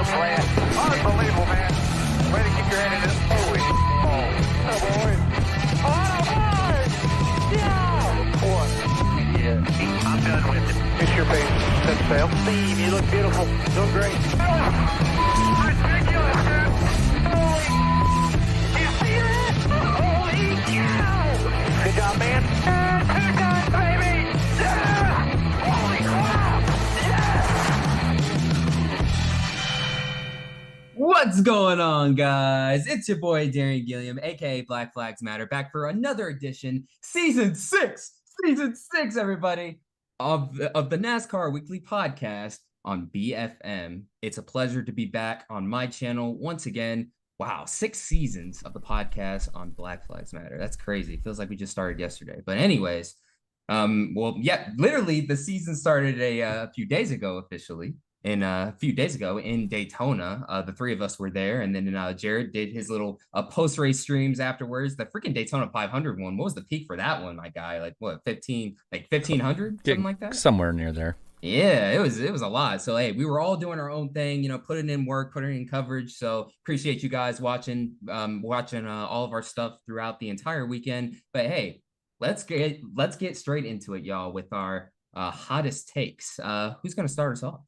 flat. Unbelievable, man. Way to keep your head in it. Holy oh boy. Oh boy. Yeah. One. Yeah. I'm done with it. It's your pace. Set sail. Steve, you look beautiful. Doing great. Ridiculous, man. Holy. You see that? Holy cow. Good job, man. Two times, baby. Yeah. Holy crap. What's going on, guys? It's your boy Darren Gilliam, aka Black Flags Matter, back for another edition, season six, everybody, of the NASCAR Weekly Podcast on BFM. It's a pleasure to be back on my channel once again. Wow, 6 seasons of the podcast on Black Flags Matter. That's crazy. Feels like we just started yesterday. But anyways, well, yeah, literally the season started a few days ago officially. And a few days ago in Daytona, the 3 of us were there, and then Jared did his little post-race streams afterwards. The freaking Daytona 500 one, what was the peak for that one, my guy? Like what, 1500, something like that? Somewhere near there. Yeah, it was a lot. So hey, we were all doing our own thing, putting in work, putting in coverage. So appreciate you guys watching all of our stuff throughout the entire weekend. But hey, let's get straight into it, y'all, with our hottest takes. Who's gonna start us off?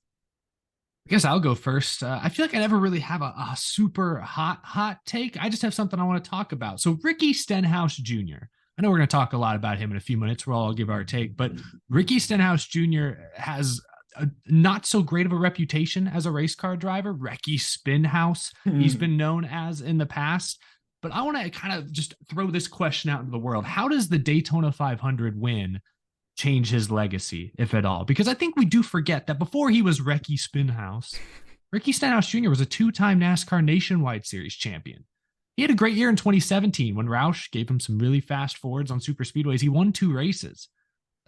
I guess I'll go first. I feel like I never really have a super hot take. I just have something I want to talk about. So Ricky Stenhouse Jr. I know we're going to talk a lot about him in a few minutes. We'll all give our take, but Ricky Stenhouse Jr. has a not so great of a reputation as a race car driver. Ricky Spinhouse, he's been known as in the past. But I want to kind of just throw this question out into the world. How does the Daytona 500 win change his legacy, if at all? Because I think we do forget that before he was Ricky Spinhouse, Ricky Stenhouse Jr. was a 2-time NASCAR Nationwide Series champion. He had a great year in 2017 when Roush gave him some really fast forwards on super speedways. He won 2 races.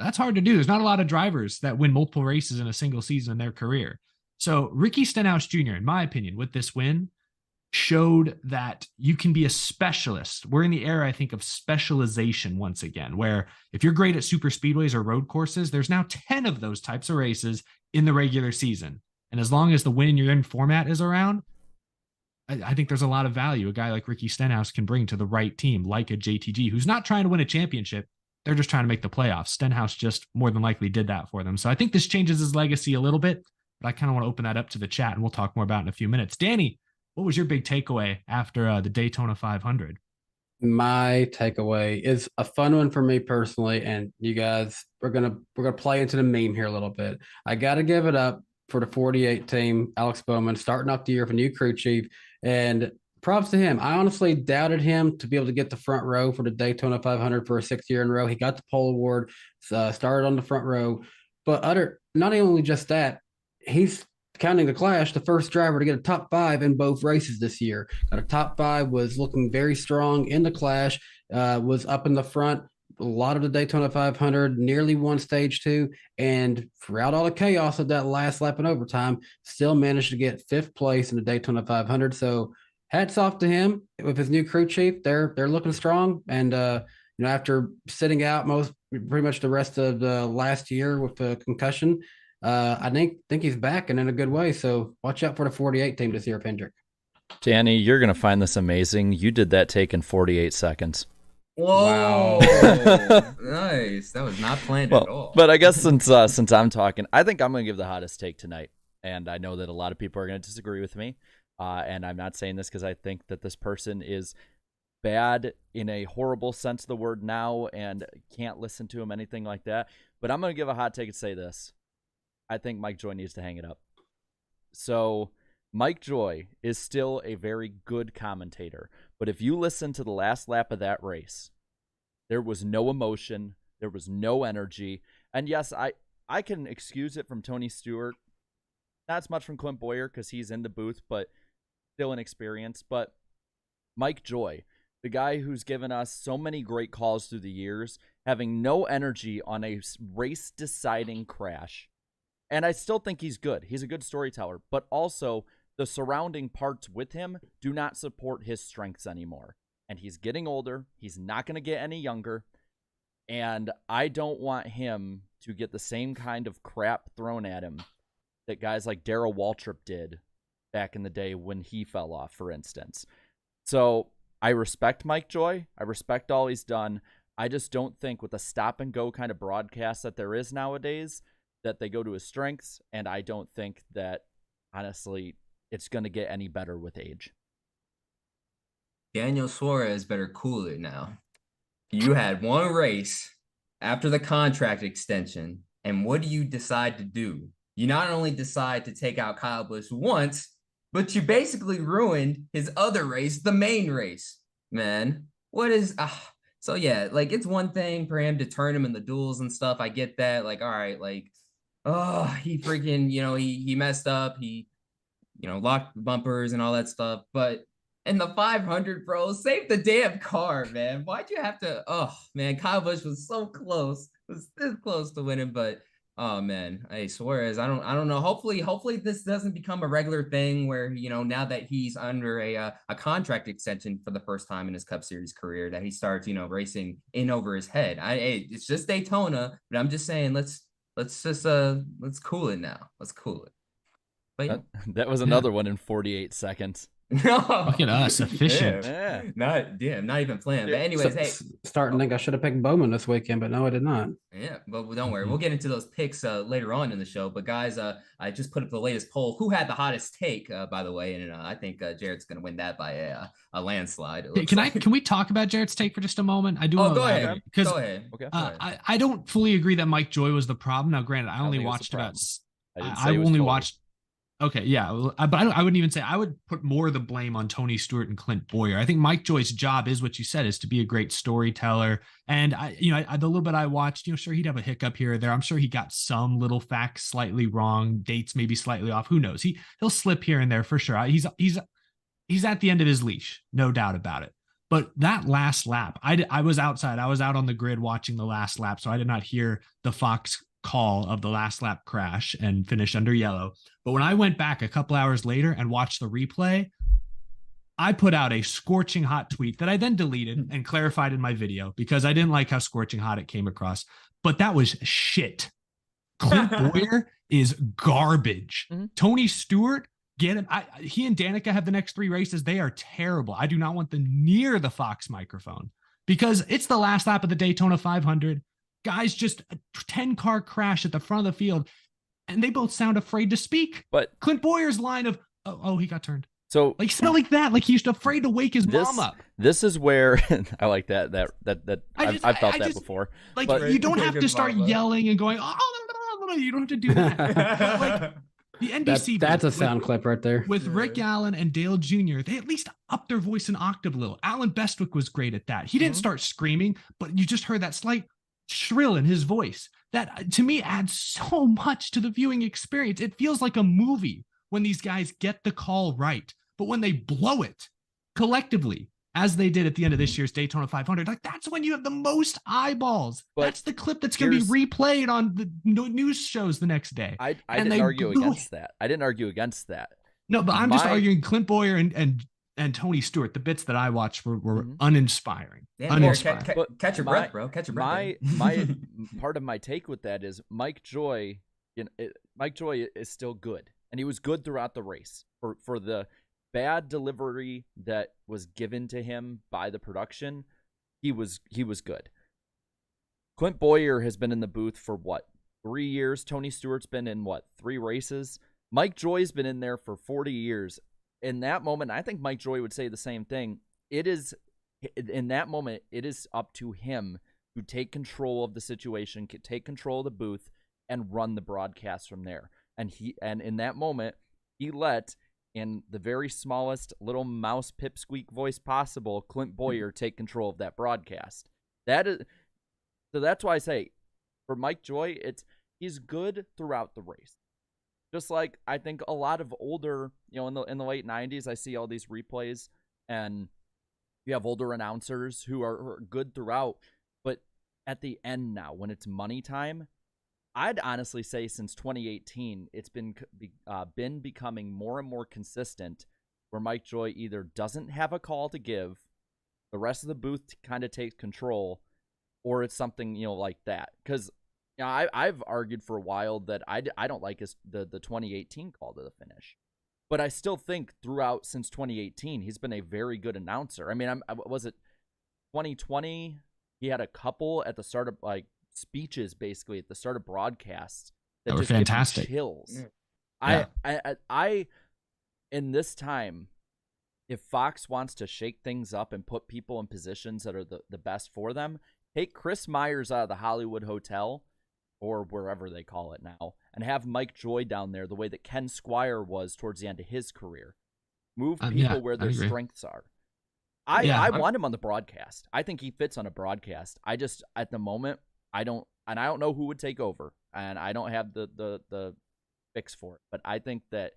That's hard to do. There's not a lot of drivers that win multiple races in a single season in their career. So Ricky Stenhouse Jr., in my opinion, with this win, showed that you can be a specialist. We're in the era, I think, of specialization once again, where if you're great at super speedways or road courses, there's now 10 of those types of races in the regular season. And as long as the win you're in format is around, I think there's a lot of value a guy like Ricky Stenhouse can bring to the right team, like a JTG, who's not trying to win a championship. They're just trying to make the playoffs. Stenhouse just more than likely did that for them. So I think this changes his legacy a little bit, but I kind of want to open that up to the chat, and we'll talk more about it in a few minutes. Danny, what was your big takeaway after the Daytona 500? My takeaway is a fun one for me personally, and you guys, we're gonna play into the meme here a little bit. I got to give it up for the 48 team, Alex Bowman, starting off the year with a new crew chief, and props to him. I honestly doubted him to be able to get the front row for the Daytona 500 for a 6th year in a row. He got the pole award, started on the front row, but not only just that, he's, counting the Clash, the first driver to get a top 5 in both races this year. Got a top 5, was looking very strong in the Clash, was up in the front a lot of the Daytona 500, nearly won stage 2, and throughout all the chaos of that last lap in overtime, still managed to get 5th place in the Daytona 500. So hats off to him with his new crew chief. They're looking strong, and after sitting out pretty much the rest of the last year with a concussion, I think he's back and in a good way. So watch out for the 48 team this year, Hendrick. Danny, you're going to find this amazing. You did that take in 48 seconds. Whoa. Wow. Nice. That was not planned at all. But I guess since I'm talking, I think I'm going to give the hottest take tonight. And I know that a lot of people are going to disagree with me. And I'm not saying this because I think that this person is bad in a horrible sense of the word now and can't listen to him, anything like that. But I'm going to give a hot take and say this. I think Mike Joy needs to hang it up. So Mike Joy is still a very good commentator. But if you listen to the last lap of that race, there was no emotion. There was no energy. And yes, I can excuse it from Tony Stewart. Not as much from Clint Boyer because he's in the booth, but still an experience. But Mike Joy, the guy who's given us so many great calls through the years, having no energy on a race-deciding crash. And I still think he's good. He's a good storyteller. But also, the surrounding parts with him do not support his strengths anymore. And he's getting older. He's not going to get any younger. And I don't want him to get the same kind of crap thrown at him that guys like Darrell Waltrip did back in the day when he fell off, for instance. So I respect Mike Joy. I respect all he's done. I just don't think with the stop and go kind of broadcast that there is nowadays that they go to his strengths. And I don't think that, honestly, it's going to get any better with age. Daniel Suarez better cool it now. You had one race after the contract extension, and what do you decide to do? You not only decide to take out Kyle Busch once, but you basically ruined his other race, the main race, man. What is so yeah, like it's one thing for him to turn him in the duels and stuff. I get that. Like, all right, like, he freaking, he messed up. He, locked bumpers and all that stuff. But in the 500, bro, save the damn car, man. Why'd you have to? Oh man, Kyle Busch was so close. Was this close to winning, but oh man, hey Suarez, I don't know. Hopefully this doesn't become a regular thing where now that he's under a contract extension for the first time in his Cup Series career, that he starts racing in over his head. It's just Daytona, but I'm just saying let's cool it now. Let's cool it. But that was another one in 48 seconds. Look at us, efficient. Yeah. Not even planned. But anyways, starting to think I should have picked Bowman this weekend, but no, I did not. Yeah, but don't worry, we'll get into those picks later on in the show. But guys, I just put up the latest poll. Who had the hottest take, by the way? And I think Jared's gonna win that by a landslide. Can we talk about Jared's take for just a moment? I do. Oh, go ahead. Because go ahead. Okay. I don't fully agree that Mike Joy was the problem. Now, granted, I only watched about. I only watched. Okay, yeah, but I wouldn't even say I would put more of the blame on Tony Stewart and Clint Boyer. I think Mike Joy's job is what you said, is to be a great storyteller. And the little bit I watched, sure, he'd have a hiccup here or there. I'm sure he got some little facts slightly wrong, dates maybe slightly off. Who knows? He'll slip here and there for sure. He's at the end of his leash, no doubt about it. But that last lap, I was outside. I was out on the grid watching the last lap, so I did not hear the Fox call of the last lap crash and finish under yellow. But when I went back a couple hours later and watched the replay, I put out a scorching hot tweet that I then deleted and clarified in my video because I didn't like how scorching hot it came across. But that was shit. Clint Boyer is garbage. Mm-hmm. Tony Stewart, get him. He and Danica have the next 3 races. They are terrible. I do not want them near the Fox microphone because it's the last lap of the Daytona 500. Guys, just a 10-car crash at the front of the field, and they both sound afraid to speak. But Clint Boyer's line of, oh, he got turned. So like sound like that, like he's afraid to wake his mom up. This is where I like that I've felt that before. Like you don't have to start yelling and going, oh, you don't have to do that. But like the NBC that's a sound clip right there. With Rick Allen and Dale Jr., they at least upped their voice an octave a little. Alan Bestwick was great at that. He didn't start screaming, but you just heard that slight shrill in his voice. That to me adds so much to the viewing experience. It feels like a movie when these guys get the call right, but when they blow it collectively, as they did at the end of this year's Daytona 500, like that's when you have the most eyeballs. But that's the clip that's going to be replayed on the news shows the next day. I didn't argue against that. I didn't argue against that. No, but I'm just arguing Clint Boyer and Tony Stewart. The bits that I watched were uninspiring. Yeah, uninspiring. Catch your breath, bro. Catch your breath. My part of my take with that is Mike Joy. Mike Joy is still good, and he was good throughout the race. For the bad delivery that was given to him by the production, he was good. Clint Boyer has been in the booth for 3 years. Tony Stewart's been in 3 races. Mike Joy's been in there for 40 years. In that moment, I think Mike Joy would say the same thing. In that moment, it is up to him to take control of the situation, take control of the booth, and run the broadcast from there. And in that moment, he let, in the very smallest little mouse pipsqueak voice possible, Clint Boyer take control of that broadcast. So that's why I say, for Mike Joy, he's good throughout the race. Just like I think a lot of older, in the late 90s, I see all these replays, and you have older announcers who are good throughout. But at the end now, when it's money time, I'd honestly say since 2018, it's been becoming more and more consistent where Mike Joy either doesn't have a call to give, the rest of the booth kind of takes control, or it's something, like that. Because I've argued for a while that I don't like the 2018 call to the finish. But I still think throughout since 2018, he's been a very good announcer. I mean, was it 2020? He had a couple at the start of like speeches, basically at the start of broadcasts that were just give you fantastic. chills. Yeah. I in this time, if Fox wants to shake things up and put people in positions that are the best for them, take Chris Myers out of the Hollywood Hotel or wherever they call it now, and have Mike Joy down there the way that Ken Squire was towards the end of his career. Move people where their strengths are. I want him on the broadcast. I think he fits on a broadcast. I just, at the moment, I don't know who would take over, and I don't have the fix for it. But I think that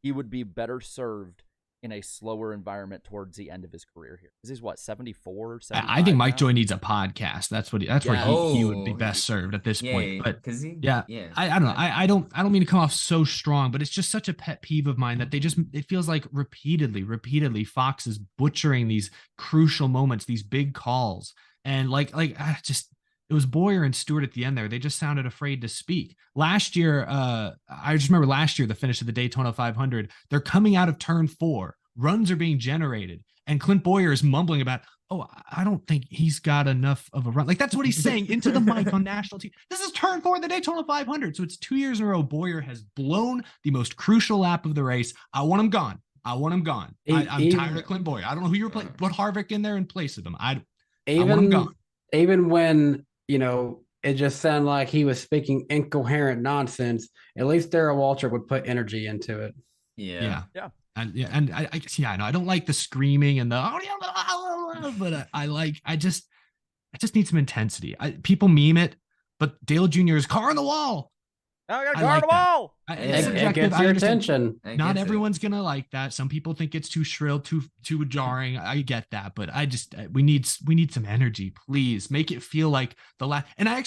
he would be better served in a slower environment towards the end of his career here. Because he's what, 74, 75 I think Mike now? Joy needs a podcast. That's where he would be best served at this point. But I don't know. I don't mean to come off so strong, but it's just such a pet peeve of mine that it feels like repeatedly Fox is butchering these crucial moments, these big calls. And it was Boyer and Stewart at the end there. They just sounded afraid to speak. Last year, I just remember the finish of the Daytona 500. They're coming out of turn 4. Runs are being generated. And Clint Boyer is mumbling about, I don't think he's got enough of a run. Like, that's what he's saying into the mic on national TV. This is turn 4 of the Daytona 500. So it's 2 years in a row. Boyer has blown the most crucial lap of the race. I want him gone. I'm tired of Clint Boyer. I don't know who you're playing. Put Harvick in there in place of him. I want him gone. Even when, it just sounded like he was speaking incoherent nonsense, at least Darrell Waltrip would put energy into it. Yeah. And I don't like the screaming and but I just need some intensity. People meme it, but Dale Jr.'s car on the wall. I got a car on the wall. It gets your attention. Not everyone's gonna like that. Some people think it's too shrill, too jarring. I get that, but we need some energy. Please make it feel like the last. And I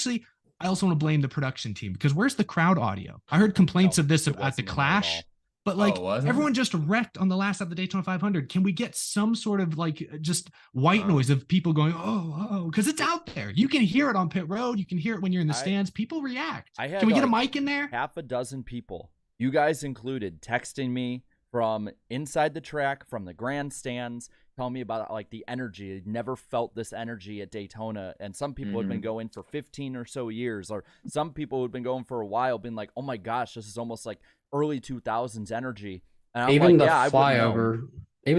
also want to blame the production team, because where's the crowd audio? I heard complaints of this at the Clash, but everyone just wrecked on the last of the Daytona 500. Can we get some sort of just white noise of people going, oh, because it's out there. You can hear it on pit road. You can hear it when you're in the stands. People react. Can we get a mic in there? Half a dozen people, you guys included, texting me from inside the track, from the grandstands, telling me about the energy. I'd never felt this energy at Daytona. And some people had been going for 15 or so years, or some people who'd been going for a while, been like, oh my gosh, this is almost like early 2000s energy. And even the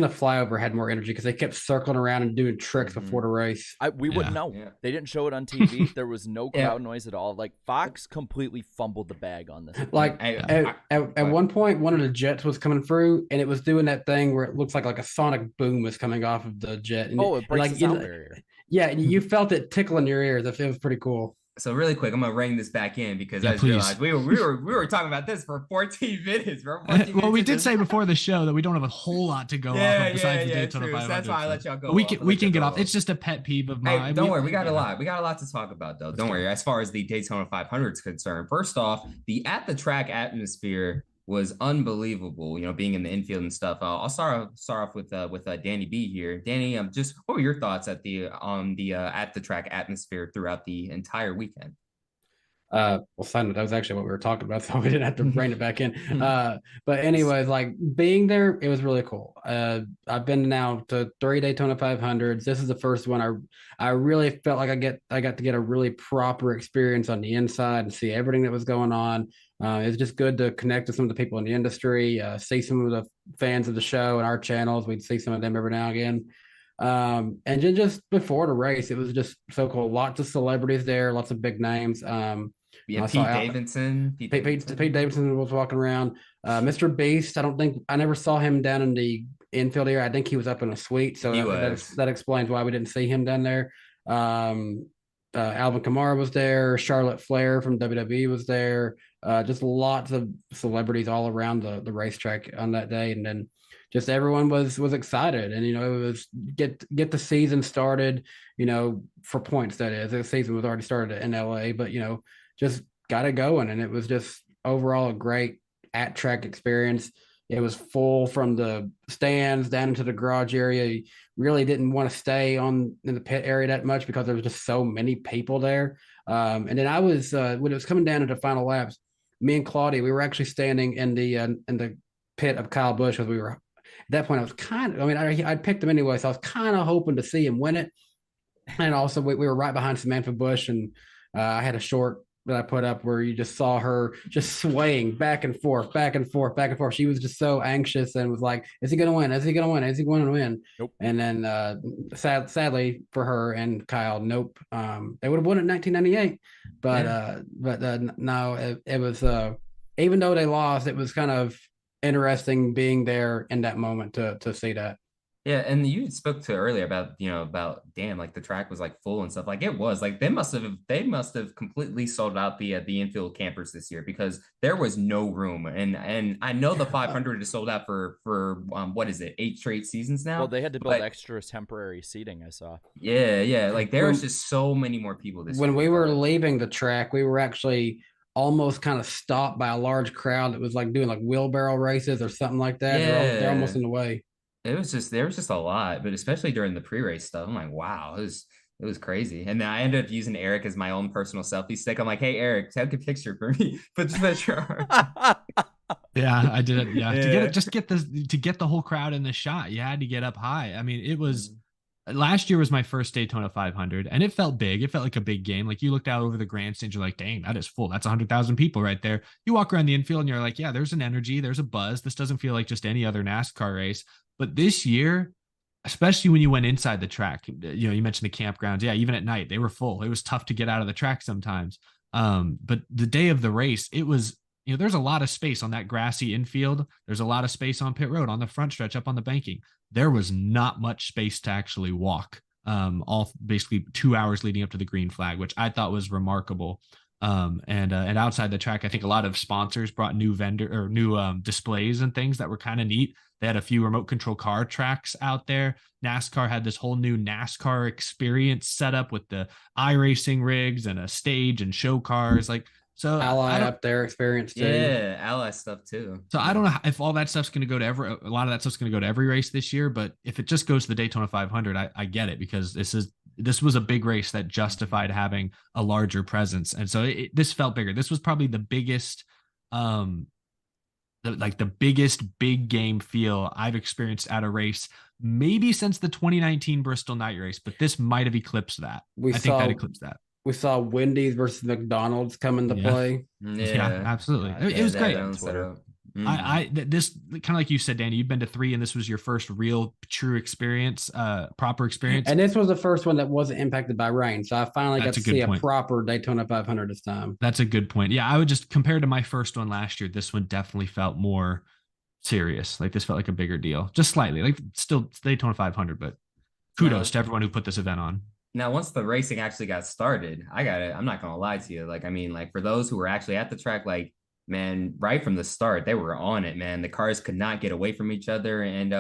flyover had more energy because they kept circling around and doing tricks before the race. We wouldn't know. They didn't show it on TV. There was no crowd noise at all. Fox completely fumbled the bag on this. At one point, one of the jets was coming through, and it was doing that thing where it looks like a sonic boom was coming off of the jet. And it breaks the sound barrier. Yeah, you felt it tickling your ears. It was pretty cool. So really quick, I'm gonna rein this back in because I just realized we were talking about this for 14 minutes, bro. 14 minutes well, we did say before the show that we don't have a whole lot to go off of besides the Daytona 500. So that's why I let y'all go. We can get off. It's just a pet peeve of mine. Hey, don't worry, we got a lot. We got a lot to talk about, though. Don't worry. As far as the Daytona 500 is concerned, first off, the at the track atmosphere was unbelievable. Being in the infield and stuff. I'll start off with Danny B here. Danny, just what were your thoughts at the at the track atmosphere throughout the entire weekend? That was actually what we were talking about, so we didn't have to bring it back in. But anyways, being there, it was really cool. I've been now to 3 Daytona 500s. This is the first one I really felt like I got to get a really proper experience on the inside and see everything that was going on. It's just good to connect with some of the people in the industry, see some of the fans of the show and our channels. We'd see some of them every now and again. And then just before the race, it was just so cool. Lots of celebrities there, lots of big names. Pete Davidson. Pete Davidson was walking around. Mr. Beast, I never saw him down in the infield area. I think he was up in a suite, so that explains why we didn't see him down there. Alvin Kamara was there. Charlotte Flair from WWE was there. Just lots of celebrities all around the racetrack on that day, and then just everyone was excited, and it was get the season started. For points, that is, the season was already started in LA, but just got it going, and it was just overall a great at track experience. It was full from the stands down into the garage area. You really didn't want to stay in the pit area that much because there was just so many people there. And then I was when it was coming down into final laps, me and Claudia, we were actually standing in the pit of Kyle Busch because we were at that point. I was kind of, I mean, I picked him anyway, so I was kind of hoping to see him win it. And also, we were right behind Samantha Busch, and I had a short that I put up where you just saw her just swaying back and forth, back and forth, back and forth. She was just so anxious and was like, "Is he going to win? Is he going to win? Is he going to win?" Nope. And then, sadly for her and Kyle, nope. They would have won it in 1998, but no, it was even though they lost, it was kind of interesting being there in that moment to see that. Yeah, and you spoke to earlier about, about damn, like the track was like full and stuff. Like it was like they must have completely sold out the infield campers this year because there was no room. And I know the 500 is sold out for what is it, 8 straight seasons now? Well, they had to build extra temporary seating, I saw. Yeah, like there was just so many more people this when year. we were leaving the track, we were actually almost kind of stopped by a large crowd that was like doing like wheelbarrow races or something like that. They're almost in the way. There was just a lot, but especially during the pre-race stuff, I'm like, wow, it was crazy. And then I ended up using Eric as my own personal selfie stick. I'm like, hey Eric, take a picture for me. Put the picture on. Yeah, I did it. Yeah. To get the whole crowd in the shot, you had to get up high. I mean, it was last year was my first Daytona 500, and it felt big. It felt like a big game. Like you looked out over the grandstand, you're like, dang, that is full. That's 100,000 people right there. You walk around the infield and you're like, yeah, there's an energy, there's a buzz. This doesn't feel like just any other NASCAR race. But this year, especially when you went inside the track, you mentioned the campgrounds. Yeah, even at night, they were full. It was tough to get out of the track sometimes. But the day of the race, it was, there's a lot of space on that grassy infield. There's a lot of space on pit road, on the front stretch, up on the banking. There was not much space to actually walk, all basically 2 hours leading up to the green flag, which I thought was remarkable. And outside the track, I think a lot of sponsors brought new displays and things that were kind of neat. They had a few remote control car tracks out there. NASCAR had this whole new NASCAR experience set up with the iRacing rigs and a stage and show cars. So Ally up there experience too. Yeah, Ally stuff too. So I don't know if all that stuff's going to go to a lot of that stuff's going to go to every race this year, but if it just goes to the Daytona 500, I get it, because this was a big race that justified having a larger presence. And so this felt bigger. This was probably the biggest, the biggest big game feel I've experienced at a race, maybe since the 2019 Bristol night race, but this might have eclipsed that. I think that eclipsed that. We saw Wendy's versus McDonald's come into play. Yeah, absolutely. It was great. This kind of like you said, Danny, you've been to 3 and this was your first real true experience, proper experience. And this was the first one that wasn't impacted by rain. So I finally got to see a proper Daytona 500 this time. That's a good point. Yeah, I would just compare to my first one last year, this one definitely felt more serious. Like this felt like a bigger deal, just slightly, like still Daytona 500, but kudos to everyone who put this event on. Now, once the racing actually got started, I'm not going to lie to you. For those who were actually at the track, man, right from the start, they were on it, man. The cars could not get away from each other. And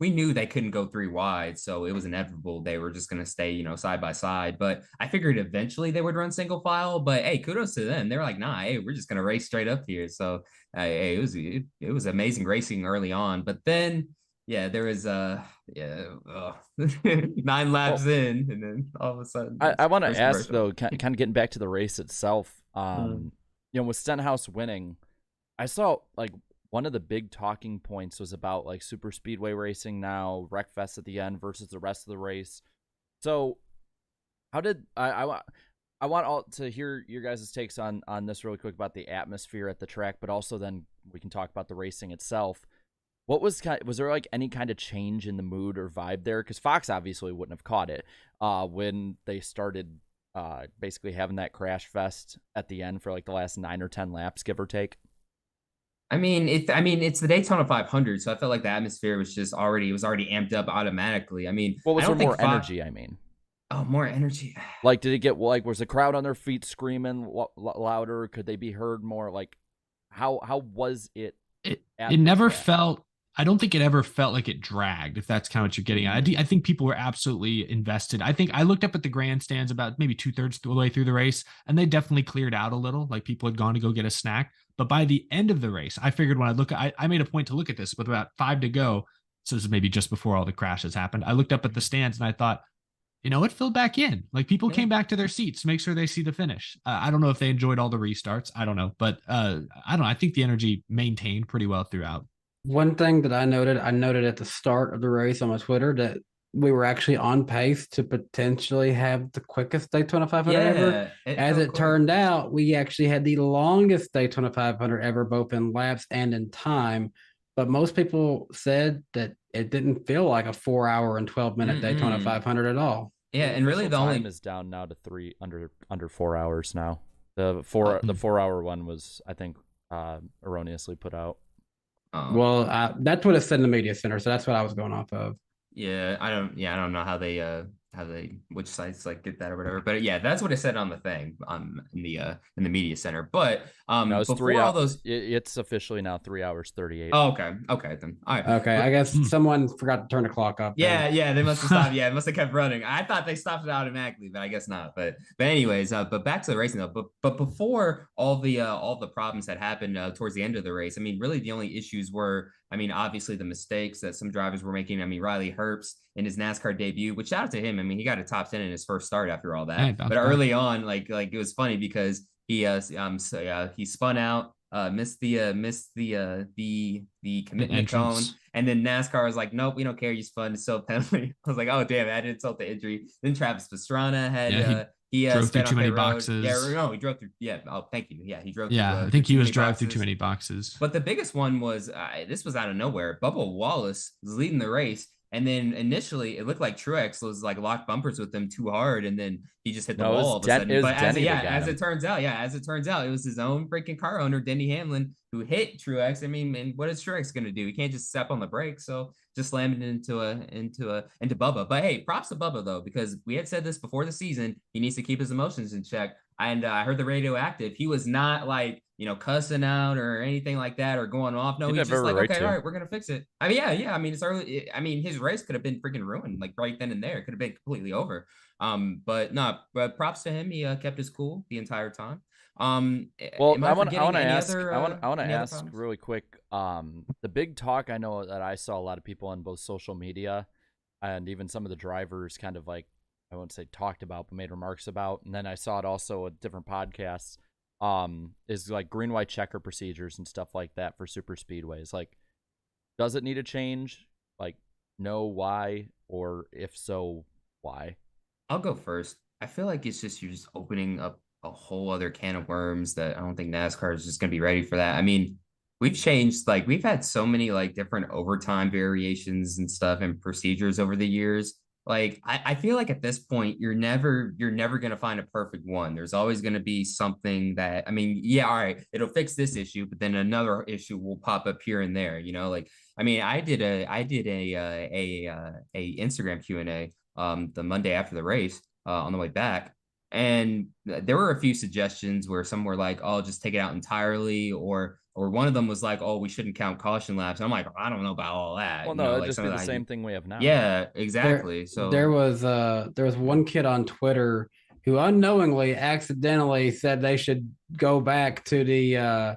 we knew they couldn't go 3 wide. So it was inevitable. They were just going to stay, side by side. But I figured eventually they would run single file. But hey, kudos to them. They were like, nah, hey, we're just going to race straight up here. So hey, it was amazing racing early on. But then, yeah, there was 9 laps in, and then all of a sudden. I want to ask though, kind of getting back to the race itself. With Stenhouse winning, I saw one of the big talking points was about super speedway racing now, Wreckfest at the end versus the rest of the race. So, how did I want all to hear your guys' takes on this really quick about the atmosphere at the track, but also then we can talk about the racing itself. What was there any kind of change in the mood or vibe there? Because Fox obviously wouldn't have caught it when they started basically having that crash fest at the end for the last 9 or 10 laps, give or take. It's the Daytona 500, so I felt like the atmosphere was just already amped up automatically. Was there more energy? Oh, more energy. Did it get was the crowd on their feet screaming louder? Could they be heard more? How was it? It never felt. I don't think it ever felt like it dragged, if that's kind of what you're getting at. I think people were absolutely invested. I think I looked up at the grandstands about maybe 2/3 of the way through the race, and they definitely cleared out a little, like people had gone to go get a snack. But by the end of the race, I figured when I made a point to look at this with about 5 to go. So this is maybe just before all the crashes happened. I looked up at the stands and I thought, it filled back in. People came back to their seats to make sure they see the finish. I don't know if they enjoyed all the restarts. I don't know. But I don't know. I think the energy maintained pretty well throughout. One thing that I noted at the start of the race on my Twitter that we were actually on pace to potentially have the quickest Daytona 500 ever. Yeah, it As felt it quick. turned out, we actually had the longest Daytona 500 ever, both in laps and in time. But most people said that it didn't feel like a 4 hour and 12-minute Daytona Mm-mm. 500 at all. Yeah, The and really official the time only is down now to under 4 hours now. The oh, 4 hour one was, I think, erroneously put out. oh. Well, that's what it said in the media center, so that's what I was going off of. Yeah, I don't know how they which sites like get that or whatever. But yeah, that's what it said on the thing in the media center. But No, it's before all those It's officially now 3 hours 38. oh, okay. Okay then. All right. Okay, I But guess someone forgot to turn the clock up then. yeah, yeah, they must have stopped. Yeah, it must have kept running. I thought they stopped it automatically, but I guess not. But anyways, but back to the racing though. But before all the problems that happened towards the end of the race, I mean, really the only issues were, I mean, obviously the mistakes that some drivers were making. I mean, Riley Herbst in his NASCAR debut, which shout out to him. I mean, he got a top 10 in his first start after all that. Hey, But bounce back. early on, like it was funny because he spun out, missed the commitment cone, entrance. and then NASCAR was like, nope, we don't care, you spun, so penalty. I was like, oh damn, I didn't insult the injury. Then Travis Pastrana had Yeah, he drove sped through too on many pit road. boxes. Yeah, no, he drove through. Yeah, oh, thank you. Yeah, he drove through. Yeah, I think he too was many driving through too boxes. many boxes. But the biggest one was this was out of nowhere. Bubba Wallace was leading the race, and then initially it looked like Truex was like locked bumpers with him too hard, and then he just hit the No, wall all of a sudden. But Denny that got as him. it turns out, it was his own freaking car owner, Denny Hamlin, who hit Truex. I mean, and what is Truex gonna do? He can't just step on the brakes, so just slammed it into Bubba. But hey, props to Bubba though, because we had said this before the season. He needs to keep his emotions in check. And I heard the radioactive. He was not like, cussing out or anything like that or going off. No, He'd he's have just every like, right okay, to. all right, we're gonna fix it. I mean, yeah. I mean, it's early. I mean, his race could have been freaking ruined like right then and there. It could have been completely over. But no, but props to him. He kept his cool the entire time. Well, Am I forgetting any ask, other? I want to any other ask problems? really quick. The big talk, I know that I saw a lot of people on both social media and even some of the drivers kind of like, I won't say talked about, but made remarks about. And then I saw it also at different podcasts. Is like green white checker procedures and stuff like that for super speedways. Like, does it need a change? Like, no, why? Or if so, why? I'll go first. I feel like it's just you're just opening up a whole other can of worms that I don't think NASCAR is just gonna be ready for that. I mean, we've had so many like different overtime variations and stuff and procedures over the years. Like I feel like at this point you're never gonna find a perfect one. There's always gonna be something that I mean, yeah, all right, it'll fix this issue, but then another issue will pop up here and there, like I mean, I did a Instagram Q&A the Monday after the race on the way back. And there were a few suggestions where some were like, "Oh, just take it out entirely," or one of them was like, "Oh, we shouldn't count caution laps." And I'm like, I don't know about all that. Well, no, it'd Like just some be of the the same thing we have now. yeah, There, exactly. there So was one kid on Twitter who unknowingly, accidentally said they should go back to the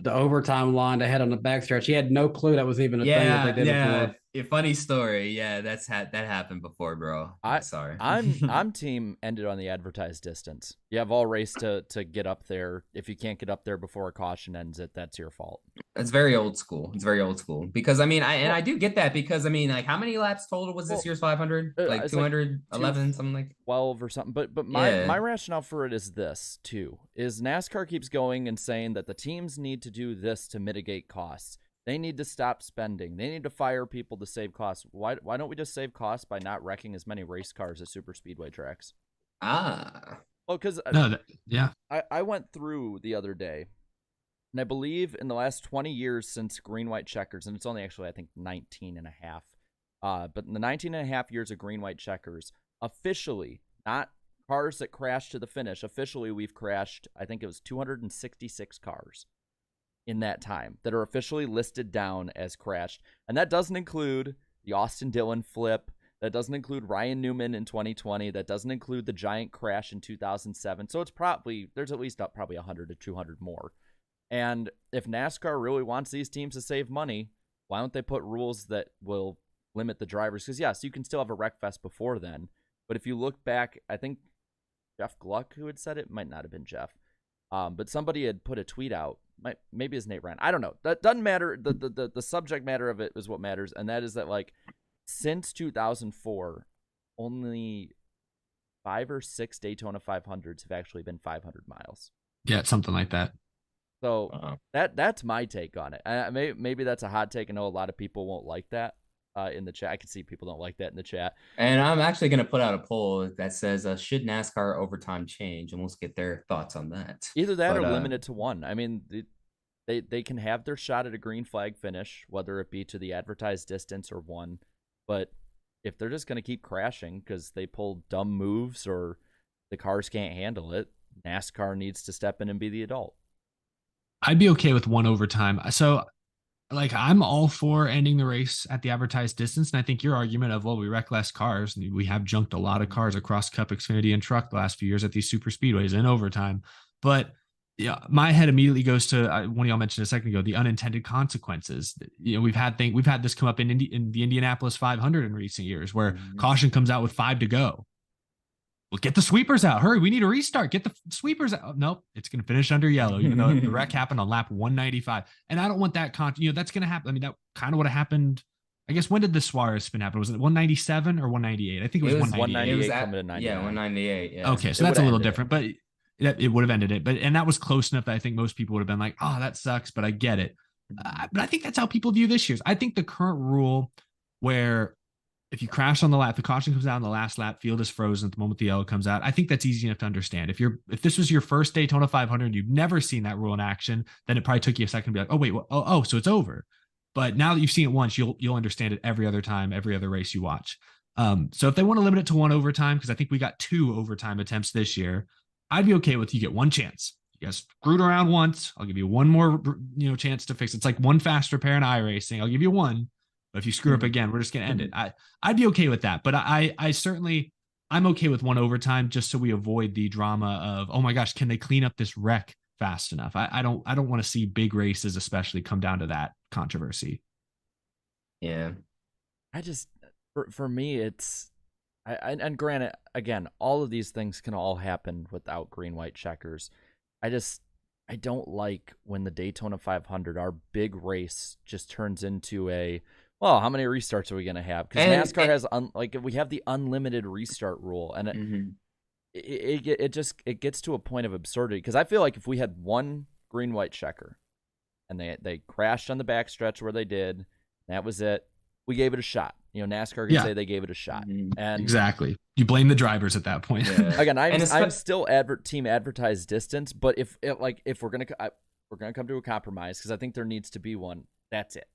overtime line to head on the backstretch. He had no clue that was even a thing that they yeah, did yeah. before. A funny story. Yeah, that happened before, bro. Yeah, I sorry. I'm team ended on the advertised distance. You have all race to get up there. If you can't get up there before a caution ends it, that's your fault. It's very old school. It's very old school because I mean, Well, I do get that because I mean, like, how many laps total was this well, year's 500? Like it's like 211, something like. 12 or something. But Yeah. my rationale for it is this too: is NASCAR keeps going and saying that the teams need to do this to mitigate costs. They need to stop spending. They need to fire people to save costs. Why don't we just save costs by not wrecking as many race cars at super speedway tracks? Ah, Well, because No, yeah. I went through the other day, and I believe in the last 20 years since green white checkers, and it's only actually I think 19 and a half, but in the 19 and a half years of green white checkers, officially, not cars that crashed to the finish, officially we've crashed, I think it was 266 cars in that time that are officially listed down as crashed. And that doesn't include the Austin Dillon flip. That doesn't include Ryan Newman in 2020. That doesn't include the giant crash in 2007. So it's probably, there's at least probably 100 to 200 more. And if NASCAR really wants these teams to save money, why don't they put rules that will limit the drivers? Because yes, you can still have a wreck fest before then. But if you look back, I think Jeff Gluck who had said it, might not have been Jeff. But somebody had put a tweet out maybe it's Nate Ryan. I don't know. That doesn't matter. The subject matter of it is what matters, and that is that like since 2004, only 5 or 6 Daytona 500s have actually been 500 miles. Yeah, something like that. So that's my take on it. Maybe that's a hot take. I know a lot of people won't like that in the chat. I can see people don't like that in the chat. And I'm actually going to put out a poll that says, should NASCAR overtime change? And let's get their thoughts on that. Either that or limit it to one. I mean, they can have their shot at a green flag finish, whether it be to the advertised distance or one. But if they're just going to keep crashing because they pull dumb moves or the cars can't handle it, NASCAR needs to step in and be the adult. I'd be okay with one overtime. So, like, I'm all for ending the race at the advertised distance. And I think your argument of, well, we wreck less cars. We have junked a lot of cars across Cup, Xfinity, and Truck the last few years at these super speedways in overtime. But yeah, my head immediately goes to one of y'all mentioned a second ago, the unintended consequences. You know, we've had this come up in the Indianapolis 500 in recent years where caution comes out with 5 to go. Well, get the sweepers out. Hurry, we need a restart. Get the sweepers out. Nope, it's going to finish under yellow, even though the wreck happened on lap 195. And I don't want that that's going to happen. I mean, that kind of would have happened. I guess when did the Suarez spin happen? Was it 197 or 198? I think it was 198. Coming to 99. Yeah, 198. Yeah. Okay, so that's a little different, but it would have ended it. And that was close enough that I think most people would have been like, oh, that sucks, but I get it. But I think that's how people view this year's. I think the current rule where if you crash on the lap, the caution comes out on the last lap, field is frozen at the moment the yellow comes out. I think that's easy enough to understand. If this was your first Daytona 500, you've never seen that rule in action, then it probably took you a second to be like, oh wait, so it's over. But now that you've seen it once, you'll understand it every other time, every other race you watch. So if they want to limit it to one overtime, because I think we got 2 overtime attempts this year, I'd be okay with you get one chance. You guys screwed around once. I'll give you one more, chance to fix it. It's like one fast repair in iRacing. I'll give you one. But if you screw up again, we're just going to end it. I'd be okay with that. But I'm okay with one overtime just so we avoid the drama of, oh my gosh, can they clean up this wreck fast enough? I don't want to see big races, especially, come down to that controversy. Yeah. I just, for me, it's, and granted, again, all of these things can all happen without green, white checkers. I don't like when the Daytona 500, our big race, just turns into well, how many restarts are we going to have? Because NASCAR has we have the unlimited restart rule, and it gets to a point of absurdity. Because I feel like if we had one green white checker, and they crashed on the backstretch where they did, that was it. We gave it a shot. NASCAR can say they gave it a shot, and exactly. You blame the drivers at that point. Yeah. Again, I'm still team advertised distance, but if we're gonna come to a compromise, because I think there needs to be one. That's it.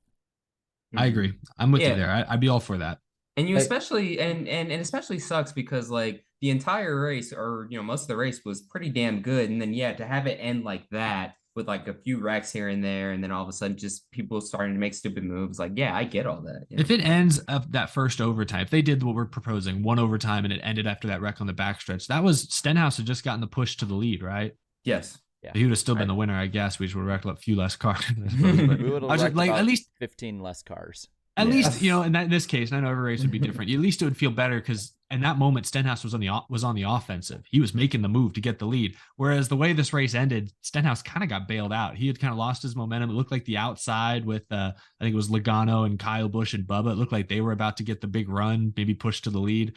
I agree. I'm with you there. I'd be all for that. And you especially and especially sucks because like the entire race, or most of the race, was pretty damn good, and then to have it end like that with like a few wrecks here and there, and then all of a sudden just people starting to make stupid moves. Like, I get all that. If it ends up that first overtime, if they did what we're proposing, one overtime, and it ended after that wreck on the backstretch, that was Stenhouse had just gotten the push to the lead, right? Yes. Yeah. He would have still been the winner, I guess. We just would have wrecked a few less cars. We would have wrecked at least 15 less cars. At least, in this case, and I know every race would be different. At least it would feel better because in that moment, Stenhouse was on the offensive. He was making the move to get the lead. Whereas the way this race ended, Stenhouse kind of got bailed out. He had kind of lost his momentum. It looked like the outside with, I think it was Logano and Kyle Busch and Bubba. It looked like they were about to get the big run, maybe push to the lead.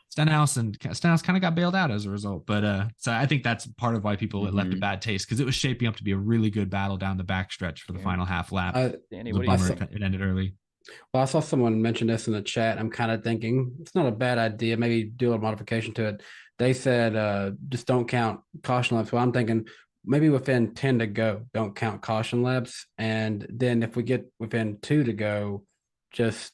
Stenhouse kind of got bailed out as a result. But so I think that's part of why people left a bad taste, because it was shaping up to be a really good battle down the backstretch for the final half lap. Danny, it ended early. Well, I saw someone mention this in the chat. I'm kind of thinking it's not a bad idea. Maybe do a modification to it. They said just don't count caution laps. Well, I'm thinking maybe within 10 to go, don't count caution laps. And then if we get within 2 to go, just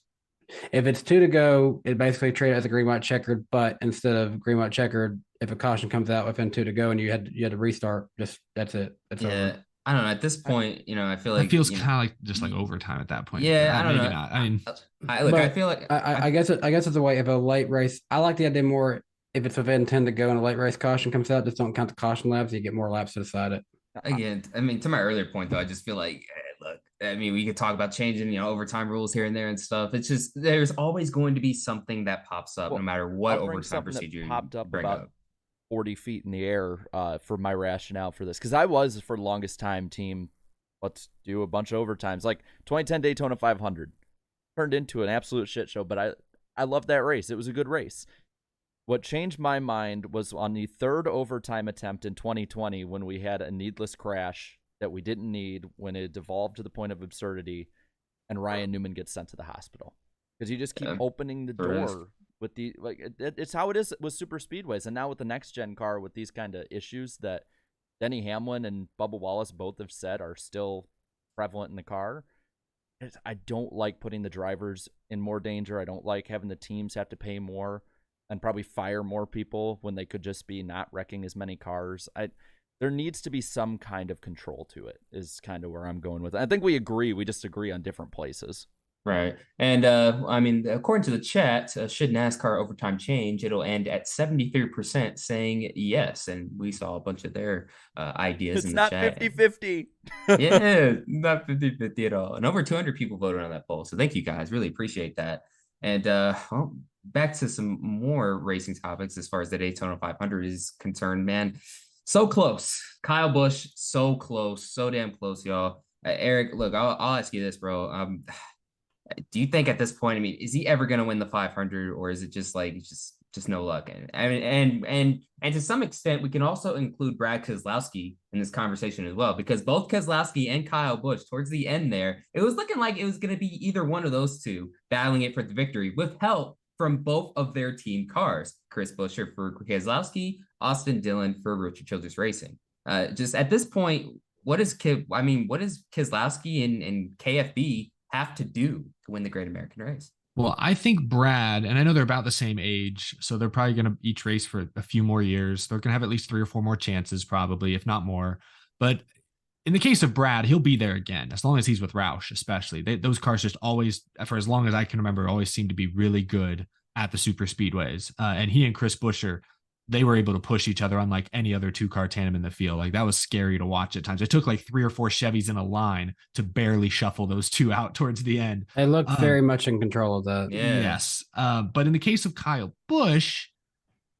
if it's 2 to go, it basically treat it as a green white checkered. But instead of green white checkered, if a caution comes out within 2 to go and you had to restart, that's it. That's over. I don't know. At this point, I feel like it feels kind of like just like overtime at that point. Yeah, I don't know. Not. I mean, I feel like I guess it's a way of a late race. I like the idea more if it's within 10 to go and a late race caution comes out. Just don't count the caution laps. You get more laps to decide it. Again, I mean, to my earlier point though, I just feel like look. I mean, we could talk about changing, overtime rules here and there and stuff. It's just there's always going to be something that pops up, no matter what overtime procedure popped up bring about up. 40 feet in the air for my rationale for this, because I was for the longest time team let's do a bunch of overtimes. Like 2010 Daytona 500 turned into an absolute shit show, but I loved that race. It was a good race. What changed my mind was on the third overtime attempt in 2020 when we had a needless crash that we didn't need, when it devolved to the point of absurdity, and Ryan Newman gets sent to the hospital. Because you just keep opening the door with the it's how it is with super speedways, and now with the next gen car with these kind of issues that Denny Hamlin and Bubba Wallace both have said are still prevalent in the car. I don't like putting the drivers in more danger. I don't like having the teams have to pay more and probably fire more people when they could just be not wrecking as many cars. There needs to be some kind of control to it, is kind of where I'm going with it. I think we agree. We just agree on different places. Right. And I mean, according to the chat, should NASCAR overtime change, it'll end at 73% saying yes. And we saw a bunch of their ideas in the chat. It's not 50-50. Yeah, not 50-50 at all. And over 200 people voted on that poll. So thank you guys. Really appreciate that. And well, back to some more racing topics as far as the Daytona 500 is concerned, man. So close. Kyle Busch, so close. So damn close, y'all. Eric, look, I'll ask you this, bro. Do you think at this point, I mean, is he ever going to win the 500, or is it just like just no luck? And I mean, and to some extent, we can also include Brad Keselowski in this conversation as well, because both Keselowski and Kyle Busch towards the end there, it was looking like it was going to be either one of those two battling it for the victory with help from both of their team cars. Chris Buescher for Keselowski, Austin Dillon for Richard Childress Racing. Just at this point, what does Keselowski and KFB have to do to win the Great American Race? Well, I think Brad, and I know they're about the same age, so they're probably going to each race for a few more years. They're going to have at least 3 or 4 more chances, probably, if not more. But in the case of Brad, he'll be there again, as long as he's with Roush, especially. Those cars just always, for as long as I can remember, always seem to be really good at the super speedways. And he and Chris Buescher, they were able to push each other unlike any other 2-car tandem in the field. Like, that was scary to watch at times. It took like 3 or 4 Chevys in a line to barely shuffle those two out towards the end. They looked very much in control of that. Yeah. Yes. But in the case of Kyle Busch,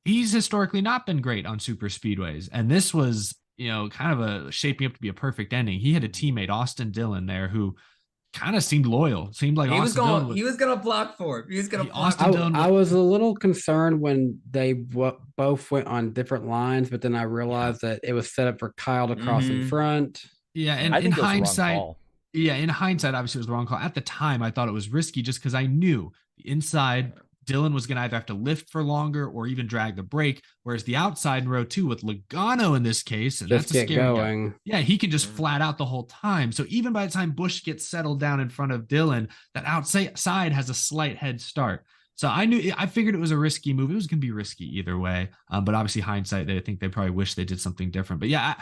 he's historically not been great on super speedways. And this was, kind of shaping up to be a perfect ending. He had a teammate, Austin Dillon, there, who kind of seemed loyal. Seemed like he was going to block for him. He was going to block. I was a little concerned when they both went on different lines, but then I realized that it was set up for Kyle to cross in front. Yeah, and in hindsight, obviously it was the wrong call. At the time, I thought it was risky just because I knew the inside Dillon was going to either have to lift for longer or even drag the brake, whereas the outside in row 2 with Logano in this case, and just that's a scary going. Yeah, he can just flat out the whole time. So even by the time Busch gets settled down in front of Dillon, that outside has a slight head start. So I figured it was a risky move. It was going to be risky either way. But obviously hindsight, I think they probably wish they did something different. But yeah,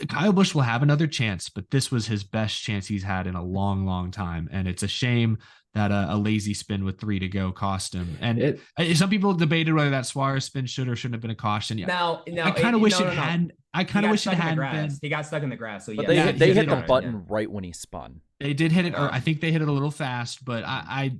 Kyle Busch will have another chance, but this was his best chance he's had in a long, long time. And it's a shame that a lazy spin with 3 to go cost him. And some people debated whether that Suarez spin should or shouldn't have been a caution. Yeah. Now, I kind of wish it hadn't. I kind of wish it hadn't been. He got stuck in the grass. So but yeah, they hit the button right when he spun. They did hit it, or I think they hit it a little fast. But I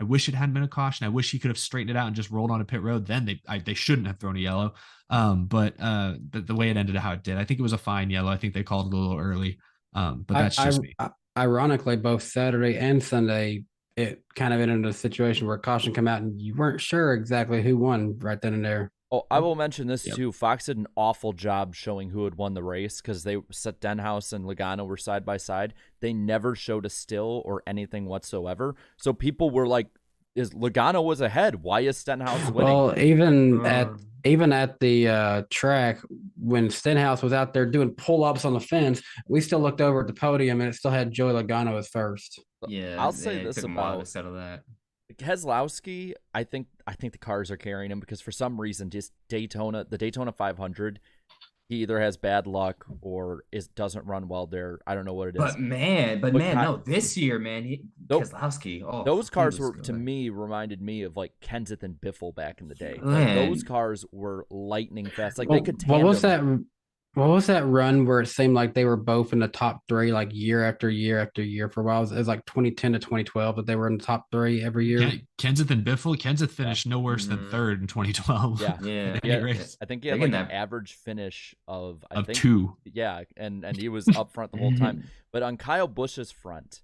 wish it hadn't been a caution. I wish he could have straightened it out and just rolled on a pit road. Then they shouldn't have thrown a yellow. But the way it ended, how it did, I think it was a fine yellow. I think they called it a little early. But that's just me. Ironically, both Saturday and Sunday, it kind of ended in a situation where caution came out and you weren't sure exactly who won right then and there. Oh, I will mention this too. Fox did an awful job showing who had won the race because they set Denhouse and Logano were side by side. They never showed a still or anything whatsoever. So people were like, Logano was ahead. Why is Stenhouse winning? Well, even at the track, when Stenhouse was out there doing pull-ups on the fence, we still looked over at the podium and it still had Joey Logano as first. Yeah, I'll say this about settle that. Keselowski, I think the cars are carrying him because for some reason, just the Daytona 500, he either has bad luck or doesn't run well there. I don't know what it is. But no, this year, man, Keselowski. Those cars to me reminded me of like Kenseth and Biffle back in the day. Like, those cars were lightning fast. Like they could tandem. What was that? What was that run where it seemed like they were both in the top three, like year after year after year for a while? It was like 2010 to 2012 that they were in the top three every year. Kenseth and Biffle. Kenseth Yeah. finished no worse than third in 2012. Yeah. Yeah. Yeah, race. I think he They're had like getting an that- average finish of I Of think 2. yeah, and he was up front the whole time. But on Kyle Busch's front,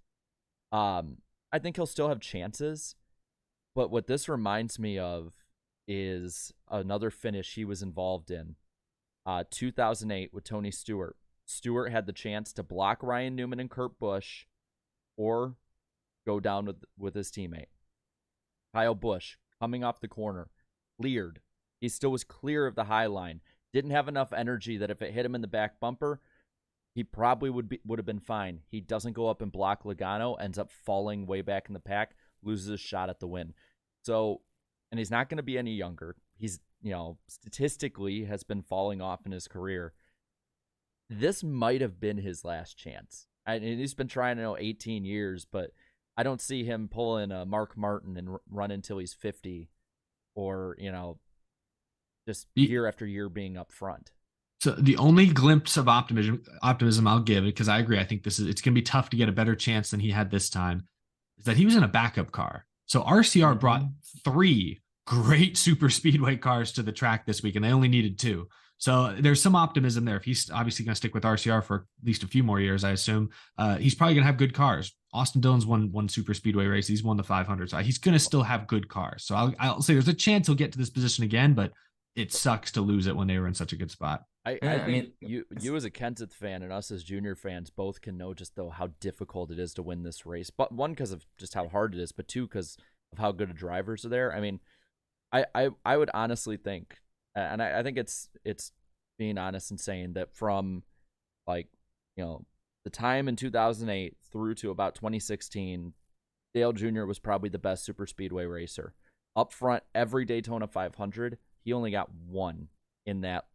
I think he'll still have chances. But what this reminds me of is another finish he was involved in, 2008 with Tony Stewart. Stewart had the chance to block Ryan Newman and Kurt Busch, or go down with his teammate. Kyle Busch coming off the corner, cleared. He still was clear of the high line. Didn't have enough energy that if it hit him in the back bumper, he probably would have been fine. He doesn't go up and block Logano, ends up falling way back in the pack, loses a shot at the win. So, and he's not going to be any younger. He's, statistically has been falling off in his career. This might have been his last chance. And he's been trying 18 years, but I don't see him pulling a Mark Martin and run until he's 50, or just year after year being up front. So the only glimpse of optimism I'll give, because I agree, I think it's going to be tough to get a better chance than he had this time, is that he was in a backup car. So RCR brought 3 great super speedway cars to the track this week, and they only needed 2. So there's some optimism there. If he's obviously going to stick with RCR for at least a few more years, I assume, he's probably going to have good cars. Austin Dillon's won one super speedway race. He's won the 500. So he's going to still have good cars. So I'll say there's a chance he'll get to this position again, but it sucks to lose it when they were in such a good spot. I think you as a Kenseth fan and us as junior fans both can know just though how difficult it is to win this race. But one, because of just how hard it is, but 2, because of how good of drivers are there. I mean, I would honestly think, and I think it's being honest and saying that from the time in 2008 through to about 2016, Dale Jr. was probably the best super speedway racer. Up front, every Daytona 500, he only got 1 in that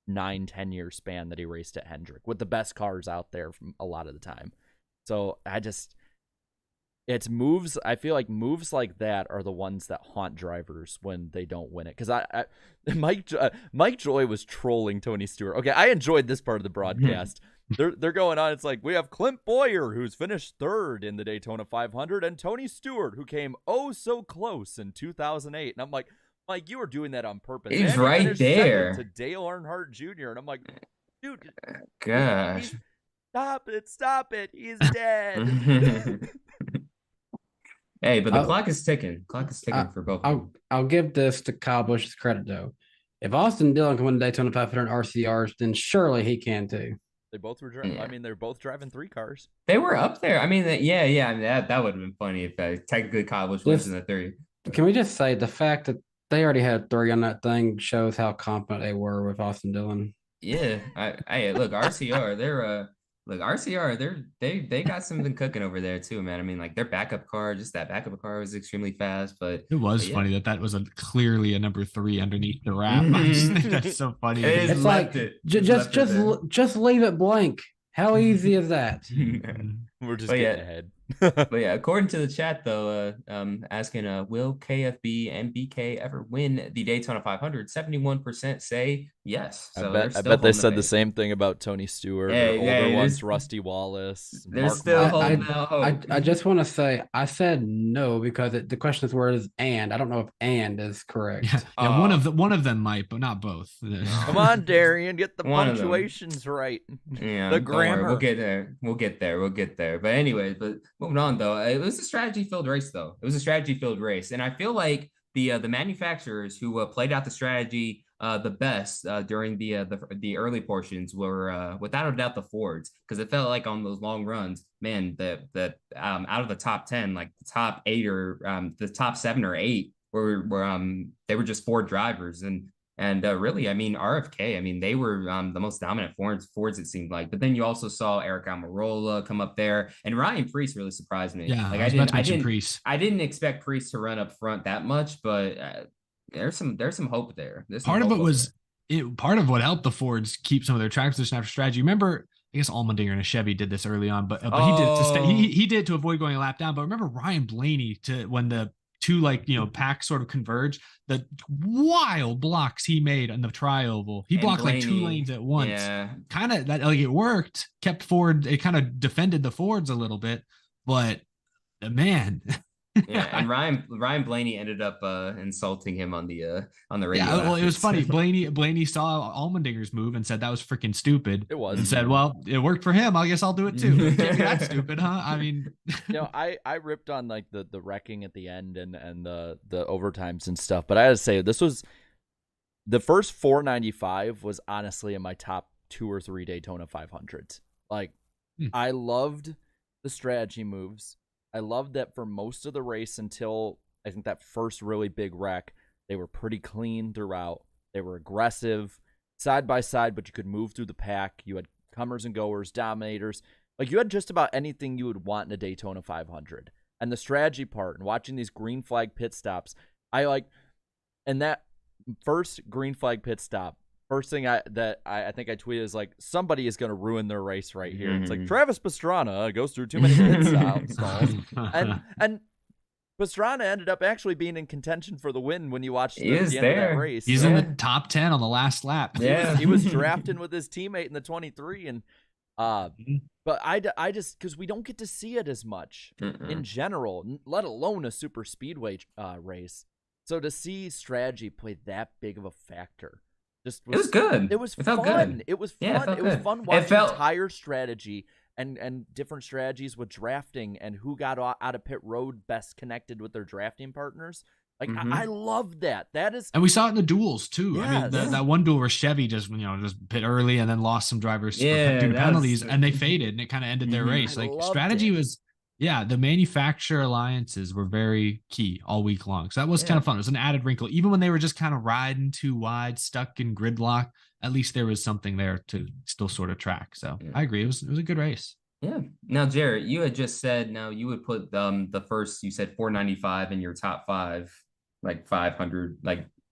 9-10 year span that he raced at Hendrick, with the best cars out there from a lot of the time. So it's moves. I feel like moves like that are the ones that haunt drivers when they don't win it. Because Mike Joy was trolling Tony Stewart. Okay, I enjoyed this part of the broadcast. They're going on. It's like, we have Clint Boyer, who's finished 3rd in the Daytona 500, and Tony Stewart, who came so close in 2008. And I'm like, Mike, you were doing that on purpose. He's right there. To Dale Earnhardt Jr. And I'm like, dude, gosh, stop it. He's dead. Hey, but the clock is ticking. Clock is ticking for both. I'll give this to Kyle Busch's credit though. If Austin Dillon can win the Daytona 500 RCRs, then surely he can too. They both were driving. Yeah. I mean, they're both driving 3 cars. They were up there. I mean, I mean, that would have been funny if technically Kyle Busch was in the 30. Can we just say the fact that they already had 3 on that thing shows how confident they were with Austin Dillon? Yeah, I look, RCR. They got something cooking over there too, man. I mean, like their backup car, just that backup car was extremely fast. But it was funny that was clearly a number 3 underneath the wrap. I just think that's so funny. It's like just leave it blank. How easy is that? We're just getting ahead. But yeah, according to the chat though, asking will KFB and BK ever win the Daytona 500? 71% say yes. So I bet they said the same thing about Tony Stewart. Older ones, Rusty Wallace. They're still holding out hope. I just want to say I said no because the question's word is and. I don't know if and is correct. Yeah, one of them might, but not both. Come on, Darian, get the punctuations right. Yeah, the grammar. We'll get there. But anyway, moving on though, it was a strategy-filled race though. It was a strategy-filled race, and I feel like the manufacturers who played out the strategy the best during the early portions were without a doubt the Fords, because it felt like on those long runs, man, the out of the top 10, like the top 8 or the top 7 or 8 were they were just Ford drivers, and really, I mean, RFK, I mean, they were the most dominant Fords, it seemed like. But then you also saw Eric Almirola come up there, and Ryan Preece really surprised me. Yeah, like I didn't expect Preece to run up front that much, but there's some hope there. Part of what helped the Fords keep some of their track position after strategy. Remember, I guess Allmendinger and a Chevy did this early on, but he did it to avoid going a lap down. But remember Ryan Blaney when the two packs sort of converge. The wild blocks he made on the tri-oval. He blocked like 2 lanes at once. Yeah. Kind of that it worked, kept Ford. It kind of defended the Fords a little bit, but man. Yeah, and Ryan Blaney ended up insulting him on the radio. Yeah, well, it was funny. Afterwards. Blaney saw Allmendinger's move and said that was freaking stupid. It was. And said, well, it worked for him. I guess I'll do it too. Can't be that stupid, huh? I mean, I ripped on like the wrecking at the end and the overtimes and stuff, but I had to say this was the first 495 was honestly in my top 2 or 3 Daytona 500s. Like, I loved the strategy moves. I loved that for most of the race until I think that first really big wreck, they were pretty clean throughout. They were aggressive, side by side, but you could move through the pack. You had comers and goers, dominators. Like, you had just about anything you would want in a Daytona 500. And the strategy part and watching these green flag pit stops, and that first green flag pit stop, first thing I think I tweeted is like, somebody is going to ruin their race right here. It's like Travis Pastrana goes through too many pit stalls, and Pastrana ended up actually being in contention for the win when you watched the end of that race. He's in the top 10 on the last lap. Yeah, he was drafting with his teammate in the 23, and but I just because we don't get to see it as much in general, let alone a super speedway race. So to see strategy play that big of a factor. It was good. It was fun. Good. It was fun. Yeah, it was fun watching entire strategy and different strategies with drafting and who got out of pit road best connected with their drafting partners. Like I loved that. That is, and we saw it in the duels too. Yes. I mean, that one duel where Chevy just pit early and then lost some drivers due to penalties, and they faded and it kind of ended their race. Like strategy was. Yeah, the manufacturer alliances were very key all week long. So that was kind of fun. It was an added wrinkle. Even when they were just kind of riding too wide, stuck in gridlock, at least there was something there to still sort of track. So I agree. It was a good race. Yeah. Now, Jared, you had just said now you would put the first, you said 495 in your top 5, like 500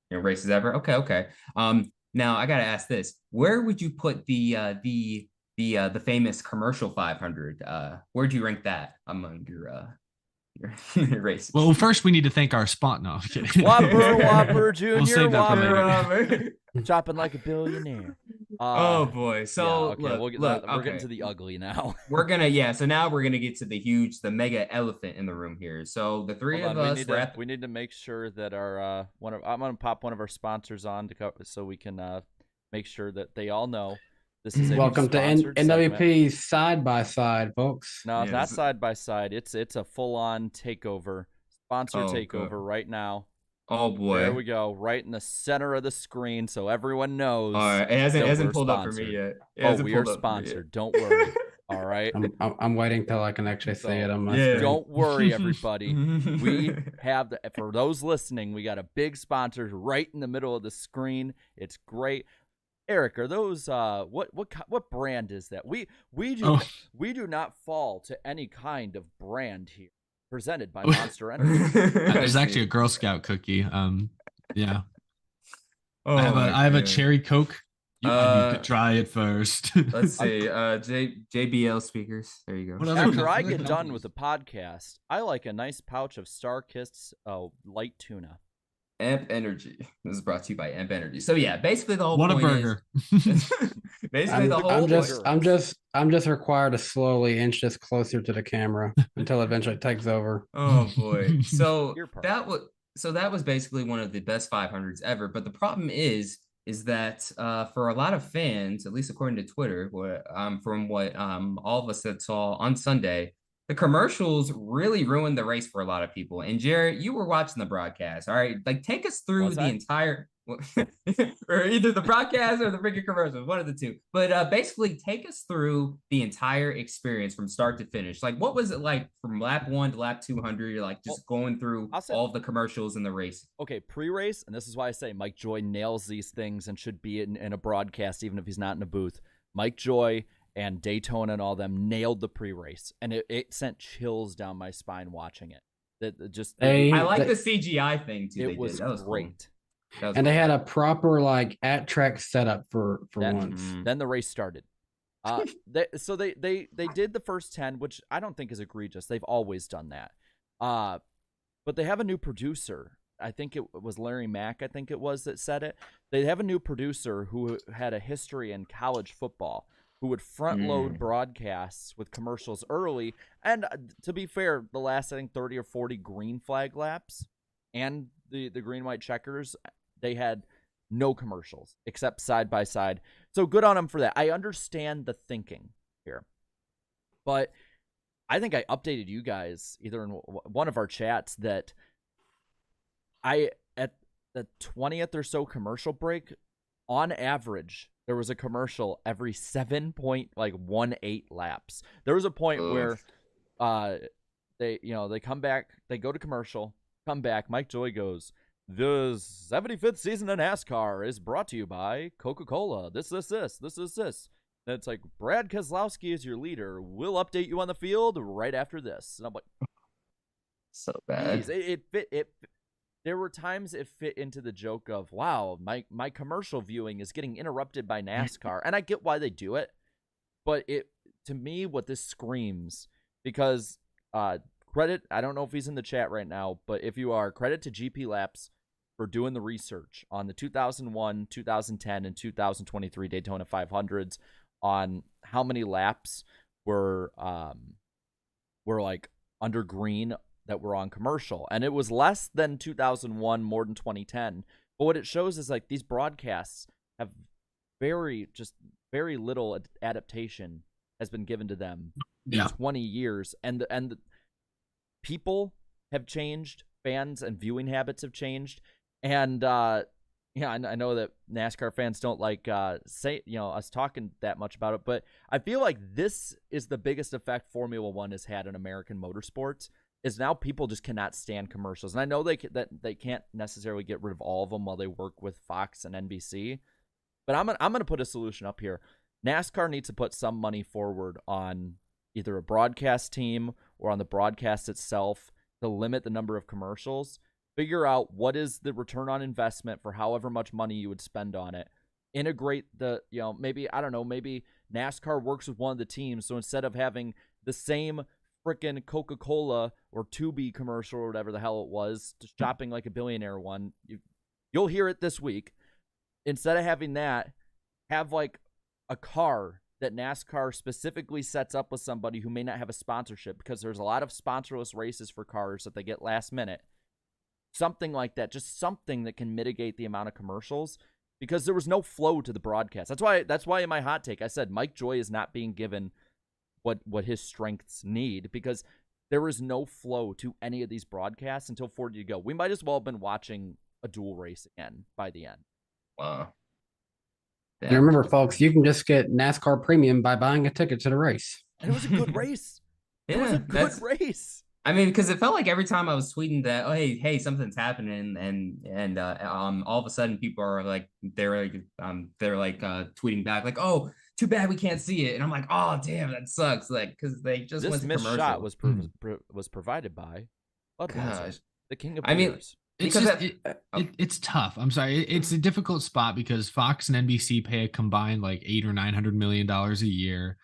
races ever. Okay. Now I got to ask this. Where would you put the famous commercial 500? Where'd you rank that among your races? Well, first we need to thank our spot. No, I'm kidding. Whopper Jr. We'll save that for later. Chopping like a billionaire. Oh boy. So we're getting to the ugly now. So now we're gonna get to the mega elephant in the room here. So the three of us we need to make sure that our I'm gonna pop one of our sponsors on to cover so we can make sure that they all know. This is welcome to NWP side by side, folks. No, it's not side by side. It's a full on takeover, takeover right now. Oh boy! There we go, right in the center of the screen, so everyone knows. All right, it hasn't pulled up for me yet. We are sponsored. Don't worry. All right. I'm waiting till I can actually see it on my screen. Don't worry, everybody. We have for those listening, we got a big sponsor right in the middle of the screen. It's great. Eric, are those what brand is that? We do not fall to any kind of brand here. Presented by Monster Energy. There's actually a Girl Scout cookie. Yeah. I have a cherry Coke. You need to try it first. Let's see. JBL speakers. There you go. After I get done with the podcast, I like a nice pouch of Star-Kissed light tuna. Amp Energy. This is brought to you by Amp Energy. So yeah, basically the whole point burger. Is, basically the whole I'm just required to slowly inch this closer to the camera until it eventually takes over. Oh boy. So that was basically one of the best 500s ever. But the problem is that for a lot of fans, at least according to Twitter, from what all of us that saw on Sunday, the commercials really ruined the race for a lot of people. And Jared, you were watching the broadcast. All right. Like, take us through the entire, or either the broadcast or the freaking commercials, one of the two. But basically take us through the entire experience from start to finish. Like, what was it like from lap 1 to lap 200? You're like just going through all of the commercials in the race. Okay. Pre-race. And this is why I say Mike Joy nails these things and should be in a broadcast, even if he's not in a booth. Mike Joy and Daytona and all them nailed the pre-race, and it sent chills down my spine watching it. I like the CGI thing too. It was great. Cool. And they had a proper at track setup for once. Then the race started. They did the first 10, which I don't think is egregious. They've always done that. but they have a new producer. I think it was Larry Mack, I think it was, that said it. They have a new producer who had a history in college football, who would front load broadcasts with commercials early. And to be fair, the last, I think, 30 or 40 green flag laps and the green white checkers, they had no commercials except side by side. So good on them for that. I understand the thinking here, but I think I updated you guys either in one of our chats that at the 20th or so commercial break, on average, there was a commercial every 7.18 laps. There was a point where they come back, they go to commercial, come back. Mike Joy goes, "The 75th season of NASCAR is brought to you by Coca-Cola. This. And it's like, Brad Keselowski is your leader. We'll update you on the field right after this." And I'm like, so bad. Geez, there were times it fit into the joke of, wow, my commercial viewing is getting interrupted by NASCAR. And I get why they do it. But to me, what this screams, because credit, I don't know if he's in the chat right now, but if you are, credit to GP Laps for doing the research on the 2001, 2010, and 2023 Daytona 500s on how many laps were like under green that were on commercial. And it was less than 2001, more than 2010. But what it shows is like these broadcasts have very little adaptation has been given to them in 20 years. And the people have changed, fans and viewing habits have changed. And I know that NASCAR fans don't like us talking that much about it, but I feel like this is the biggest effect Formula One has had in American motorsports. Is now people just cannot stand commercials. And I know they can't necessarily get rid of all of them while they work with Fox and NBC. But I'm gonna put a solution up here. NASCAR needs to put some money forward on either a broadcast team or on the broadcast itself to limit the number of commercials. Figure out what is the return on investment for however much money you would spend on it. Integrate maybe NASCAR works with one of the teams. So instead of having the same freaking Coca-Cola or Tubi commercial or whatever the hell it was, just shopping like a billionaire one, you'll hear it this week. Instead of having that, have like a car that NASCAR specifically sets up with somebody who may not have a sponsorship, because there's a lot of sponsorless races for cars that they get last minute. Something like that, just something that can mitigate the amount of commercials, because there was no flow to the broadcast. That's why in my hot take I said Mike Joy is not being given what his strengths need, because there is no flow to any of these broadcasts until 40 to go. We might as well have been watching a dual race again by the end. Wow. Yeah. And remember, folks, you can just get NASCAR Premium by buying a ticket to the race. And it was a good race. It was a good race. I mean, because it felt like every time I was tweeting that, oh, hey, something's happening, and all of a sudden people are like, they're tweeting back like, oh, too bad we can't see it, and I'm like, oh, damn, that sucks, like, because they just this went to missed commercial. Shot was provided by Budweiser, the king of beers. It's tough. I'm sorry, it's a difficult spot because Fox and NBC pay a combined like $800 or $900 million a year.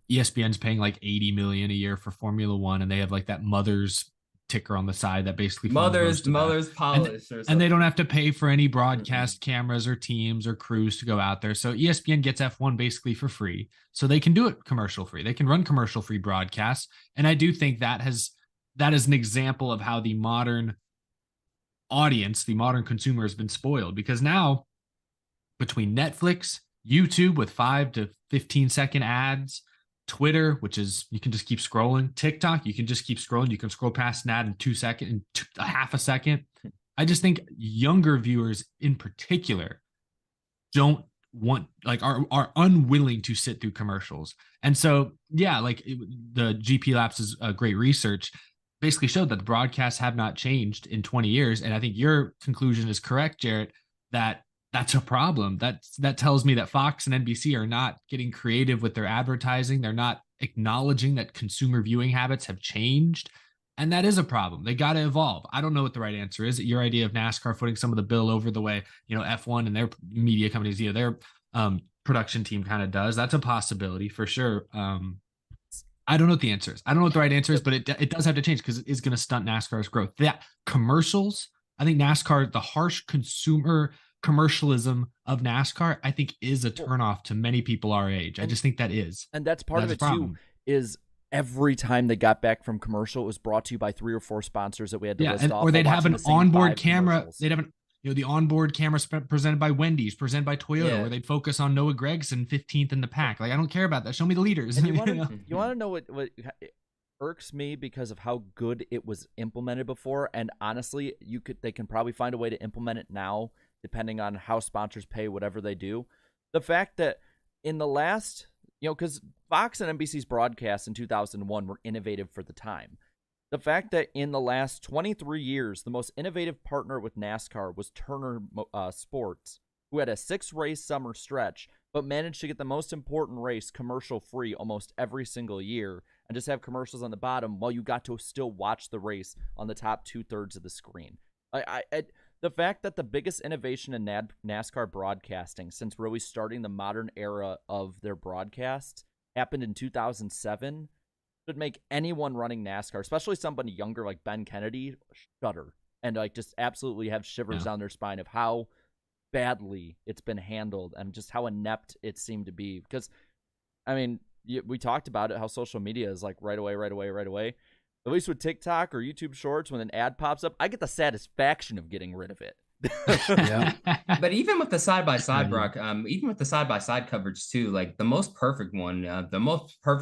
ESPN's paying like $80 million a year for Formula One, and they have like that Mother's ticker on the side that basically Mother's polish, and they don't have to pay for any broadcast cameras or teams or crews to go out there. So ESPN gets F1 basically for free, so they can do it commercial free. They can run commercial free broadcasts, and I do think that is an example of how the modern audience, the modern consumer, has been spoiled, because now between Netflix, YouTube with 5 to 15 second ads, Twitter, which is you can just keep scrolling, TikTok, you can just keep scrolling, you can scroll past an ad in 2 seconds, in a half a second. I just think younger viewers in particular don't want, like, are unwilling to sit through commercials. And so the GP Laps is a great research, basically showed that the broadcasts have not changed in 20 years. And I think your conclusion is correct, Jarrett, that's a problem. That tells me that Fox and NBC are not getting creative with their advertising. They're not acknowledging that consumer viewing habits have changed. And that is a problem. They got to evolve. I don't know what the right answer is. Your idea of NASCAR footing some of the bill over the way, F1 and their media companies, their production team kind of does. That's a possibility for sure. I don't know what the answer is. I don't know what the right answer is, but it does have to change because it is going to stunt NASCAR's growth. That commercials, I think NASCAR, the harsh consumer commercialism of NASCAR, I think is a turnoff to many people our age. I just think that is. And that's part of it too, is every time they got back from commercial, it was brought to you by 3 or 4 sponsors that we had to list off. Or they'd have an onboard camera. Commercials. They'd have the onboard camera presented by Wendy's, presented by Toyota, where they'd focus on Noah Gragson 15th in the pack. Like, I don't care about that. Show me the leaders. And you want to know what irks me because of how good it was implemented before, and honestly, they can probably find a way to implement it now, depending on how sponsors pay whatever they do. The fact that in the last, because Fox and NBC's broadcasts in 2001 were innovative for the time. The fact that in the last 23 years, the most innovative partner with NASCAR was Turner Sports, who had a 6-race summer stretch, but managed to get the most important race commercial-free almost every single year, and just have commercials on the bottom while you got to still watch the race on the top 2/3 of the screen. The fact that the biggest innovation in NASCAR broadcasting since really starting the modern era of their broadcasts happened in 2007 should make anyone running NASCAR, especially somebody younger like Ben Kennedy, shudder and just absolutely have shivers down their spine of how badly it's been handled and just how inept it seemed to be. Because, I mean, we talked about it, how social media is like right away. At least with TikTok or YouTube Shorts, when an ad pops up, I get the satisfaction of getting rid of it. But even with the side-by-side, Brock, even with the side-by-side coverage too, like the most perfect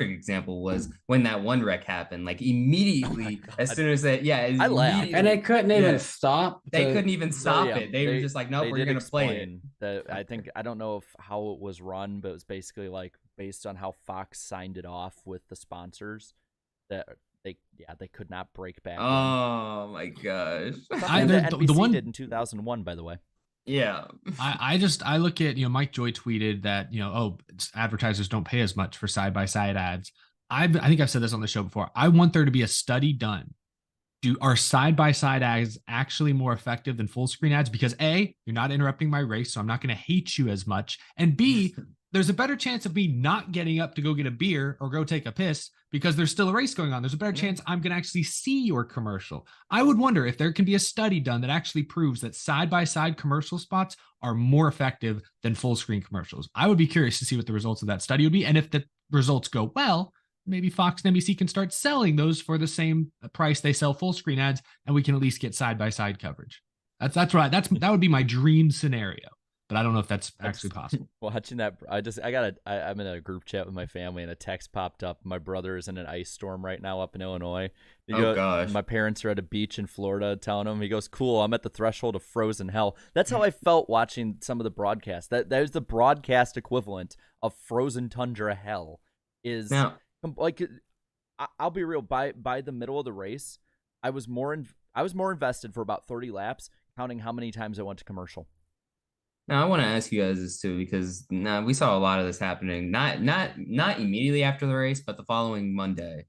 example was when that one wreck happened. Like immediately, as soon as that, I laughed. And they couldn't even stop. They couldn't even stop it. They were just like, nope, we're gonna play it. I don't know how it was run, but it was basically like based on how Fox signed it off with the sponsors that they could not break back. Oh my gosh! The one did in 2001, by the way. Yeah. I look at Mike Joy tweeted that advertisers don't pay as much for side-by-side ads. I think I've said this on the show before. I want there to be a study done. Are side-by-side ads actually more effective than full screen ads? Because A, you're not interrupting my race, so I'm not going to hate you as much. And B, there's a better chance of me not getting up to go get a beer or go take a piss because there's still a race going on. There's a better chance I'm going to actually see your commercial. I would wonder if there can be a study done that actually proves that side-by-side commercial spots are more effective than full screen commercials. I would be curious to see what the results of that study would be. And if the results go well, maybe Fox and NBC can start selling those for the same price they sell full screen ads, and we can at least get side-by-side coverage. That's right. That would be my dream scenario. But I don't know if that's actually possible. Watching that, I'm in a group chat with my family, and a text popped up. My brother is in an ice storm right now up in Illinois. Gosh. My parents are at a beach in Florida telling him, he goes, cool, I'm at the threshold of frozen hell. That's how I felt watching some of the broadcasts. That is the broadcast equivalent of frozen tundra hell. Is now, like, I'll be real, by the middle of the race, I was more invested for about 30 laps, counting how many times I went to commercial. Now I want to ask you guys this too, because we saw a lot of this happening, not immediately after the race, but the following day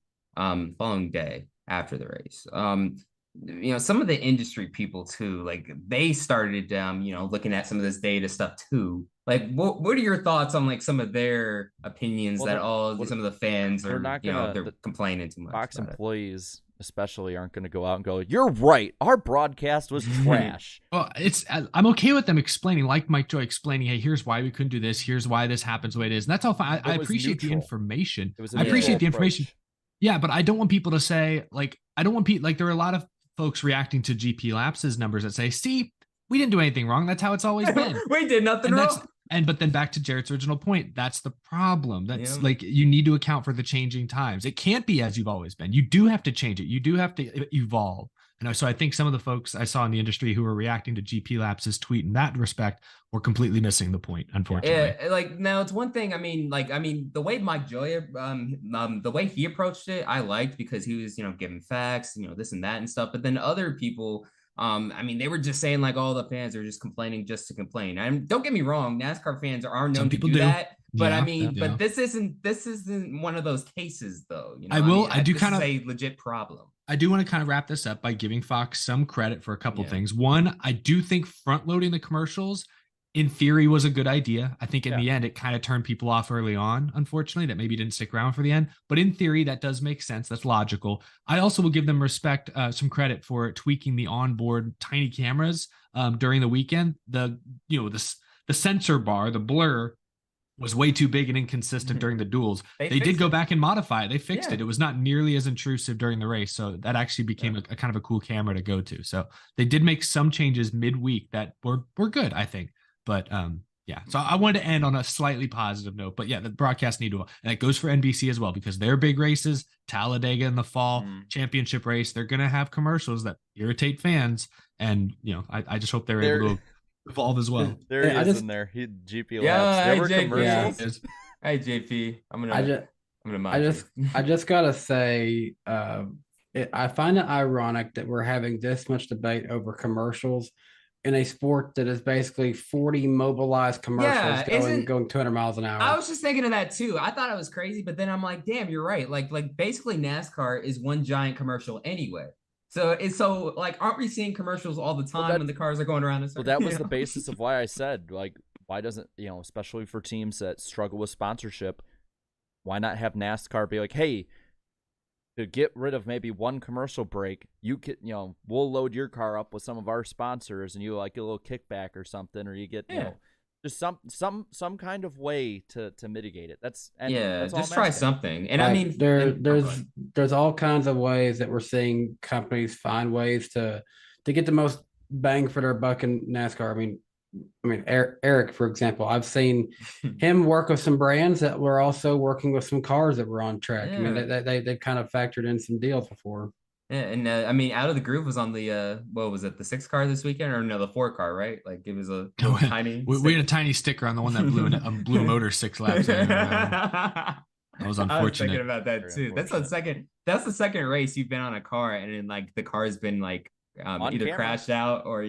after the race. Some of the industry people too, like they started, looking at some of this data stuff too. Like, what are your thoughts on like some of their opinions some of the fans are, they're complaining too much. Fox employees especially aren't going to go out and go, you're right, our broadcast was trash. Well, I'm okay with them explaining, like Mike Joy explaining, hey, here's why we couldn't do this, here's why this happens the way it is, and that's all fine. I appreciate the information. I appreciate the information. Yeah, but I don't want people to say, like, there are a lot of folks reacting to GP lapses numbers that say, see, we didn't do anything wrong, that's how it's always been. We did nothing wrong. But then back to Jarrett's original point, that's the problem. That's like, you need to account for the changing times. It can't be as you've always been. You do have to change it. You do have to evolve. And so I think some of the folks I saw in the industry who were reacting to GP lapses tweet in that respect were completely missing the point, unfortunately. Yeah, like, now it's one thing. I mean, the way Mike Joy, the way he approached it, I liked, because he was, giving facts, this and that and stuff. But then other people, they were just saying like all the fans are just complaining just to complain. And don't get me wrong, NASCAR fans are known to do that. But but this isn't one of those cases though. I do kind of a legit problem. I do want to kind of wrap this up by giving Fox some credit for a couple things. One, I do think front loading the commercials in theory was a good idea. I think in Yeah. the end, it kind of turned people off early on, unfortunately, that maybe didn't stick around for the end. But in theory, that does make sense. That's logical. I also will give them some credit for tweaking the onboard tiny cameras during the weekend. The sensor bar, the blur, was way too big and inconsistent during the duels. They did go back and modify it. They fixed it. It was not nearly as intrusive during the race. So that actually became a kind of a cool camera to go to. So they did make some changes midweek that were good, I think. But so I wanted to end on a slightly positive note. But yeah, the broadcast need to, and it goes for NBC as well, because their big races, Talladega in the fall, championship race, they're going to have commercials that irritate fans. And, I just hope they're able to evolve as well. There he is in there. GP laps. Yeah, There were JP. commercials. Hey JP, I'm gonna I just gotta say, I find it ironic that we're having this much debate over commercials in a sport that is basically 40 mobilized commercials going 200 miles an hour. I was just thinking of that too. I thought it was crazy, but then I'm like, damn, you're right. Like basically NASCAR is one giant commercial anyway. So aren't we seeing commercials all the time when the cars are going around? Well, that was the basis of why I said, like, why doesn't, especially for teams that struggle with sponsorship, why not have NASCAR be like, hey, to get rid of maybe one commercial break, you could, we'll load your car up with some of our sponsors and you like a little kickback or something, or you get, just some kind of way to mitigate it. That's just try something. And like, I mean, there's all kinds of ways that we're seeing companies find ways to get the most bang for their buck in NASCAR. I mean, Eric, for example, I've seen him work with some brands that were also working with some cars that were on track. I mean, they've kind of factored in some deals before. Yeah, and I mean, Out of the Groove was on the what was it, the 6 car this weekend, or no, the 4 car, right? Like it was a tiny. We had a tiny sticker on the one that blew a motor 6 laps. That was unfortunate. I was thinking about that too. That's the second race you've been on a car, and then like the car's been like either crashed out or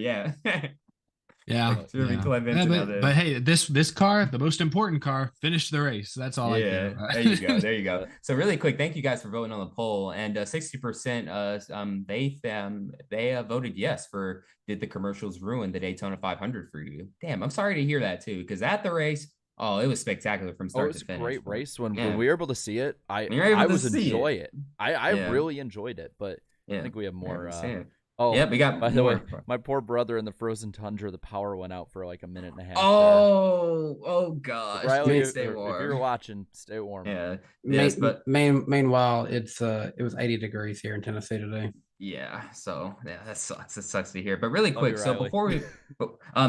but hey, this car, the most important car, finished the race. That's all I care about. There you go. So really quick, thank you guys for voting on the poll. And 60% they voted yes for, did the commercials ruin the Daytona 500 for you? Damn, I'm sorry to hear that too, because at the race, it was spectacular from start to finish. It was a great race when we were able to see it. I enjoy it. I really enjoyed it, but I think we have more. Oh, yeah, we got. By the way, my poor brother in the frozen tundra, the power went out for like a minute and a half. Oh gosh! Riley, if you're watching, stay warm. Yeah. Meanwhile, it was 80 degrees here in Tennessee today. Yeah, so that sucks. It sucks to hear. But really quick, so before we,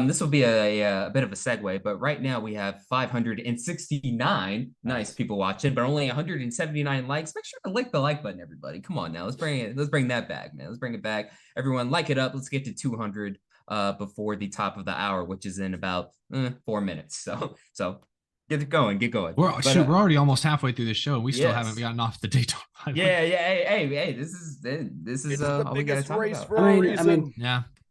this will be a bit of a segue. But right now we have 569 nice people watching, but only 179 likes. Make sure to click the like button, everybody. Come on now, let's bring that back, man. Let's bring it back. Everyone, like it up. Let's get to 200 before the top of the hour, which is in about 4 minutes. So. Get going. We're already almost halfway through the show. We still haven't gotten off the Daytona. Hey, this is the biggest race for a reason. I mean,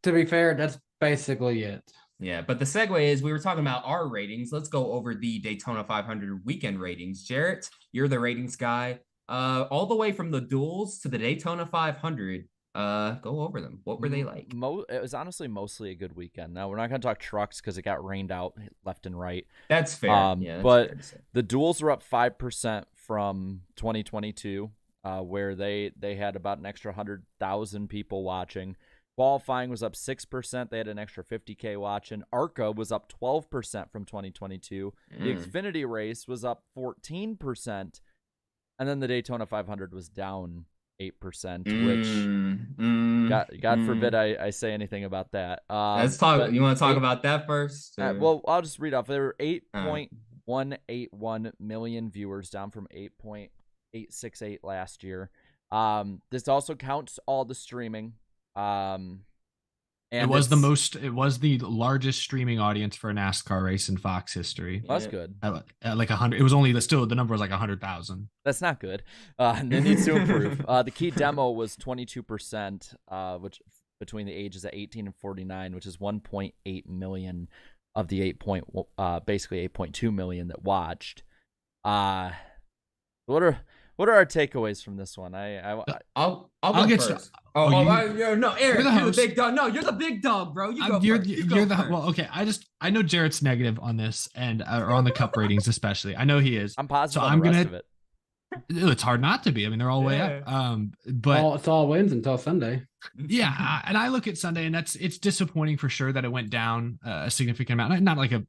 to be fair, that's basically it. Yeah, but the segue is, we were talking about our ratings. Let's go over the Daytona 500 weekend ratings. Jarrett, you're the ratings guy. All the way from the duels to the Daytona 500. Go over them. What were they like? It was honestly mostly a good weekend. Now, we're not going to talk trucks because it got rained out left and right. That's fair. But the duels were up 5% from 2022, where they had about an extra 100,000 people watching. Qualifying was up 6%. They had an extra 50K watching. ARCA was up 12% from 2022. The Xfinity race was up 14%. And then the Daytona 500 was down 8%, which God forbid I say anything about that. Let's talk. You want to talk about that first? Well, I'll just read off. There were 8.181 million viewers, down from 8.868 last year. This also counts all the streaming. And it was the largest streaming audience for a NASCAR race in Fox history. That's good. At like 100, it was only the number was like 100,000. That's not good. It needs to improve. The key demo was 22%, which between the ages of 18 and 49, which is 1.8 million of the basically 8.2 million that watched. What what are our takeaways from this one? I'll go get first. You're No, Eric, the you're the host. big dog. No, you're the big dog, bro. You go You're first. you're the well. Okay, I know Jarrett's negative on this and or on the cup ratings especially. I know he is. I'm positive So on I'm the rest gonna. of it. It's hard not to be. I mean, they're all way up. But It's all wins until Sunday. yeah, and I look at Sunday, and it's disappointing for sure that it went down a significant amount. Not like a,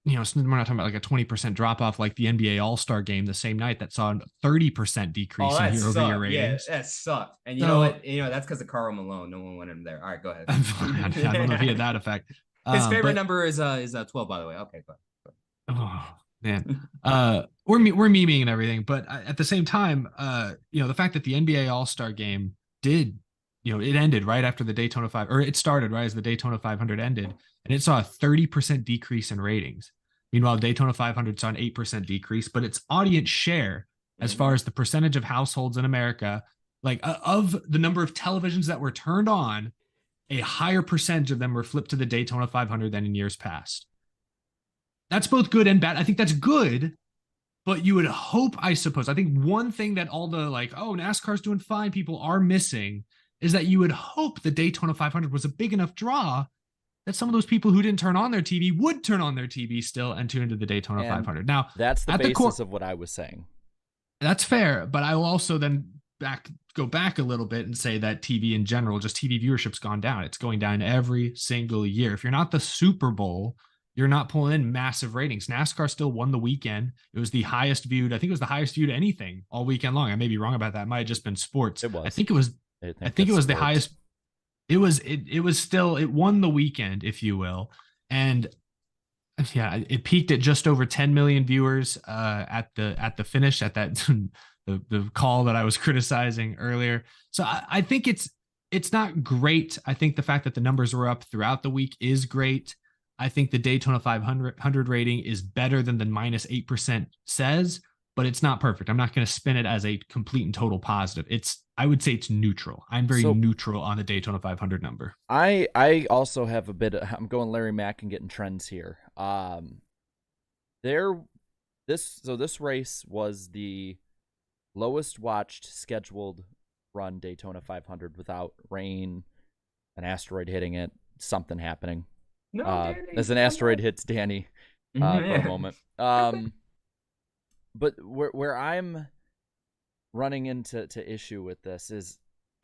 we're not talking about like a 20% drop off like the NBA All-Star game the same night that saw a 30% decrease in year-over-year ratings. Yeah, that sucked. And you know what? That's because of Karl Malone. No one wanted him there. All right, go ahead. I don't know if he had that effect. His favorite number is 12, by the way. Okay, go ahead. Oh man, we're memeing and everything, but at the same time, the fact that the NBA All-Star game did, it ended right after the Daytona 5, or it started right as the Daytona 500 ended, and it saw a 30% decrease in ratings. Meanwhile, Daytona 500 saw an 8% decrease, but its audience share, as far as the percentage of households in America, like of the number of televisions that were turned on, a higher percentage of them were flipped to the Daytona 500 than in years past. That's both good and bad. I think that's good, but you would hope, I suppose. I think one thing that all the NASCAR's doing fine people are missing is that you would hope the Daytona 500 was a big enough draw that some of those people who didn't turn on their TV would turn on their TV still and tune into the Daytona 500. Now, that's the basis of what I was saying. That's fair, but I will also then go back a little bit and say that TV in general, just TV viewership's gone down. It's going down every single year. If you're not the Super Bowl, you're not pulling in massive ratings. NASCAR still won the weekend. It was the highest viewed. I think it was the highest viewed anything all weekend long. I may be wrong about that. It might have just been sports. It was. I think it was the highest. It was still, it won the weekend, if you will. And yeah, it peaked at just over 10 million viewers at the finish, at that the call that I was criticizing earlier. So I think it's not great. I think the fact that the numbers were up throughout the week is great. I think the Daytona 500 rating is better than the -8% says, but it's not perfect. I'm not going to spin it as a complete and total positive. I would say it's neutral. I'm very neutral on the Daytona 500 number. I also have I'm going Larry Mack and getting trends here. This race was the lowest watched scheduled run Daytona 500 without rain, an asteroid hitting it, something happening. No, Danny, as an asteroid hits Danny for a moment. But where I'm running into issue with this is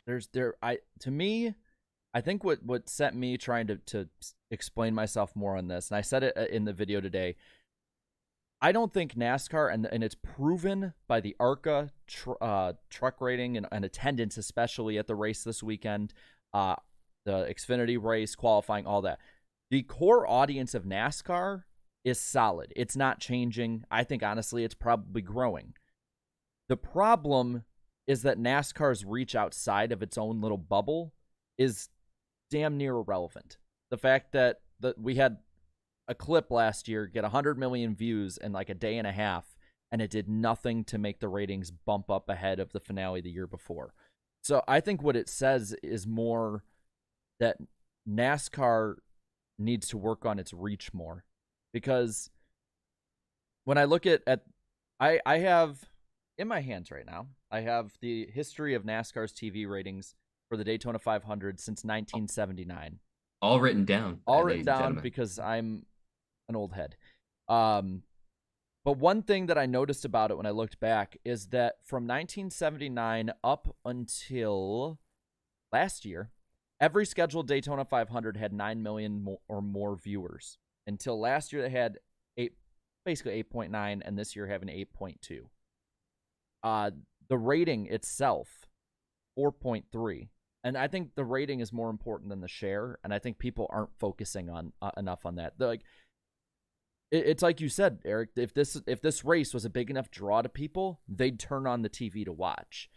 I think what set me trying to explain myself more on this, and I said it in the video today, I don't think NASCAR, and it's proven by the ARCA truck rating and attendance, especially at the race this weekend, the Xfinity race, qualifying, all that. The core audience of NASCAR is solid. It's not changing. I think, honestly, it's probably growing. The problem is that NASCAR's reach outside of its own little bubble is damn near irrelevant. The fact that we had a clip last year get 100 million views in like a day and a half, and it did nothing to make the ratings bump up ahead of the finale the year before. So I think what it says is more that NASCAR needs to work on its reach more, because when I look at I have in my hands right now, I have the history of NASCAR's TV ratings for the Daytona 500 since 1979. All written down. Because I'm an old head. But one thing that I noticed about it when I looked back is that from 1979 up until last year, every scheduled Daytona 500 had 9 million or more viewers. Until last year, they had basically 8.9, and this year having 8.2. The rating itself, 4.3. And I think the rating is more important than the share, and I think people aren't focusing on enough on that. It's like you said, Eric. If this race was a big enough draw to people, they'd turn on the TV to watch.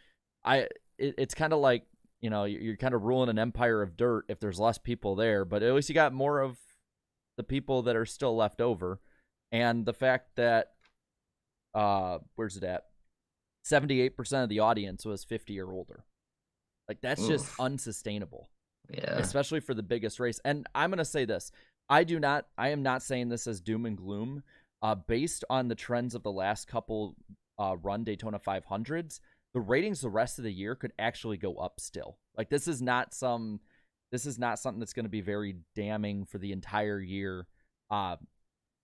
It's kind of like, you're kind of ruling an empire of dirt if there's less people there, but at least you got more of the people that are still left over. And the fact that, where's it at? 78% of the audience was 50 or older. Like, that's just unsustainable. Yeah. Especially for the biggest race. And I'm going to say this. I am not saying this as doom and gloom. Based on the trends of the last couple run Daytona 500s, the ratings the rest of the year could actually go up still. Like this is not something that's going to be very damning for the entire year.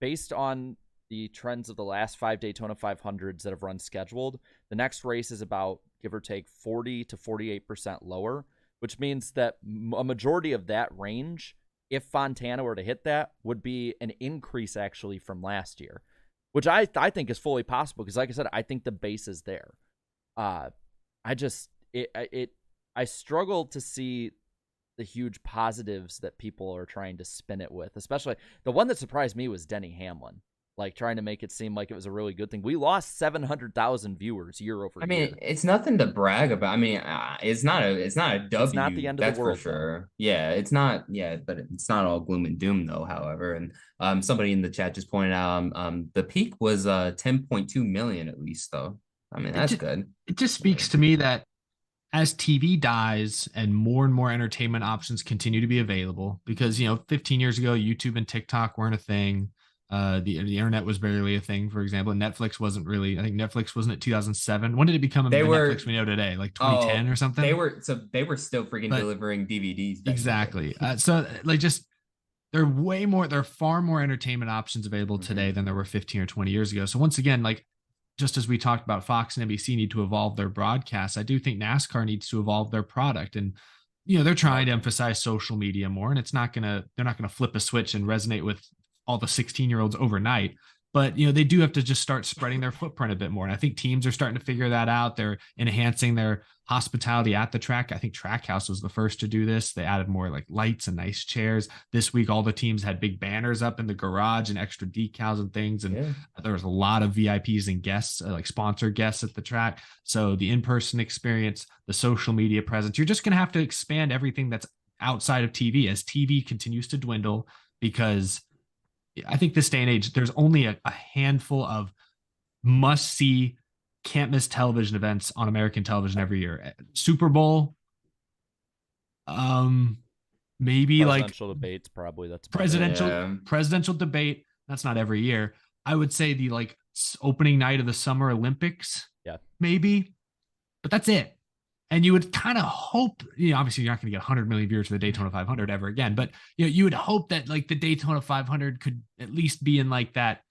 Based on the trends of the last 5 Daytona 500s that have run scheduled, the next race is about, give or take, 40 to 48% lower, which means that a majority of that range, if Fontana were to hit that, would be an increase actually from last year, which I think is fully possible because, like I said, I think the base is there. I struggle to see the huge positives that people are trying to spin it with. Especially the one that surprised me was Denny Hamlin, like trying to make it seem like it was a really good thing. We lost 700,000 viewers year over year. I mean, it's nothing to brag about. I mean, it's not a W. It's not the end of that's the world, for sure. Yeah, it's not. Yeah, but it's not all gloom and doom though. However, and somebody in the chat just pointed out the peak was 10.2 million at least though. I mean, that's good. It just speaks to me that as TV dies and more entertainment options continue to be available, because 15 years ago YouTube and TikTok weren't a thing. The internet was barely a thing, for example. Netflix wasn't really. I think Netflix wasn't at 2007. When did it become the Netflix we know today? Like 2010 or something? They were still freaking delivering DVDs. Exactly. So like just there are far more entertainment options available today than there were 15 or 20 years ago. So once again, like just as we talked about, Fox and NBC need to evolve their broadcasts. I do think NASCAR needs to evolve their product, and they're trying to emphasize social media more, and they're not gonna flip a switch and resonate with all the 16-year-olds overnight. But they do have to just start spreading their footprint a bit more. And I think teams are starting to figure that out. They're enhancing their hospitality at the track. I think Trackhouse was the first to do this. They added more like lights and nice chairs. This week, all the teams had big banners up in the garage and extra decals and things. And there was a lot of VIPs and guests, like sponsored guests at the track. So the in-person experience, the social media presence, you're just going to have to expand everything that's outside of TV as TV continues to dwindle, because I think this day and age, there's only a handful of must-see, can't-miss television events on American television every year. Super Bowl, maybe presidential debates, probably. That's presidential debate. That's not every year. I would say the opening night of the Summer Olympics, maybe, but that's it. And you would kind of hope, obviously you're not going to get 100 million viewers for the Daytona 500 ever again, but you would hope that like the Daytona 500 could at least be in like that,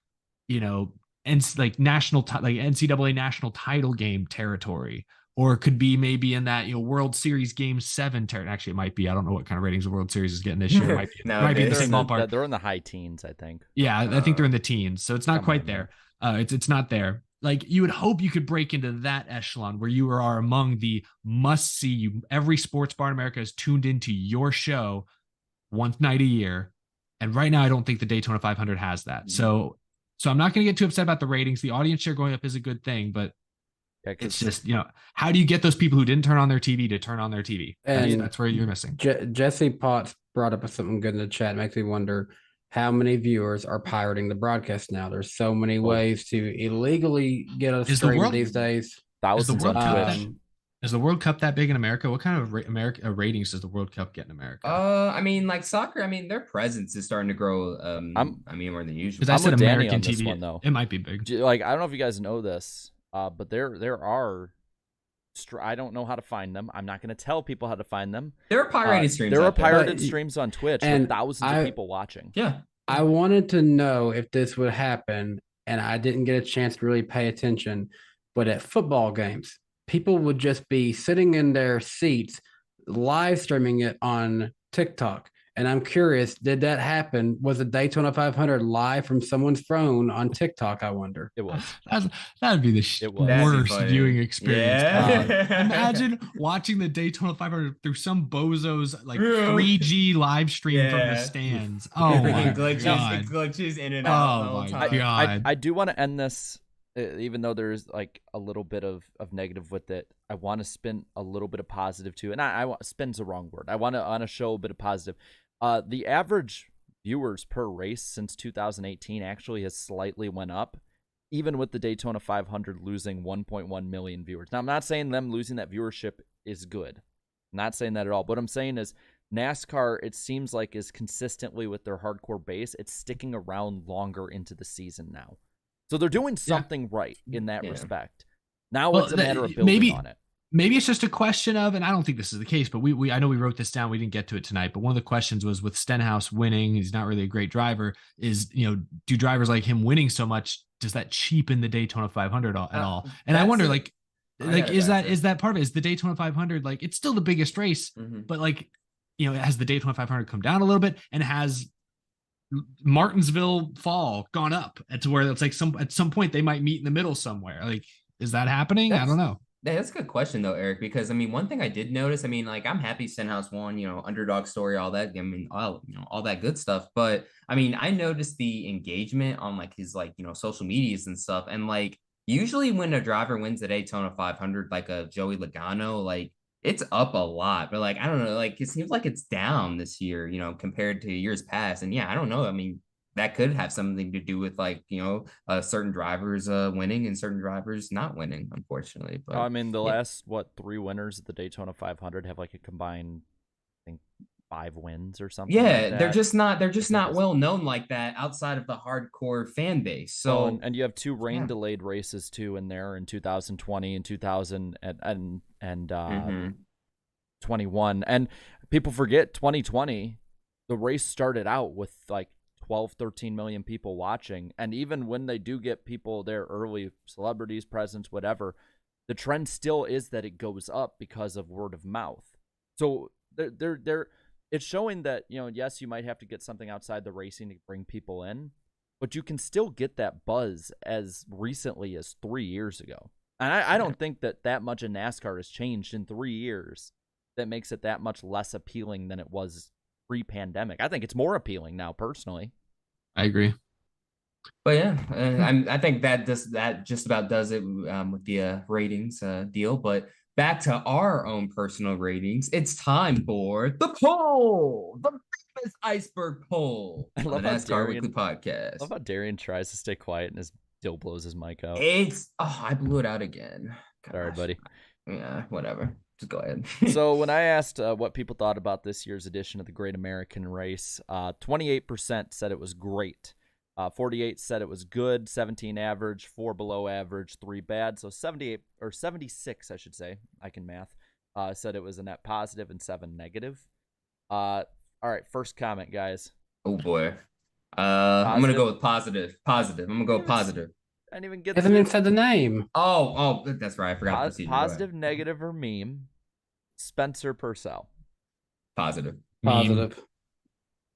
and like NCAA national title game territory, or it could be maybe in that World Series Game 7 territory. Actually, it might be. I don't know what kind of ratings the World Series is getting this year. It might be the same ballpark. They're in the high teens, I think. Yeah, I think they're in the teens, so it's not quite there. It's not there. Like you would hope you could break into that echelon where you are among the must see. Every sports bar in America is tuned into your show one night a year. And right now, I don't think the Daytona 500 has that. So I'm not going to get too upset about the ratings. The audience share going up is a good thing, but it's just, how do you get those people who didn't turn on their TV to turn on their TV? And that's where you're missing. Jesse Potts brought up something good in the chat. It makes me wonder how many viewers are pirating the broadcast now. There's so many ways to illegally get a stream these days. Thousands on Twitch. Is the World Cup that big in America? What kind of ratings does the World Cup get in America? I mean, like soccer. I mean, their presence is starting to grow. More than usual. Because I said American TV, one, though. It might be big. Like I don't know if you guys know this, but there are. I don't know how to find them. I'm not going to tell people how to find them. There are pirated streams. There are pirated streams on Twitch with thousands of people watching. Yeah. I wanted to know if this would happen, and I didn't get a chance to really pay attention. But at football games, people would just be sitting in their seats, live streaming it on TikTok. And I'm curious, did that happen? Was the Daytona 500 live from someone's phone on TikTok? I wonder. It was. That'd be the worst viewing experience. Yeah. Imagine watching the Daytona 500 through some bozo's 3G live stream from the stands. Oh my god! Glitches in and out. Oh my god! I do want to end this, even though there's like a little bit of negative with it. I want to spin a little bit of positive too, and I want spin's the wrong word. I want to show a bit of positive. The average viewers per race since 2018 actually has slightly went up, even with the Daytona 500 losing 1.1 million viewers. Now, I'm not saying them losing that viewership is good. I'm not saying that at all. What I'm saying is NASCAR, it seems like, is consistently with their hardcore base. It's sticking around longer into the season now. So they're doing something right in that respect. Now Well, it's a matter of building on it. Maybe it's just a question of, and I don't think this is the case, but we I know we wrote this down. We didn't get to it tonight, but one of the questions was with Stenhouse winning, he's not really a great driver. Is, do drivers like him winning so much, does that cheapen the Daytona 500 at all? And I wonder, is that part of it? Is the Daytona 500 like, it's still the biggest race, but like, has the Daytona 500 come down a little bit, and has Martinsville Fall gone up to where it's like at some point they might meet in the middle somewhere? Like, is that happening? I don't know. Yeah, that's a good question though, Eric, because one thing I did notice, I'm happy Stenhouse won, underdog story, all that. All that good stuff. But I noticed the engagement on like his social medias and stuff. And like usually when a driver wins the Daytona 500, like a Joey Logano, like it's up a lot. But like I don't know, like it seems like it's down this year, compared to years past. And yeah, I don't know. That could have something to do with certain drivers winning and certain drivers not winning, unfortunately. But the last 3 winners of the Daytona 500 have like a combined, I think, 5 wins or something. Yeah, like that. they're just not well known like that outside of the hardcore fan base. So and you have 2 rain delayed races too in there in 2020 and 2021. And people forget 2020, the race started out with like 12-13 million people watching, and even when they do get people there early, celebrities, presence, whatever, the trend still is that it goes up because of word of mouth. So it's showing that, yes, you might have to get something outside the racing to bring people in, but you can still get that buzz as recently as 3 years ago. And I don't think that much in NASCAR has changed in 3 years that makes it that much less appealing than it was pre-pandemic. I think it's more appealing now, personally. I agree. But yeah, I think that just about does it with the ratings deal. But back to our own personal ratings, it's time for the poll, the famous iceberg poll on the NASCAR Weekly Podcast. I love how Darian tries to stay quiet and still blows his mic out. I blew it out again. Gosh. Sorry, buddy. Yeah, whatever. Just go ahead. So when I asked what people thought about this year's edition of the Great American Race, 28% said it was great. 48 said it was good, 17 average, 4 below average, 3 bad. So 76, I should say, I can math, said it was a net positive and 7 negative. All right, first comment, guys. Oh boy. I'm gonna go with positive. I'm gonna go positive. I didn't even get. Hasn't even said the name. Oh, that's right. I forgot. Positive, negative, or meme. Spencer Purcell. Positive. Positive.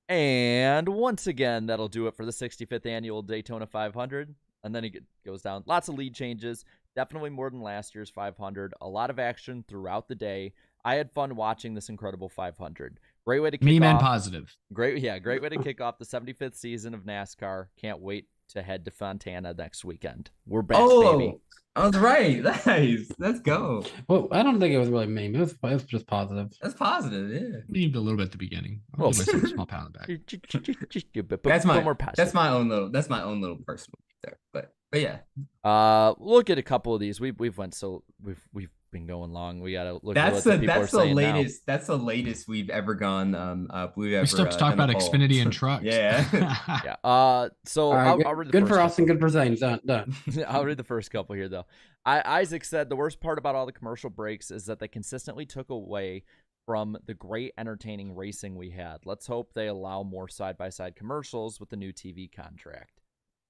And once again, that'll do it for the 65th annual Daytona 500. And then it goes down. Lots of lead changes. Definitely more than last year's 500. A lot of action throughout the day. I had fun watching this incredible 500. Great way to kick off. And positive. Great way to kick off the 75th season of NASCAR. Can't wait to head to Fontana next weekend. We're back, baby. I was right. Nice. Let's go. Well, I don't think it was really meme. It was just positive. That's positive, yeah. Memed a little bit at the beginning. I'll give myself a small pat on the back. That's my own little personal there. But yeah. Look at a couple of these. We've been going long. We gotta look at what the people are saying now. That's the latest we've ever gone. We still have to talk about Xfinity and trucks. Yeah. Yeah. So right, I'll read the good first for Austin, good for Zane. Done. I'll read the first couple here, though. Isaac said the worst part about all the commercial breaks is that they consistently took away from the great entertaining racing we had. Let's hope they allow more side-by-side commercials with the new TV contract.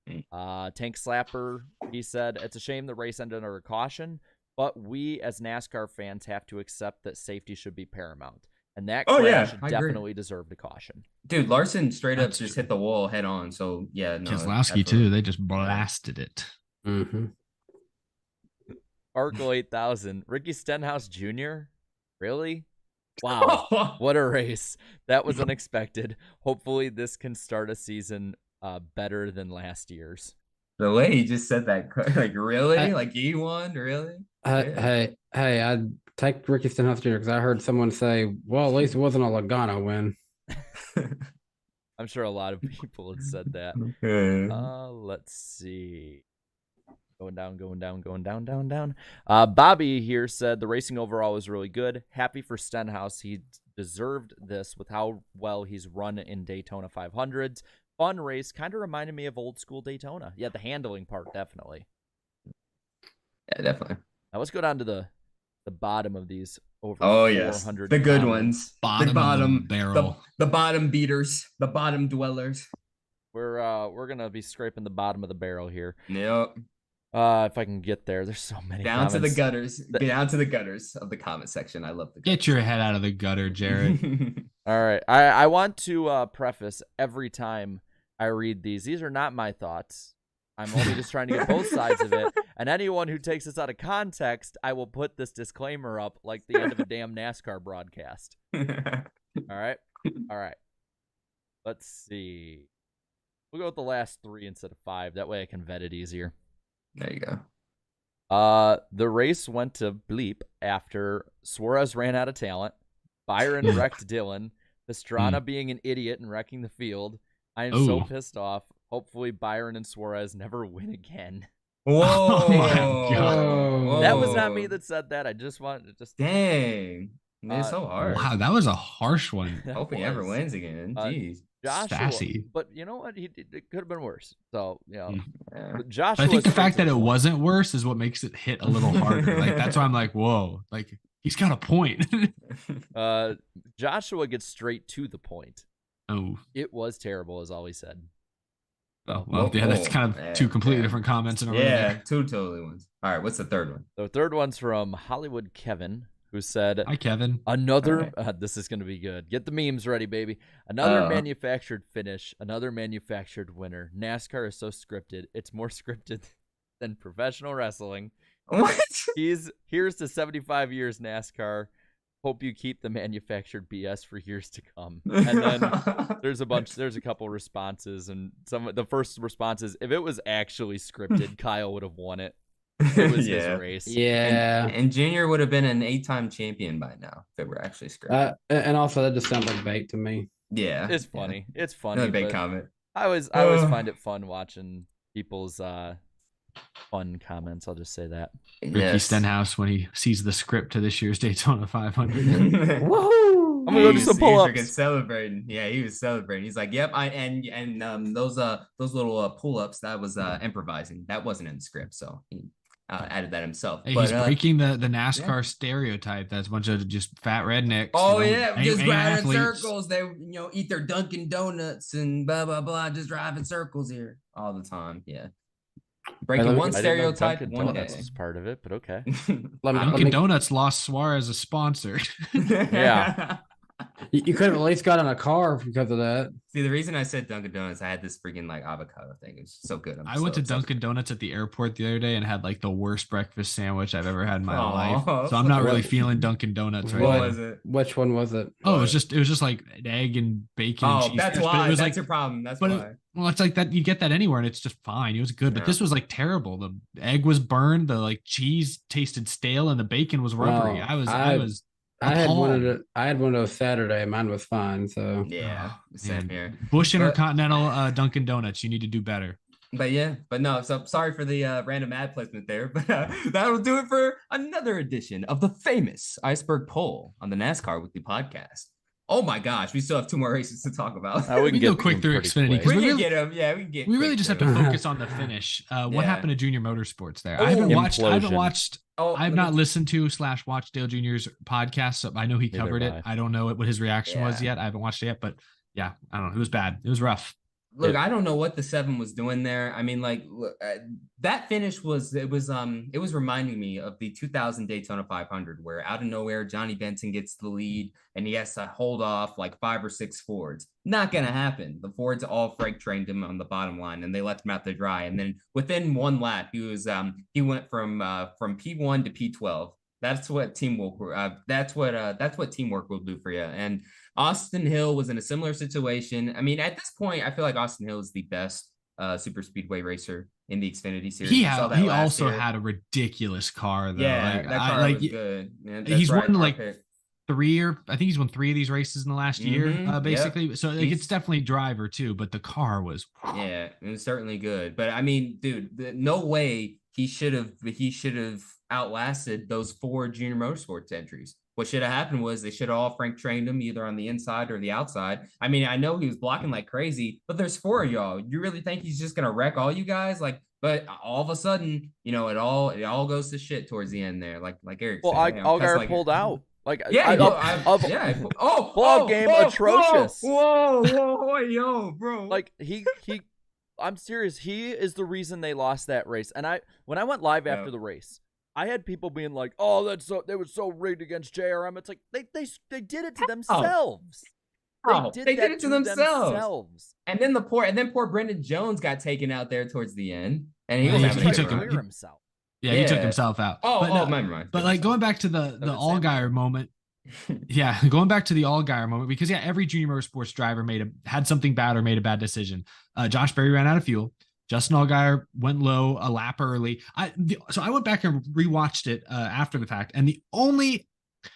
Tank Slapper, he said, it's a shame the race ended under a caution, but we as NASCAR fans have to accept that safety should be paramount. And that crash definitely deserved a caution. Dude, Larson straight up just hit the wall head on. So, yeah. No, Keselowski, too. They just blasted it. Mm-hmm. Arco 8000. Ricky Stenhouse Jr.? Really? Wow. What a race. That was unexpected. Hopefully this can start a season better than last year's. The way he just said that, like, really? Like, he won? Really? Hey, I'd take Ricky Stenhouse Jr. because I heard someone say, well, at least it wasn't a Logano win. I'm sure a lot of people had said that. Let's see. Going down. Bobby here said the racing overall was really good. Happy for Stenhouse. He deserved this with how well he's run in Daytona 500s. fun race. Kind of reminded me of old school Daytona. Yeah, the handling part, definitely. Yeah, definitely. Now let's go down to the bottom of these over 400 the good comments. ones, Bottom of the barrel. the bottom beaters, the bottom dwellers. We're gonna be scraping the bottom of the barrel here. Yep. If I can get there, there's so many Down comments. to the gutters. Get down to the gutters of the comment section. I love the gutters. Get your head out of the gutter, Jared. All right, I want to preface every time I read these. These are not my thoughts. I'm only just trying to get both sides of it. And anyone who takes this out of context, I will put this disclaimer up like the end of a damn NASCAR broadcast. All right. Let's see. We'll go with the last 3 instead of 5. That way I can vet it easier. There you go. The race went to bleep after Suarez ran out of talent, Byron wrecked Dylan, Pastrana being an idiot and wrecking the field. I am so pissed off. Hopefully Byron and Suarez never win again. Whoa. Oh my God. Whoa. That was not me that said that. I just wanted to Dang. It's so hard. Wow, that was a harsh one. Hope he never wins again. Jeez. Joshua, Sassy. but you know what? It could have been worse. So, Yeah. but Joshua. I think the fact that it wasn't worse is what makes it hit a little harder. Like that's why I'm like, whoa, like he's got a point. Joshua gets straight to the point. Oh, It was terrible, as always said. well, yeah, that's kind of two completely different comments in a row. Yeah, there. 2 totally ones. All right, what's the third one? The third one's from Hollywood Kevin, who said, Hi, Kevin. another, this is going to be good. Get the memes ready, baby. Another manufactured finish, another manufactured winner. NASCAR is so scripted. It's more scripted than professional wrestling. What? Here's to 75 years, NASCAR. Hope you keep the manufactured BS for years to come. And then there's a couple responses, and the first response is, if it was actually scripted, Kyle would have won it. It was his race. Yeah. And Junior would have been an 8-time champion by now if it were actually scripted. And also that just sounds like bait to me. Yeah. It's funny. It's funny. Another big but comment. I always find it fun watching people's fun comments. I'll just say that. Ricky Stenhouse when he sees the script to this year's Daytona 500. Woohoo! I'm gonna go do some pull-ups. He was celebrating. Yeah, he was celebrating. He's like, "Yep, those little pull-ups, that was improvising. That wasn't in the script, so he added that himself." Hey, but, he's breaking the NASCAR stereotype. That's a bunch of just fat rednecks. Oh you know, yeah, just driving athletes. circles. They eat their Dunkin' Donuts and blah blah blah. Just driving circles here all the time. Yeah. Breaking one I didn't know stereotype Dunkin' one Donuts day. was part of it, but okay. Dunkin' Donuts lost Suarez as a sponsor. Yeah. You could have at least got on a car because of that. See, the reason I said Dunkin' Donuts, I had this freaking like avocado thing. It was so good. I went to Dunkin' Donuts at the airport the other day and had like the worst breakfast sandwich I've ever had in my life. So I'm not really feeling Dunkin' Donuts right What now. was it? Which one was it? Oh, it was just like an egg and bacon. And Oh, cheese that's sandwich, but why. it was That's like, your problem. That's but why. well, it's like that. You get that anywhere, and it's just fine. It was good, but Yeah. this was like terrible. The egg was burned. The like cheese tasted stale, and the bacon was rubbery. Oh, I I had appalled. I had one of those Saturday. Mine was fine. So Yeah, Oh, same man. here. Busch But- Intercontinental Dunkin' Donuts. You need to do better. But no, so sorry for the random ad placement there, but that'll do it for another edition of the famous Iceberg Poll on the NASCAR Weekly Podcast. Oh my gosh, we still have 2 more races to talk about. We can go quick through Xfinity, 'cause We we can really- get them. Yeah, we can get. We really just have to through. focus on the finish. What Yeah. happened to Junior Motorsports there? Oh, I haven't implosion. watched. Oh, I've not listened to / watched Dale Jr.'s podcast, so I know he Neither covered have it. I. I don't know what his reaction was Yeah. yet. I haven't watched it yet, but yeah, I don't know. It was bad. It was rough. Look, I don't know what the 7 was doing there. I mean, like that finish was reminding me of the 2000 Daytona 500, where out of nowhere Johnny Benson gets the lead and he has to hold off like 5 or 6 Fords. Not gonna happen. The Fords all freight trained him on the bottom line and they left him out to dry. And then within 1 lap, he went from P1 to P12. That's what teamwork. That's what teamwork will do for you. And Austin Hill was in a similar situation. I mean, at this point, I feel like Austin Hill is the best super speedway racer in the Xfinity Series. He We saw that last also year. had a ridiculous car though. Yeah, Like, that car was good. Man, he's won like perfect. 3 or I think he's won 3 of these races in the last year, Mhm, basically. So like, He's- it's definitely driver too, but the car was. Yeah, it was certainly good. But I mean, dude, no way he should have outlasted those 4 Junior Motorsports entries. what should have happened was they should have all Frank trained him either on the inside or the outside. I mean, I know he was blocking like crazy, but there's 4 of y'all. You really think he's just gonna wreck all you guys? Like, but all of a sudden, it all goes to shit towards the end there. Like Eric Well, said, Allgaier pulled out. Like, yeah, game atrocious. Whoa, yo, bro. Like I'm serious. He is the reason they lost that race. And when I went live after the race, I had people being like, "Oh, they were so rigged against JRM." It's like they did it to themselves. They did it to themselves. And then poor Brendan Jones got taken out there towards the end, and he took himself. Yeah, he took himself out. Never mind. But like going back to the Allgaier moment. Yeah, going back to the Allgaier moment, because every junior motorsports driver had something bad or made a bad decision. Josh Berry ran out of fuel. Justin Allgaier went low a lap early. So I went back and rewatched it after the fact, and the only I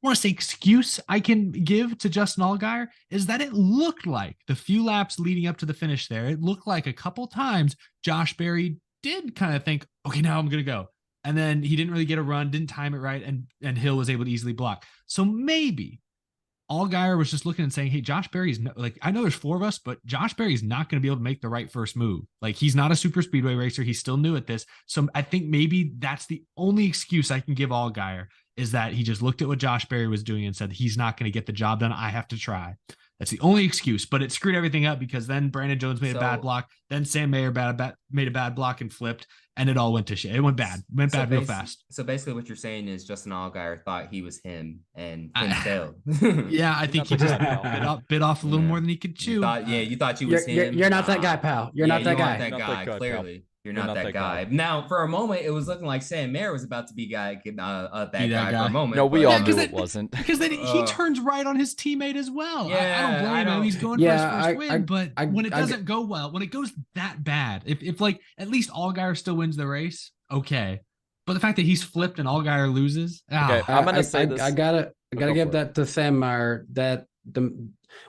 want to say excuse I can give to Justin Allgaier is that it looked like the few laps leading up to the finish there, it looked like a couple times Josh Berry did kind of think, okay, now I'm gonna go. And then he didn't really get a run, didn't time it right, and Hill was able to easily block. So maybe Allgaier was just looking and saying, hey, Josh Berry's like, I know there's 4 of us, but Josh Berry's not going to be able to make the right first move. Like, he's not a super speedway racer. He's still new at this. So I think maybe that's the only excuse I can give Allgaier, is that he just looked at what Josh Berry was doing and said, he's not going to get the job done. I have to try. That's the only excuse, but it screwed everything up because then Brandon Jones made a bad block. Then Sam Mayer made a bad block and flipped, and it all went to shit. It went bad. Real fast. So basically what you're saying is Justin Allgaier thought he was him and failed. Yeah, I think he just bit off a little more than he could chew. You thought you was him. You're not that guy, pal. You're not that guy. Clearly. You're not that guy. Now, for a moment, it was looking like Sam Mayer was about to be that guy for a moment. No, we all knew it wasn't. Because then he turns right on his teammate as well. Yeah, I don't blame him. He's going for his first win. But when it doesn't go well, when it goes that bad, if like at least Allgaier still wins the race, okay. But the fact that he's flipped and Allgaier loses, okay, I'm gonna say this. I gotta give that to Sam Mayer. That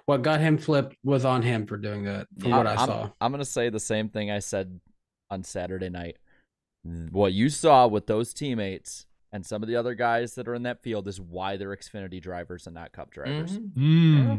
what got him flipped was on him for doing that. From what I saw, I'm gonna say the same thing I said on Saturday night. What you saw with those teammates and some of the other guys that are in that field is why they're Xfinity drivers and not Cup drivers. You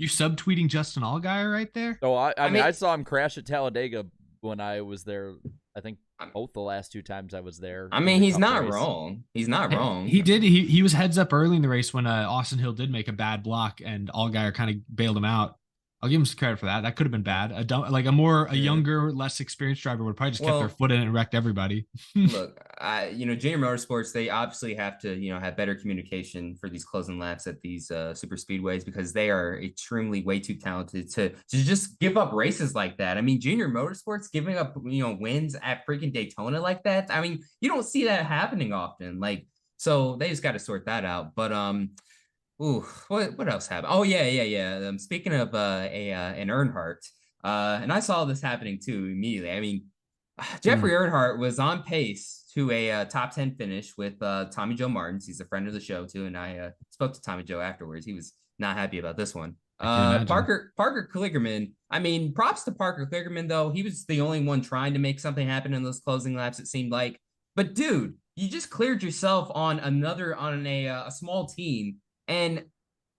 subtweeting Justin Allgaier right there? So I mean, I saw him crash at Talladega when I was there. I think both the last 2 times I was there. I mean, he's not wrong. He's not wrong. He did. He was heads up early in the race when Austin Hill did make a bad block and Allgaier kind of bailed him out. I'll give him some credit for that. That could have been bad. A younger, less experienced driver would probably just kept their foot in it and wrecked everybody. Look, junior motorsports, they obviously have to, have better communication for these closing laps at these super speedways, because they are extremely way too talented to just give up races like that. I mean, junior motorsports giving up, wins at freaking Daytona like that. I mean, you don't see that happening often. Like, so they just got to sort that out. But ooh, what else happened? Oh yeah. Speaking of an Earnhardt, and I saw this happening too immediately. I mean, Jeffrey Earnhardt was on pace to a top 10 finish with Tommy Joe Martins. He's a friend of the show too, and I spoke to Tommy Joe afterwards. He was not happy about this one. Parker Kligerman. I mean, props to Parker Kligerman though. He was the only one trying to make something happen in those closing laps, it seemed like. But dude, you just cleared yourself on a small team. And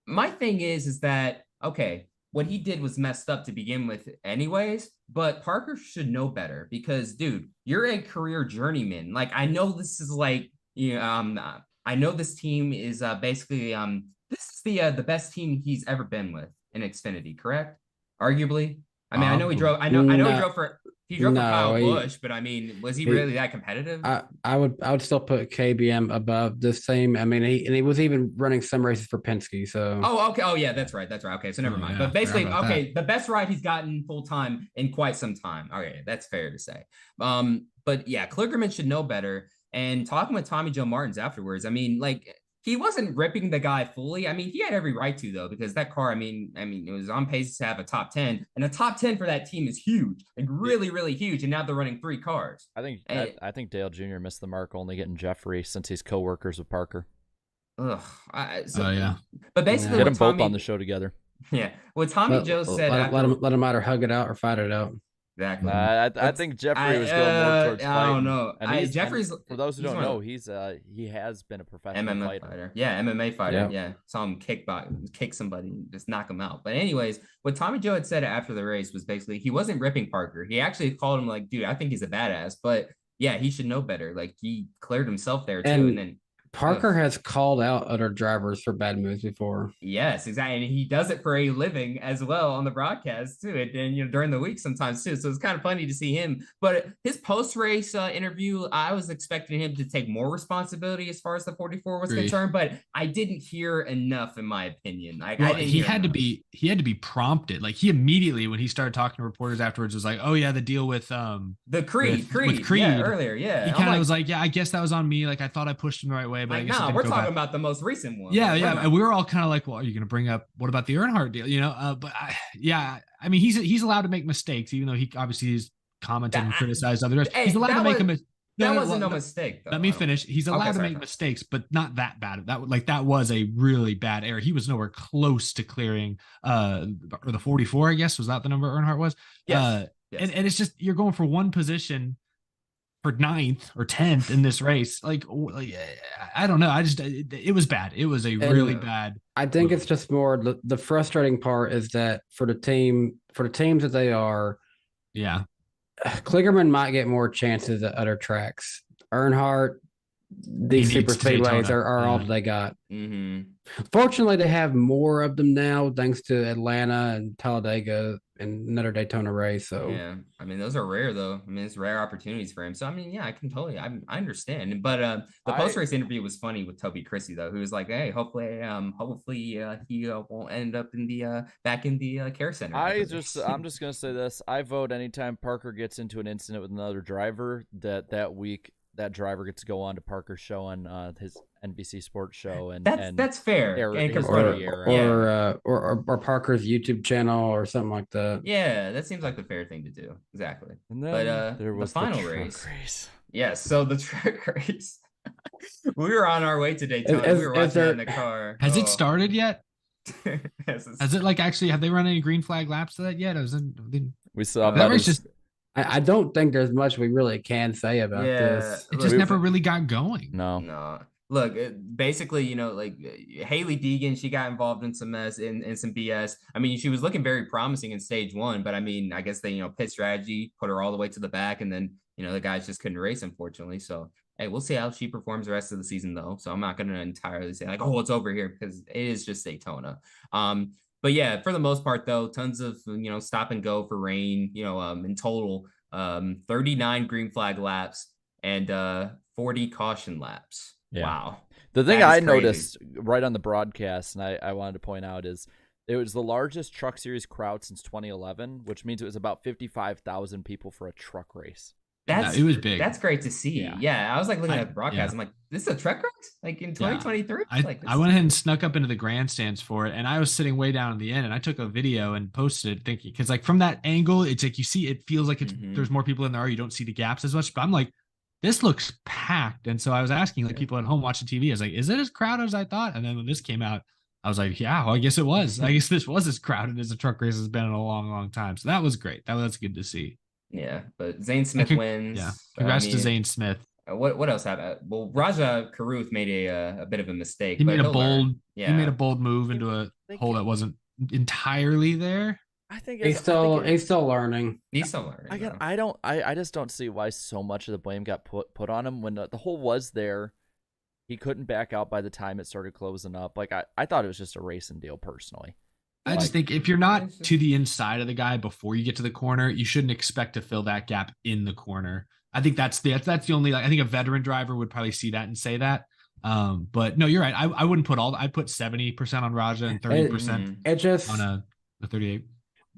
my thing is that, okay, what he did was messed up to begin with anyways, but Parker should know better because, dude, you're a career journeyman. Like, I know this is like, I know this team is basically, this is the best team he's ever been with in Xfinity, correct? Arguably. I mean, I know he drove for Kyle Busch, but I mean, was he really that competitive? I would still put KBM above this team. I mean, he was even running some races for Penske. So okay. Oh yeah, that's right. Okay, so never mind. Yeah, but basically, the best ride he's gotten full time in quite some time. Okay, that's fair to say. But yeah, Kligerman should know better. And talking with Tommy Joe Martins afterwards, I mean, like, he wasn't ripping the guy fully. I mean, he had every right to, though, because that car, I mean, it was on pace to have a top 10, and a top 10 for that team is huge, like really, really huge. And now they're running 3 cars. I think Dale Jr. missed the mark only getting Jeffrey since he's co-workers with Parker. Yeah. But basically, get them both on the show together. Yeah. What Tommy Joe said, let him either hug it out or fight it out. Exactly. I think Jeffrey was going more towards I don't fighting. know. And Jeffrey's for those who don't one of know, the- he has been a professional MMA fighter. fighter. Yeah, MMA fighter. Yeah. Yeah. Saw him kick somebody and just knock him out. But anyways, what Tommy Joe had said after the race was basically he wasn't ripping Parker. He actually called him like, dude, I think he's a badass. But yeah, he should know better. Like he cleared himself there too. And then Parker has called out other drivers for bad moves before. yes, exactly. And he does it for a living as well on the broadcast too. And during the week sometimes too. So it's kind of funny to see him. But his post-race interview, I was expecting him to take more responsibility as far as the 44 was concerned, but I didn't hear enough in my opinion. Like well, I didn't he had to be prompted. Like he immediately, when he started talking to reporters afterwards, was like, "Oh yeah, the deal with the Creed, with Creed yeah, earlier, yeah." He kind of was like, "Yeah, I guess that was on me. Like I thought I pushed him the right way, but I guess we're talking about the most recent one. Yeah, like, yeah, and we were all kind of like, "Well, are you going to bring up what about the Earnhardt deal?" But I mean, he's allowed to make mistakes, even though he obviously is commented and criticized others. He's allowed to make a mistake. That wasn't no mistake, though. Let me finish. He's allowed to make mistakes, but not that bad. That was a really bad error. He was nowhere close to clearing or the 44, I guess. Was that the number Earnhart was? Yes. And it's just you're going for one position for 9th or 10th in this race. Like I don't know. It was bad. It was a really bad. I think it's just more the frustrating part is that for the teams that they are, yeah, Kligerman might get more chances at other tracks. Earnhardt, these super speedways are all they got. Mm-hmm. Fortunately, they have more of them now, thanks to Atlanta and Talladega and another Daytona race. So yeah, I mean those are rare though. I mean it's rare opportunities for him. So I mean, yeah, I understand. But the post race interview was funny with Toby Chrissy though, who was like, "Hey, hopefully he won't end up in the back in the care center." I'm just gonna say this: I vote anytime Parker gets into an incident with another driver that week. That driver gets to go on to Parker's show on his NBC Sports show, and that's fair. Or Parker's YouTube channel or something like that. Yeah, that seems like the fair thing to do. Exactly. But there was the final race. Yes, so the truck race. We were on our way to Daytona. We were watching it in the car. Has it started yet? Yes, has it actually? Have they run any green flag laps to that yet? We saw that race just. I don't think there's much we really can say about this. It just never really got going. No. Look, basically, like Haley Deegan, she got involved in some mess in some BS. I mean, she was looking very promising in stage 1, but I mean, I guess they, pit strategy, put her all the way to the back, and then, the guys just couldn't race, unfortunately. So, hey, we'll see how she performs the rest of the season, though. So I'm not going to entirely say like, oh, it's over here, because it is just Daytona. But yeah, for the most part, though, tons of, stop and go for rain, in total, 39 green flag laps and 40 caution laps. Yeah. Wow. The thing I noticed right on the broadcast, and I wanted to point out, is it was the largest truck series crowd since 2011, which means it was about 55,000 people for a truck race. It was big. That's great to see. Yeah, I was like looking at the broadcast. I'm like, this is a truck race? Like in 2023? I went ahead and snuck up into the grandstands for it, and I was sitting way down at the end, and I took a video and posted it thinking, because like from that angle, it's like you see, it feels like there's more people in there, or you don't see the gaps as much. But I'm like, this looks packed. And so I was asking like people at home watching TV, I was like, is it as crowded as I thought? And then when this came out, I was like, yeah, well, I guess it was. I guess this was as crowded as a truck race has been in a long, long time. So that was great. That's good to see. Yeah, but Zane Smith wins. Yeah, congrats to Zane Smith. What else happened? Well, Raja Karuth made a bit of a mistake. He made a bold move into a hole that wasn't entirely there. I think he's still learning. He's still learning. I just don't see why so much of the blame got put on him when the hole was there. He couldn't back out by the time it started closing up. Like I thought it was just a racing deal personally. I just think if you're not to the inside of the guy before you get to the corner, you shouldn't expect to fill that gap in the corner. I think that's the only, I think a veteran driver would probably see that and say that. But no, you're right. I wouldn't put I'd put 70% on Raja and 30% on a 38.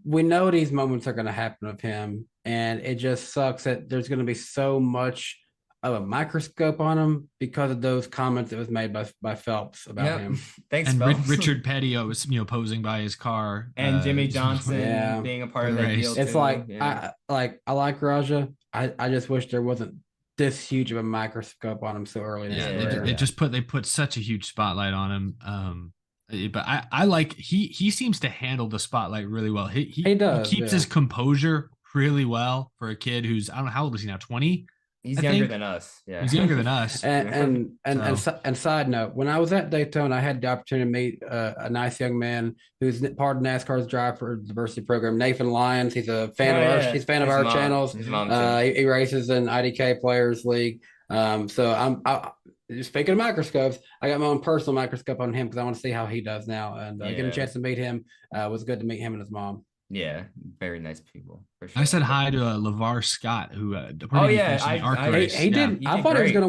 We know these moments are going to happen with him, and it just sucks that there's going to be so much of a microscope on him because of those comments that was made by Phelps about him. Thanks, and Phelps. Richard Petty was posing by his car, and Jimmy Johnson being a part of that deal. It's I like Raja. I just wish there wasn't this huge of a microscope on him so early. They put such a huge spotlight on him. But I like he seems to handle the spotlight really well. He does. He keeps his composure really well for a kid who's, I don't know, how old is he now? 20? He's I younger think. than us. Yeah. He's younger than us. And side note, when I was at Daytona, I had the opportunity to meet a nice young man who's part of NASCAR's Drive for Diversity program, Nathan Lyons. He's a fan of ours. He's a fan of our channels. His mom too. He races in IDK Players League. So speaking of microscopes, I got my own personal microscope on him because I want to see how he does now. And getting a chance to meet him was good to meet him and his mom. Yeah, very nice people. For sure. I said hi to LeVar Scott, who I He did. I thought he was gonna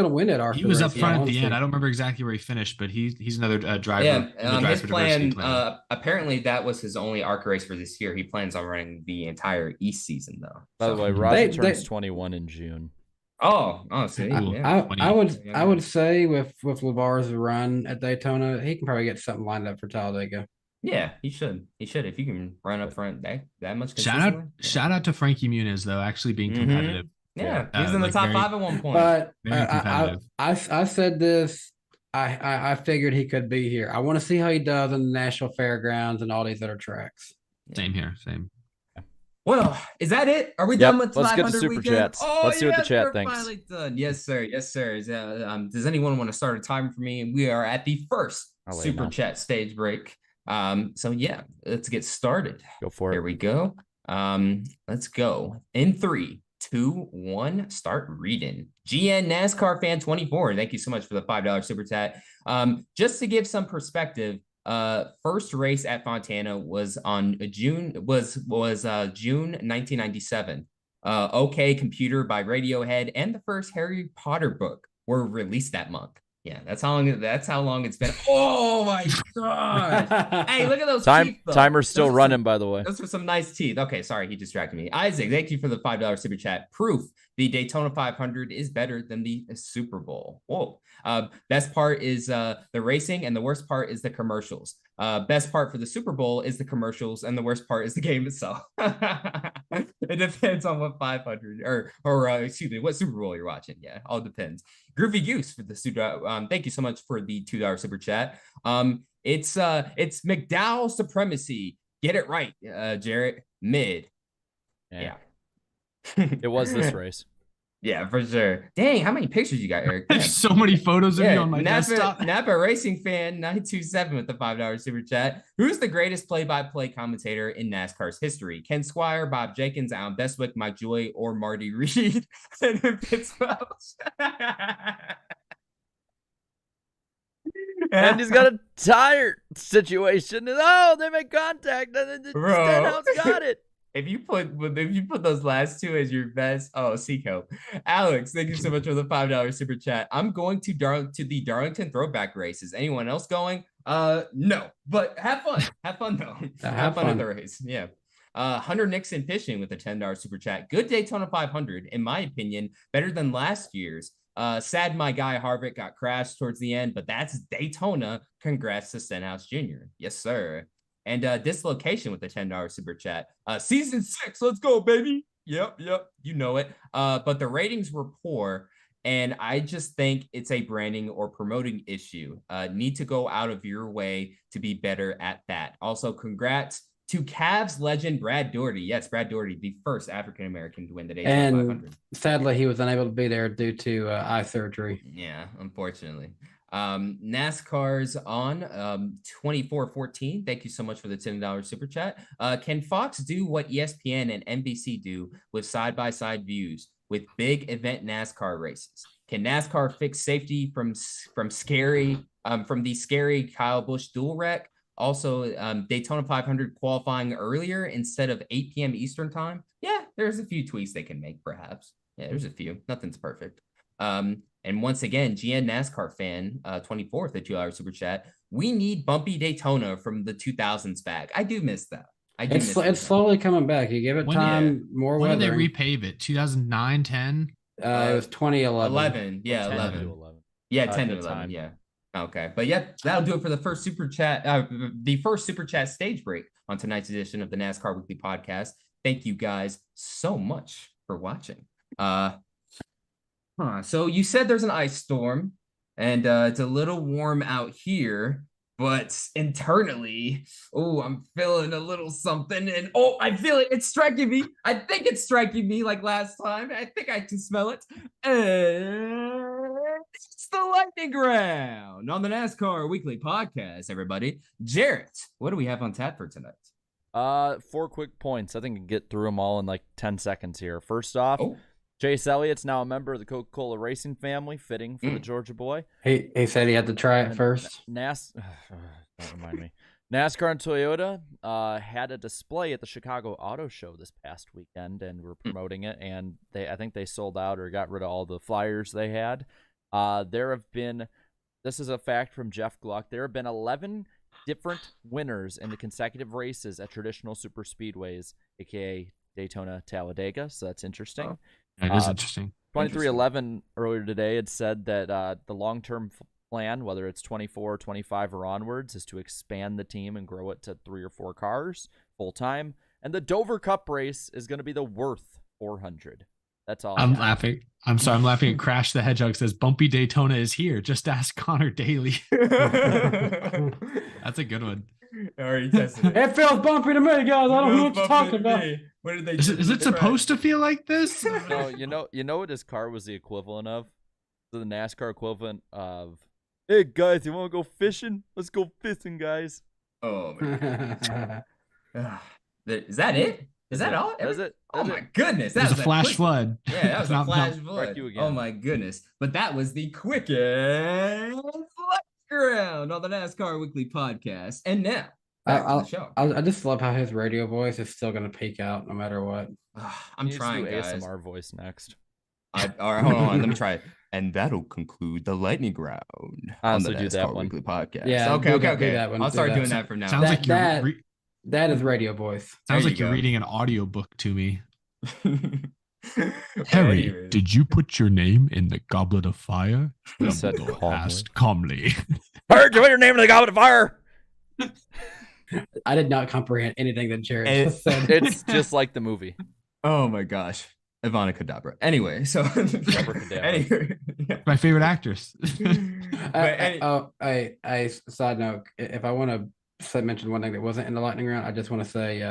win that ARCA. He was up race, front at honestly. the end. I don't remember exactly where he finished, but he's another driver. Yeah, his plan. Apparently, that was his only ARCA race for this year. He plans on running the entire East season, though. By the way, Roger turns 21 in June. Oh, see, I would say with LeVar's run at Daytona, he can probably get something lined up for Talladega. Yeah, he should. If you can run up front that much. Shout out to Frankie Muniz though, actually being competitive. Yeah, he was in the top 5 at one point. But I said this. I figured he could be here. I want to see how he does in the National Fairgrounds and all these other tracks. Same here. Same. Well, is that it? Are we done with let's get to super weekend? chats. Let's see what the chat thinks. Finally done. Yes, sir. Does anyone want to start a timer for me? We are at the first super chat stage break. So yeah, let's get started. Go for it. Here we go. Let's go. In 3, 2, 1, start reading. GN NASCAR fan 24. Thank you so much for the $5 super chat. Just to give some perspective, first race at Fontana was on June 1997. OK Computer by Radiohead and the first Harry Potter book were released that month. Yeah, that's how long it's been. Oh my god! Hey, look at those teeth, timer's still running, by the way. Those are some nice teeth. Okay, sorry, he distracted me. Isaac, thank you for the $5 super chat. Proof the Daytona 500 is better than the Super Bowl. Whoa. Best part is the racing, and the worst part is the commercials. Best part for the Super Bowl is the commercials, and the worst part is the game itself. It depends on what 500 or excuse me, what Super Bowl you're watching. Yeah, all depends. Groovy Goose for the super. Thank you so much for the $2 super chat. It's McDowell supremacy. Get it right, Jarrett. Mid. Yeah. It was this race. Yeah, for sure. Dang, how many pictures you got, Eric? There's so many photos of you on my desktop. Napa Racing Fan 927 with the $5 super chat. Who's the greatest play-by-play commentator in NASCAR's history? Ken Squire, Bob Jenkins, Alan Bestwick, Mike Joy, or Marty Reed? And he's got a tire situation. Oh, they make contact. Stenhouse got it. If you put those last two as your best, Seco. Alex, thank you so much for the $5 super chat. I'm going to the Darlington throwback races. Anyone else going? No, but have fun. Have fun though. Have fun at the race. Yeah. Hunter Nixon fishing with a $10 super chat. Good Daytona 500, in my opinion, better than last year's. Sad my guy Harvick got crashed towards the end, but that's Daytona. Congrats to Stenhouse Jr. Yes, sir. And Dislocation with the $10 super chat. Season 6, let's go, baby. Yep, you know it. But the ratings were poor, and I just think it's a branding or promoting issue. Need to go out of your way to be better at that. Also, congrats to Cavs legend Brad Daugherty. Yes, Brad Daugherty, the first African-American to win the Daytona 500. Sadly, he was unable to be there due to eye surgery. Yeah, unfortunately. NASCAR's on 2414. Thank you so much for the $10 super chat. Can Fox do what ESPN and NBC do with side-by-side views with big event NASCAR races? Can NASCAR fix safety from the scary Kyle Busch dual wreck? Also, Daytona 500 qualifying earlier instead of 8 p.m. Eastern time. Yeah, there's a few tweaks they can make, perhaps. Yeah, there's a few. Nothing's perfect. And once again, GN NASCAR fan 24 with the $2 super chat. We need bumpy Daytona from the 2000s back. I do miss that. It's slowly coming back. You give it time, more weather. When did they repave it? 2009, 10? It was 2011. 11. Yeah, 11. Yeah, 10 to 11. Yeah. Okay. But yeah, that'll do it for the first super chat, the first super chat stage break on tonight's edition of the NASCAR Weekly Podcast. Thank you guys so much for watching. So you said there's an ice storm, and it's a little warm out here, but internally, I'm feeling a little something, and I feel it. It's striking me. I think it's striking me like last time. I think I can smell it. And it's the lightning round on the NASCAR Weekly Podcast. Everybody, Jarrett, what do we have on tap for tonight? 4 quick points. I think I can get through them all in like 10 seconds here. First off, Chase Elliott's now a member of the Coca-Cola Racing family, fitting for the Georgia boy. He said he had to try it first. Don't remind me. NASCAR and Toyota had a display at the Chicago Auto Show this past weekend, and we're promoting it. And I think they sold out or got rid of all the flyers they had. There have been, this is a fact from Jeff Gluck, there have been 11 different winners in the consecutive races at traditional super speedways, aka Daytona, Talladega. So that's interesting. That is interesting. 2311 earlier today had said that the long-term plan, whether it's 24, 25, or onwards, is to expand the team and grow it to 3 or 4 cars full-time. And the Dover Cup race is going to be the Worth 400. That's all. I'm laughing. I'm sorry. I'm laughing at Crash the Hedgehog says, Bumpy Daytona is here. Just ask Connor Daly. That's a good one. Already tested it. It feels bumpy to me, guys. I don't know what you're talking about. What did they Is it supposed to feel like this? No, you know what his car was the equivalent of? The NASCAR equivalent of, hey guys, you want to go fishing? Let's go fishing, guys. Oh my God. Is that it? Is that all? Is it? Oh my goodness. That was a flash flood. Yeah, that was a flash flood. You again. Oh my goodness. But that was the quickest round on the NASCAR Weekly Podcast. And now, back to the show. I just love how his radio voice is still going to peak out no matter what. I'm trying, to do guys. ASMR voice next. All right, hold on. Let me try it. And that'll conclude the lightning round on the do NASCAR that one. Weekly Podcast. Yeah, okay. do that one, I'll do start that. doing that from now. Sounds like you're that is radio voice. Sounds There like you you're go. reading an audiobook to me. Okay, Harry, anyways. did you put your name in the goblet of fire? He said Dumbledore calmly. asked calmly. Heard you put your name in the goblet of fire. I did not comprehend anything that Jared just said. It's just like the movie. Oh my gosh. Ivana Kadabra. Anyway, so anyway, yeah. My favorite actress. Side note, if I want to mention one thing that wasn't in the lightning round, I just want to say,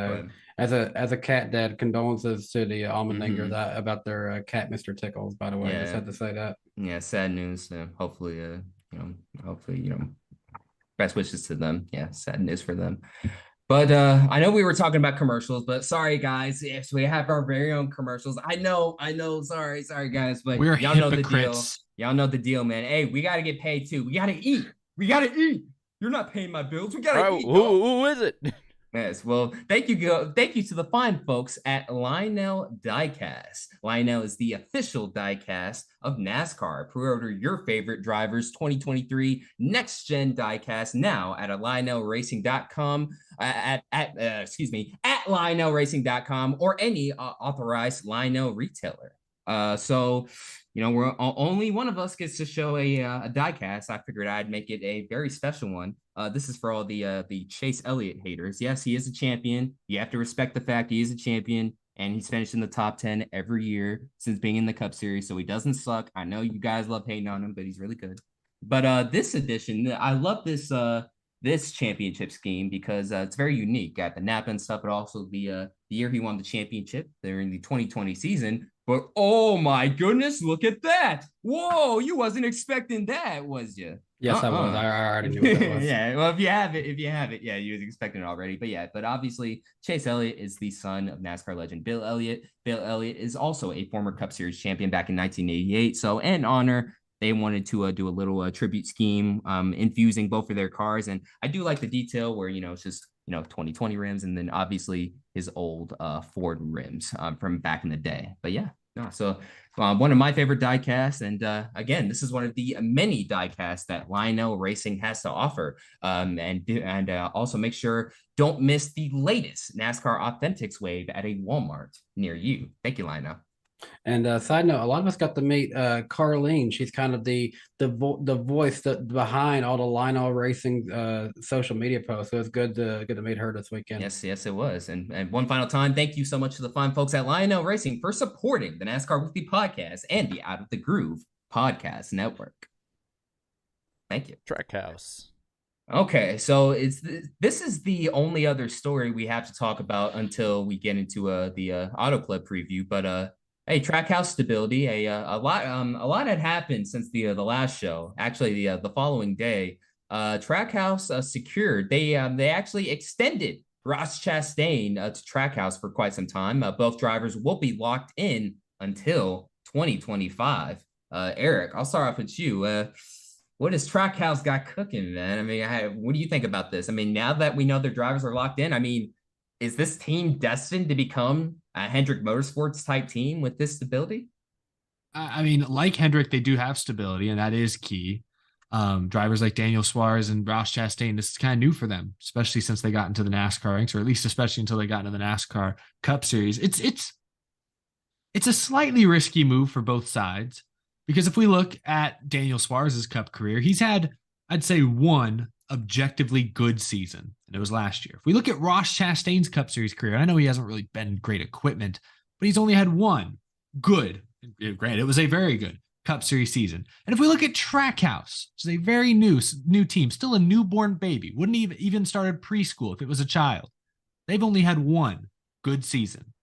as a cat dad, condolences to the Almondingers about their cat, Mr. Tickles. By the way, I just had to say that. Yeah, sad news. Hopefully, best wishes to them. Yeah, sad news for them. But I know we were talking about commercials, but sorry guys, if we have our very own commercials. I know. Sorry guys, but We're y'all know the deal. hypocrites. Y'all know the deal, man. Hey, we gotta get paid too. We gotta eat. You're not paying my bills. We gotta eat. Who is it? Yes, well, thank you to the fine folks at Lionel Diecast. Lionel is the official diecast of NASCAR. Pre-order your favorite drivers 2023 next-gen diecast now at lionelracing.com, at lionelracing.com or any authorized Lionel retailer. So we're only one of us gets to show a diecast. I figured I'd make it a very special one. This is for all the Chase Elliott haters. Yes, he is a champion. You have to respect the fact he is a champion, and he's finished in the top 10 every year since being in the Cup Series, so he doesn't suck. I know you guys love hating on him, but he's really good. But this edition, I love this championship scheme because it's very unique. Got the Napa and stuff, but also the year he won the championship during the 2020 season. But oh my goodness, look at that! Whoa, you wasn't expecting that, was you? Yes, I was. I already knew what that was. Yeah, well, if you have it, yeah, you was expecting it already. But obviously, Chase Elliott is the son of NASCAR legend Bill Elliott. Bill Elliott is also a former Cup Series champion back in 1988. So, in honor, they wanted to do a little tribute scheme, infusing both of their cars. And I do like the detail where, it's just, 2020 rims and then obviously his old Ford rims from back in the day. But yeah, so one of my favorite diecasts. And again, this is one of the many diecasts that Lionel Racing has to offer. And also make sure don't miss the latest NASCAR Authentics wave at a Walmart near you. Thank you, Lionel. And side note, a lot of us got to meet Carlene. She's kind of the voice behind all the Lionel Racing social media posts. So it's good to meet her this weekend. Yes, it was. And one final time, thank you so much to the fine folks at Lionel Racing for supporting the NASCAR Weekly Podcast and the Out of the Groove Podcast Network. Thank you. Trackhouse. Okay, so this is the only other story we have to talk about until we get into the Auto Club preview. But hey, Trackhouse stability, a lot had happened since the last show. Actually, the following day, Trackhouse secured. They actually extended Ross Chastain to Trackhouse for quite some time. Both drivers will be locked in until 2025. Eric, I'll start off with you. What has Trackhouse got cooking, man? I mean, what do you think about this? I mean, now that we know their drivers are locked in, I mean, is this team destined to become a Hendrick Motorsports type team with this stability? I mean, like Hendrick, they do have stability, and that is key. Drivers like Daniel Suarez and Ross Chastain, this is kind of new for them, especially since they got into the NASCAR ranks, or at least especially until they got into the NASCAR Cup Series. It's a slightly risky move for both sides. Because if we look at Daniel Suarez's Cup career, he's had, I'd say, one objectively good season, and it was last year. If we look at Ross Chastain's Cup Series career, I know he hasn't really been great equipment, but he's only had one good, granted, it was a very good Cup Series season. And if we look at Trackhouse, which is a very new team, still a newborn baby, wouldn't even started preschool if it was a child. They've only had one good season.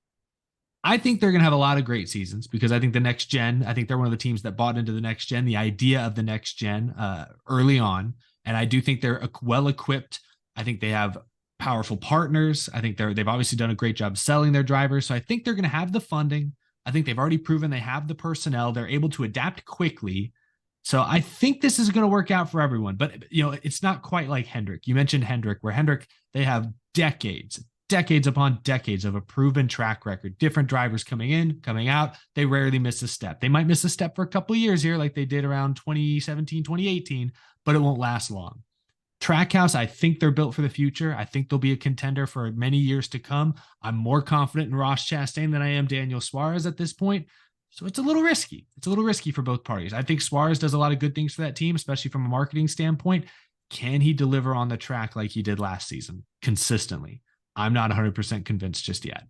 I think they're going to have a lot of great seasons because I think the next gen, I think they're one of the teams that bought into the next gen, the idea of the next gen early on. And I do think they're well equipped. I think they have powerful partners. I think they've obviously done a great job selling their drivers. So I think they're going to have the funding. I think they've already proven they have the personnel. They're able to adapt quickly. So I think this is going to work out for everyone. But, it's not quite like Hendrick. You mentioned Hendrick, where Hendrick, they have decades upon decades of a proven track record, different drivers coming in, coming out. They rarely miss a step. They might miss a step for a couple of years here, like they did around 2017, 2018, but it won't last long. Trackhouse, I think they're built for the future. I think they'll be a contender for many years to come. I'm more confident in Ross Chastain than I am Daniel Suarez at this point. So it's a little risky. It's a little risky for both parties. I think Suarez does a lot of good things for that team, especially from a marketing standpoint. Can he deliver on the track like he did last season consistently? I'm not 100% convinced just yet.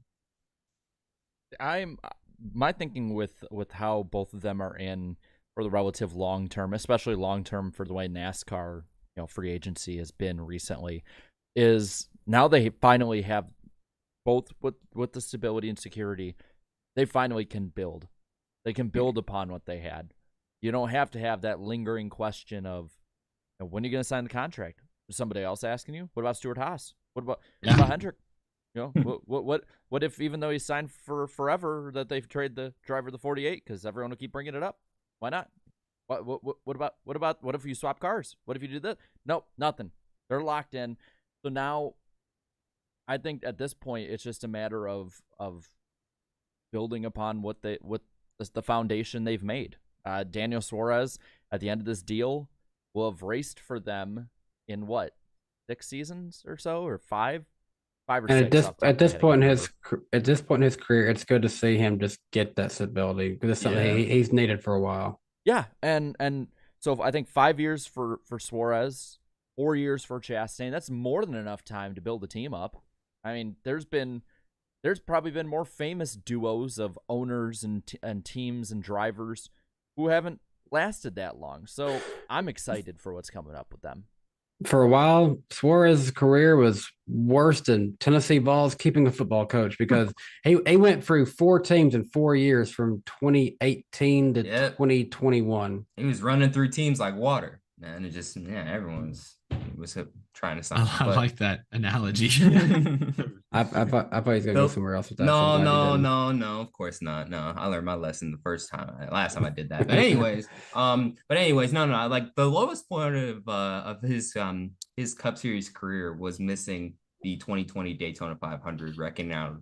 My thinking with how both of them are in for the relative long term, especially long term for the way NASCAR, free agency has been recently, is now they finally have both with the stability and security. They finally can build. They can build upon what they had. You don't have to have that lingering question of when are you going to sign the contract? Is somebody else asking you? What about Stuart Haas? What about Hendrick? What if even though he signed for forever that they've traded the driver the 48 because everyone will keep bringing it up? Why not? What if you swap cars? What if you do that? Nope, nothing. They're locked in. So now, I think at this point it's just a matter of building upon what the foundation they've made. Daniel Suarez at the end of this deal will have raced for them in 6 seasons or so, or 5 or 6. At this point in his career, it's good to see him just get that stability because it's something he's needed for a while. Yeah, and so I think 5 years for Suarez, 4 years for Chastain. That's more than enough time to build a team up. I mean, there's probably been more famous duos of owners and teams and drivers who haven't lasted that long. So I'm excited for what's coming up with them. For a while, Suarez's career was worse than Tennessee Vols keeping a football coach because he went through 4 teams in 4 years from 2018 to 2021. He was running through teams like water, man. It just, everyone was trying to sign. I like that analogy. I thought he was going to go somewhere else with that. No, of course not. No, I learned my lesson last time I did that. But anyways, no. Like the lowest point of his Cup Series career was missing the 2020 Daytona 500, wrecking out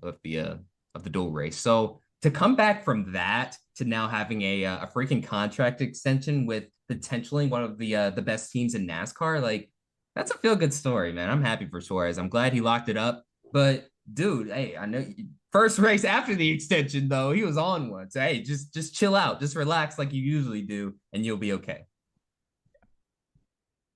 of the dual race. So to come back from that to now having a freaking contract extension with potentially one of the best teams in NASCAR, like that's a feel-good story, man. I'm happy for Suarez. I'm glad he locked it up. But dude, hey, I know first race after the extension though, he was on one. So hey, just chill out, just relax like you usually do, and you'll be okay.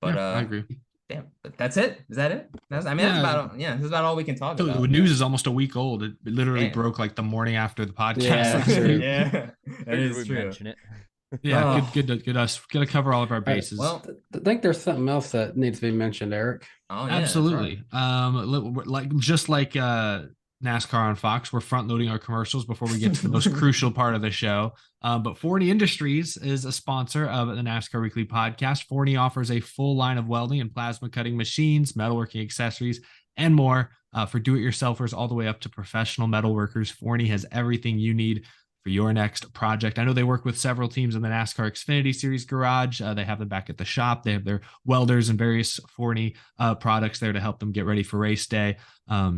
But I agree. Damn, but that's it. Is that it? That's about all we can talk about. The news is almost a week old. It literally broke like the morning after the podcast. Yeah, that is true. Mention it. Yeah, good to cover all of our bases. Well, I think there's something else that needs to be mentioned, Eric. Oh yeah, Absolutely. Just like NASCAR on Fox, we're front loading our commercials before we get to the most crucial part of the show. But Forney Industries is a sponsor of the NASCAR Weekly podcast. Forney offers a full line of welding and plasma cutting machines, metalworking accessories, and more for do-it-yourselfers all the way up to professional metalworkers. Forney has everything you need for your next project. I know they work with several teams in the NASCAR Xfinity Series garage. They have them back at the shop. They have their welders and various Forney products there to help them get ready for race day.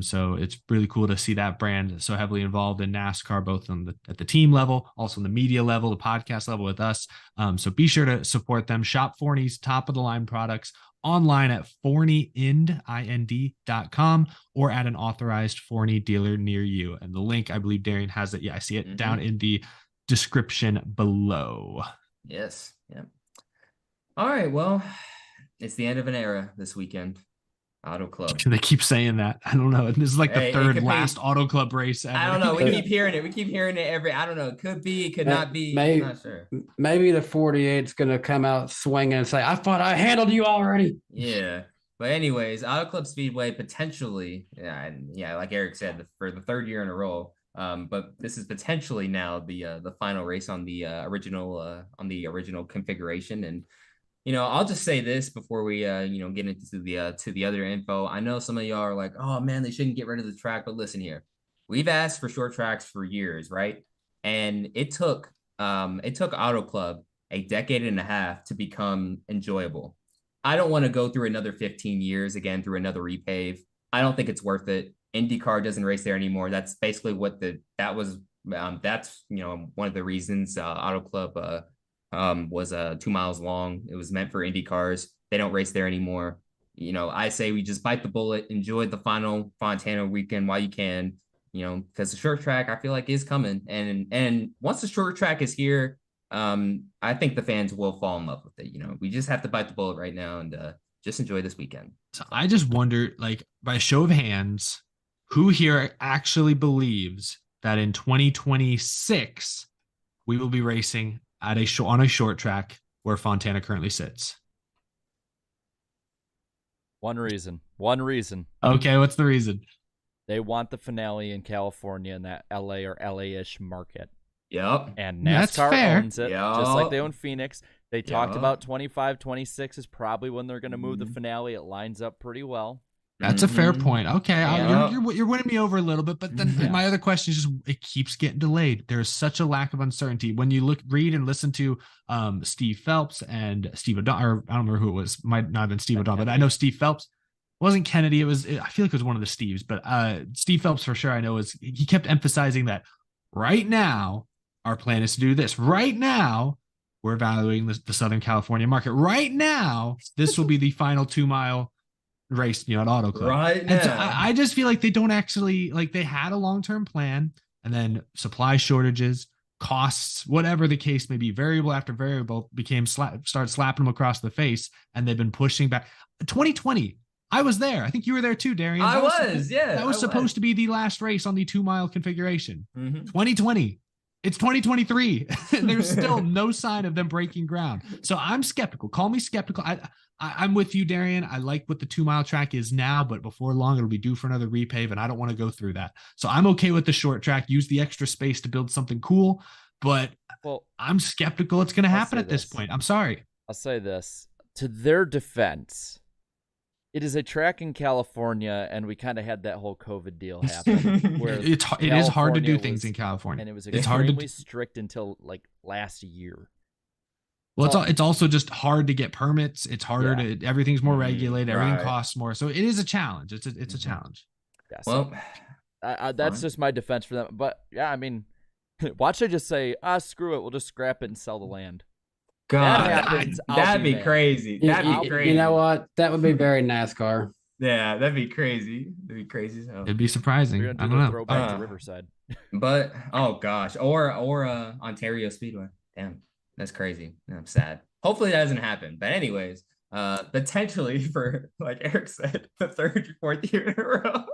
So it's really cool to see that brand so heavily involved in NASCAR, both at the team level, also in the media level, the podcast level with us. So be sure to support them. Shop Forney's top of the line products online at forneyInd.com or at an authorized Forney dealer near you. And the link, I believe Darian has it. Yeah, I see it down in the description below. Yes. Yeah. All right. Well, it's the end of an era this weekend. Auto Club. They keep saying that. I don't know. This is like the Hey, third last Auto Club race ever. I don't know. We keep hearing it. We keep hearing it I don't know. It could be, it could not be. I'm not sure. Maybe the 48's going to come out swinging and say, I thought I handled you already. Yeah. But anyways, Auto Club Speedway potentially, like Eric said, for the third year in a row. But this is potentially now the final race on the original configuration. And I'll just say this before we get into the other info. I know some of y'all are like, oh man, they shouldn't get rid of the track, but listen here. We've asked for short tracks for years, right? And it took Auto Club a decade and a half to become enjoyable. I don't want to go through another 15 years again through another repave. I don't think it's worth it. IndyCar doesn't race there anymore. That's basically what that's one of the reasons Auto Club was 2 miles long. It was meant for Indy cars. They don't race there anymore. I say we just bite the bullet, enjoy the final Fontana weekend while you can, because the short track I feel like is coming. And once the short track is here, I think the fans will fall in love with it. We just have to bite the bullet right now and just enjoy this weekend. So I just wonder, like, by a show of hands, who here actually believes that in 2026 we will be racing on a short track where Fontana currently sits? One reason. Okay, what's the reason? They want the finale in California in that LA or LA-ish market. Yep. And That's NASCAR fair. owns it, just like they own Phoenix. They talked about 25, 26 is probably when they're going to move the finale. It lines up pretty well. That's a fair point. Okay, Yeah. you're winning me over a little bit, but then my other question is just it keeps getting delayed. There's such a lack of uncertainty when you read and listen to Steve Phelps and Steve O'Donnell. Or I don't remember who it was. Might not have been Steve O'Donnell, but I know Steve Phelps. It wasn't Kennedy. I feel like it was one of the Steves, but Steve Phelps for sure. I know he kept emphasizing that right now our plan is to do this. Right now we're evaluating the Southern California market. Right now this will be the final 2 mile race, at Auto Club. Right now. And so I just feel like they don't actually, like, they had a long-term plan, and then supply shortages, costs, whatever the case may be, variable after variable started slapping them across the face, and they've been pushing back. 2020, I was there. I think you were there too, Darian. That was supposed to be the last race on the 2 mile configuration. 2020. It's 2023. There's still no sign of them breaking ground. So I'm skeptical. Call me skeptical. I'm with you, Darian. I like what the 2 mile track is now, but before long, it'll be due for another repave, and I don't want to go through that. So I'm okay with the short track. Use the extra space to build something cool, but I'm skeptical it's going to happen at this point. I'm sorry. I'll say this. To their defense, it is a track in California, and we kind of had that whole COVID deal happen. Where it is hard to do things in California, and it was extremely strict until like last year. Well, it's also just hard to get permits. It's harder to, everything's more regulated. Everything costs more. So it is a challenge. It's a challenge. Yeah, so that's just my defense for them. But yeah, I mean, watch they just say, screw it. We'll just scrap it and sell the land. God, that'd be crazy. That'd be crazy. You know what? That would be very NASCAR. Yeah, that'd be crazy. That'd be crazy as hell. It'd be surprising. We're I gonna don't know. Throwback to Riverside. But oh gosh, or Ontario Speedway. Damn, that's crazy. I'm sad. Hopefully that doesn't happen. But anyways, potentially for, like Eric said, the third, fourth year in a row.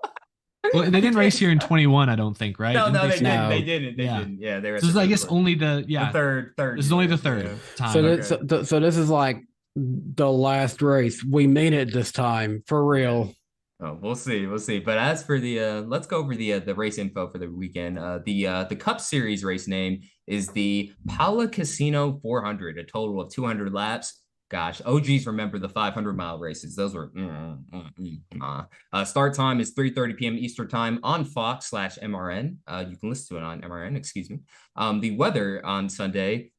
Well, they didn't race here in 21, I don't think, right? No, they didn't. No. They didn't. Yeah, they were. This is, I guess, only the third. This is only the third time. So this is like the last race. We mean it this time, for real. Oh, we'll see, we'll see. But as for the let's go over the race info for the weekend. The Cup Series race name is the Paula Casino 400, a total of 200 laps. Gosh, OGs remember the 500-mile races. Those were start time is 3:30 p.m. Eastern time on Fox/MRN. You can listen to it on MRN, excuse me. The weather on Sunday,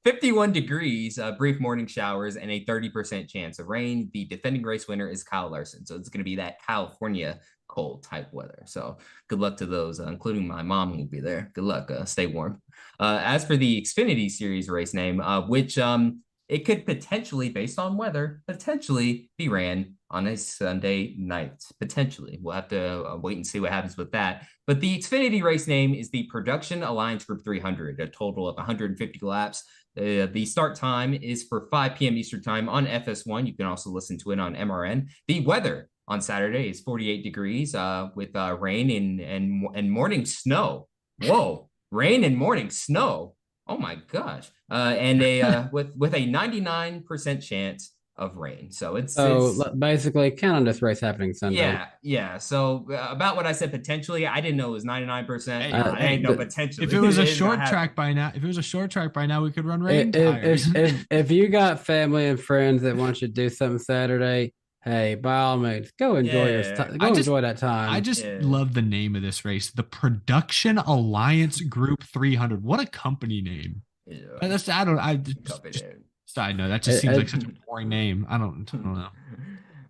51 degrees, brief morning showers, and a 30% chance of rain. The defending race winner is Kyle Larson. So it's going to be that California cold type weather. So good luck to those, including my mom who will be there. Good luck. Stay warm. As for the Xfinity Series race name, which it could potentially, based on weather, potentially be ran on a Sunday night. Potentially. We'll have to wait and see what happens with that. But the Xfinity race name is the Production Alliance Group 300, a total of 150 laps. The start time is for 5 p.m. Eastern time on FS1. You can also listen to it on MRN. The weather on Saturday is 48 degrees with rain and morning snow. Whoa, rain and morning snow. Oh my gosh. And with a 99% chance of rain. So it's basically count on this race happening Sunday. Yeah. So about what I said potentially, I didn't know it was 99%. I didn't know potentially. If it was a short track by now, we could run rain tires. If you got family and friends that want you to do something Saturday, hey, by all means, go enjoy enjoy that time. I just love the name of this race, the Production Alliance Group 300. What a company name! Yeah. Side note, that just seems like such a boring name. I don't know.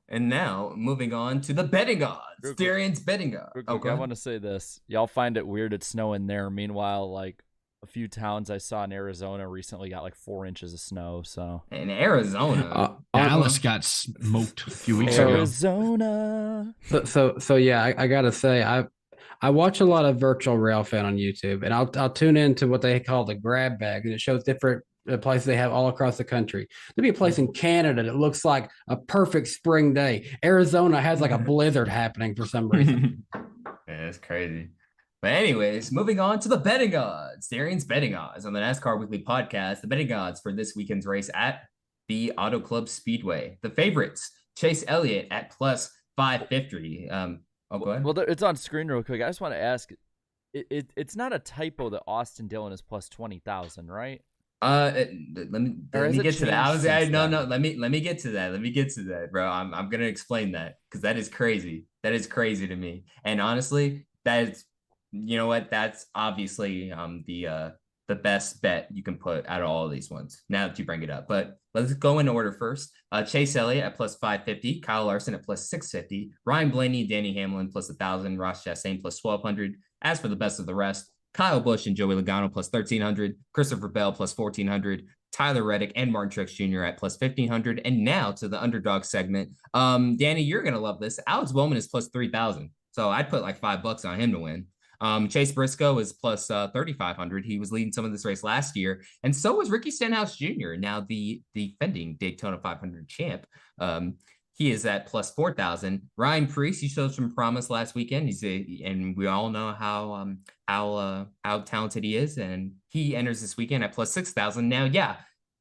And now moving on to the betting odds, Darian's betting odds. I want to say this: y'all find it weird it's snowing there. Meanwhile, like a few towns I saw in Arizona recently got like 4 inches of snow. So in Arizona, Dallas got smoked a few weeks ago. Arizona. So yeah, I gotta say I watch a lot of virtual rail fan on YouTube, and I'll tune into what they call the grab bag, and it shows different places they have all across the country. There'll be a place in Canada that looks like a perfect spring day. Arizona has like a blizzard happening for some reason. Yeah, it's crazy. But anyways, moving on to the betting odds. Darian's betting odds on the NASCAR Weekly Podcast. The betting odds for this weekend's race at the Auto Club Speedway. The favorites, Chase Elliott at plus 550. Go ahead. Well, it's on screen real quick. I just want to ask, it's not a typo that Austin Dillon is plus 20,000, right? Let me get to that. Let me get to that. Let me get to that, bro. I'm gonna explain that because that is crazy. That is crazy to me. And honestly, that is, you know what? That's obviously the best bet you can put out of all of these ones. Now that you bring it up, but let's go in order first. Chase Elliott at plus 550, Kyle Larson at plus 650, Ryan Blaney and Danny Hamlin plus 1,000, Ross Chastain plus 1,200. As for the best of the rest, Kyle Busch and Joey Logano plus 1,300, Christopher Bell plus 1,400, Tyler Reddick and Martin Truex Jr. at plus 1,500. And now to the underdog segment. Danny, you're gonna love this. Alex Bowman is plus 3,000, so I'd put like $5 on him to win. Chase Briscoe is plus 3,500. He was leading some of this race last year, and so was Ricky Stenhouse Jr., now the defending Daytona 500 champ. He is at plus 4,000. Ryan Preece, he showed some promise last weekend. And we all know how talented he is, and he enters this weekend at plus 6,000. Now, yeah,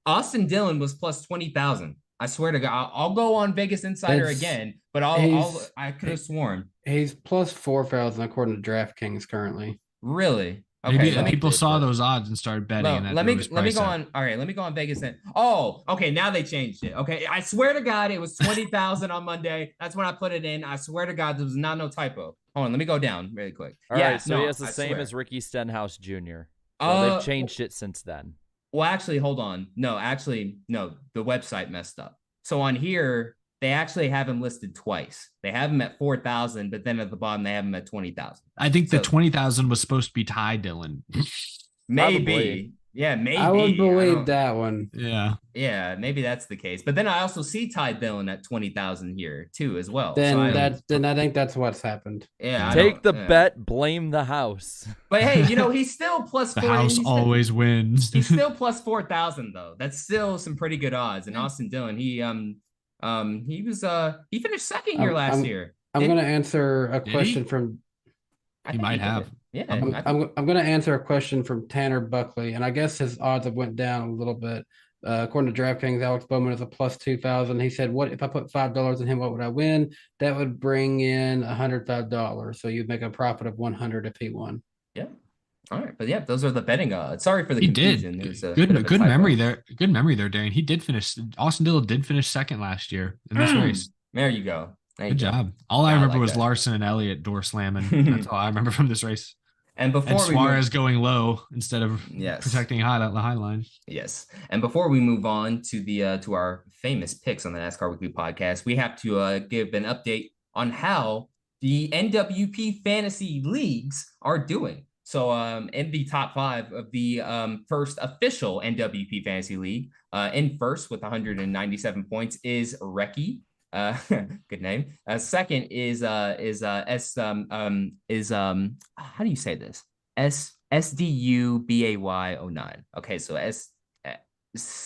Austin Dillon was plus 20,000. I swear to God, I'll go on Vegas Insider again, but I could have sworn he's plus 4,000 according to DraftKings currently. Really? Okay, maybe people saw those odds and started betting. Let me go on. All right, let me go on Vegas. Oh, okay. Now they changed it. Okay, I swear to God, it was 20,000 on Monday. That's when I put it in. I swear to God, there was no typo. Hold on, let me go down really quick. All right, so he has the same as Ricky Stenhouse Jr. So they've changed it since then. Well, actually, hold on. No, the website messed up. So on here, they actually have him listed twice. They have him at 4,000, but then at the bottom they have him at 20,000. I think the 20,000 was supposed to be Ty Dillon. Maybe. Probably. Yeah, maybe. I would believe that one. Yeah, maybe that's the case. But then I also see Ty Dillon at 20,000 here too, as well. Then I think that's what's happened. Yeah. Take the bet, blame the house. But hey, he's still plus the 4. House always wins. He's still plus 4,000 though. That's still some pretty good odds. And Austin Dillon, he finished second here last year. I'm going to answer a question from. He might have. Yeah, I'm going to answer a question from Tanner Buckley, and I guess his odds have went down a little bit. According to DraftKings, Alex Bowman is a plus 2,000. He said, "What if I put $5 in him? What would I win?" That would bring in $105. So you'd make a profit of 100 if he won. Yeah. All right, but yeah, those are the betting odds. Sorry for the He confusion. did. It was a bit of a Good typo. memory there. Good memory there, Darian. He did finish. Austin Dillon did finish second last year in this race. There you go. There you Good go. job. All I Yeah, remember like was that. Larson and Elliott door slamming. That's all I remember from this race. And before And we Suarez going low instead of Yes. protecting the high line. Yes. And before we move on to the to our famous picks on the NASCAR Weekly podcast, we have to give an update on how the NWP fantasy leagues are doing. So in the top 5 of the first official NWP fantasy league, in first with 197 points is Reki. Good name. Second is how do you say this? SDUBAY09. Okay, so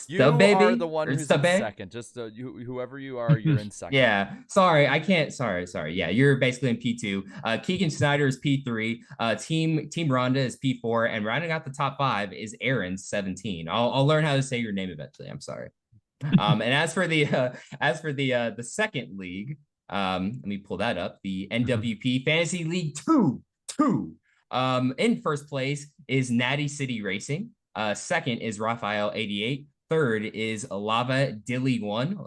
You are the one who's in second. Just whoever you are, you're in second. Yeah, sorry, I can't. Sorry. Yeah, you're basically in P2. Keegan Snyder is P3. Team Rhonda is P4, and rounding out the top 5 is Aaron 17. I'll learn how to say your name eventually. I'm sorry. And as for the second league, let me pull that up. The NWP Fantasy League 2. In first place is Natty City Racing. Second is Raphael 88. Third is Lava Dilly 1.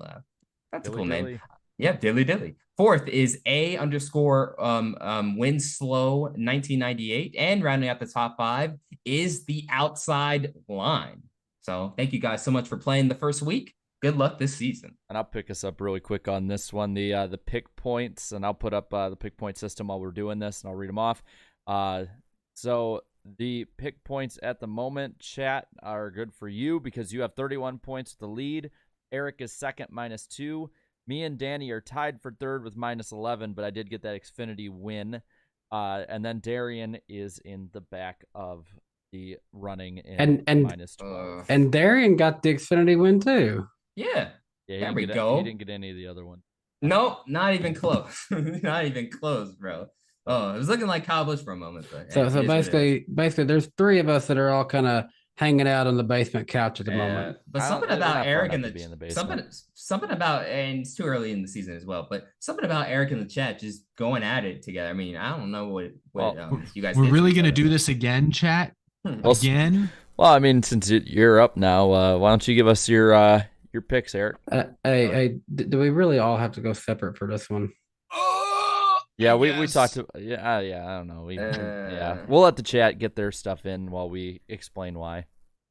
That's a cool name. Yeah, Dilly. Fourth is A_Winslow 1998. And rounding out the top 5 is the Outside Line. So thank you guys so much for playing the first week. Good luck this season. And I'll pick us up really quick on this one. The pick points, and I'll put up the pick point system while we're doing this, and I'll read them off. So the pick points at the moment, chat, are good for you because you have 31 points with the lead. Eric is second, -2. Me and Danny are tied for third with -11, but I did get that Xfinity win. And then Darian is in the back of the running in -12. And Darian got the Xfinity win too. Yeah, there we go. He didn't get any of the other one. Nope, not even close. Not even close, bro. Oh, it was looking like Kyle Busch for a moment. But so basically, there's 3 of us that are all kind of hanging out on the basement couch at the moment. But something about Eric in the something about, and it's too early in the season as well. But something about Eric in the chat just going at it together. I mean, I don't know what you guys. We're really gonna do this again, chat. Again. Well, I mean, since you're up now, why don't you give us your picks, Eric? Hey, do we really all have to go separate for this one? Yeah, we talked to I don't know. We'll let the chat get their stuff in while we explain why.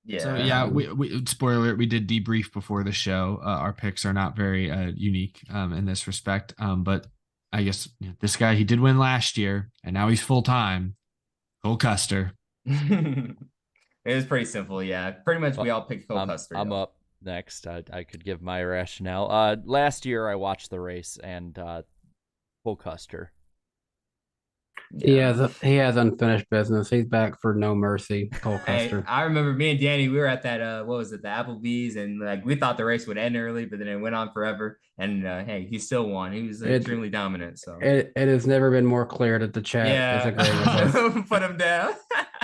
Yeah. So yeah, we spoiler alert, we did debrief before the show. Our picks are not very unique in this respect. But I guess this guy, he did win last year, and now he's full time. Cole Custer. It was pretty simple, yeah. Pretty much we all picked Cole Custer. I'm up next. I could give my rationale. Last year I watched the race and Cole Custer. Yeah. He has unfinished business. He's back for no mercy, Cole Custer. Hey, I remember me and Danny, we were at that what was it, the Applebee's, and like we thought the race would end early, but then it went on forever. And hey, he still won. He was extremely dominant. So it has never been more clear that the chat is agreeing with us. Put him down.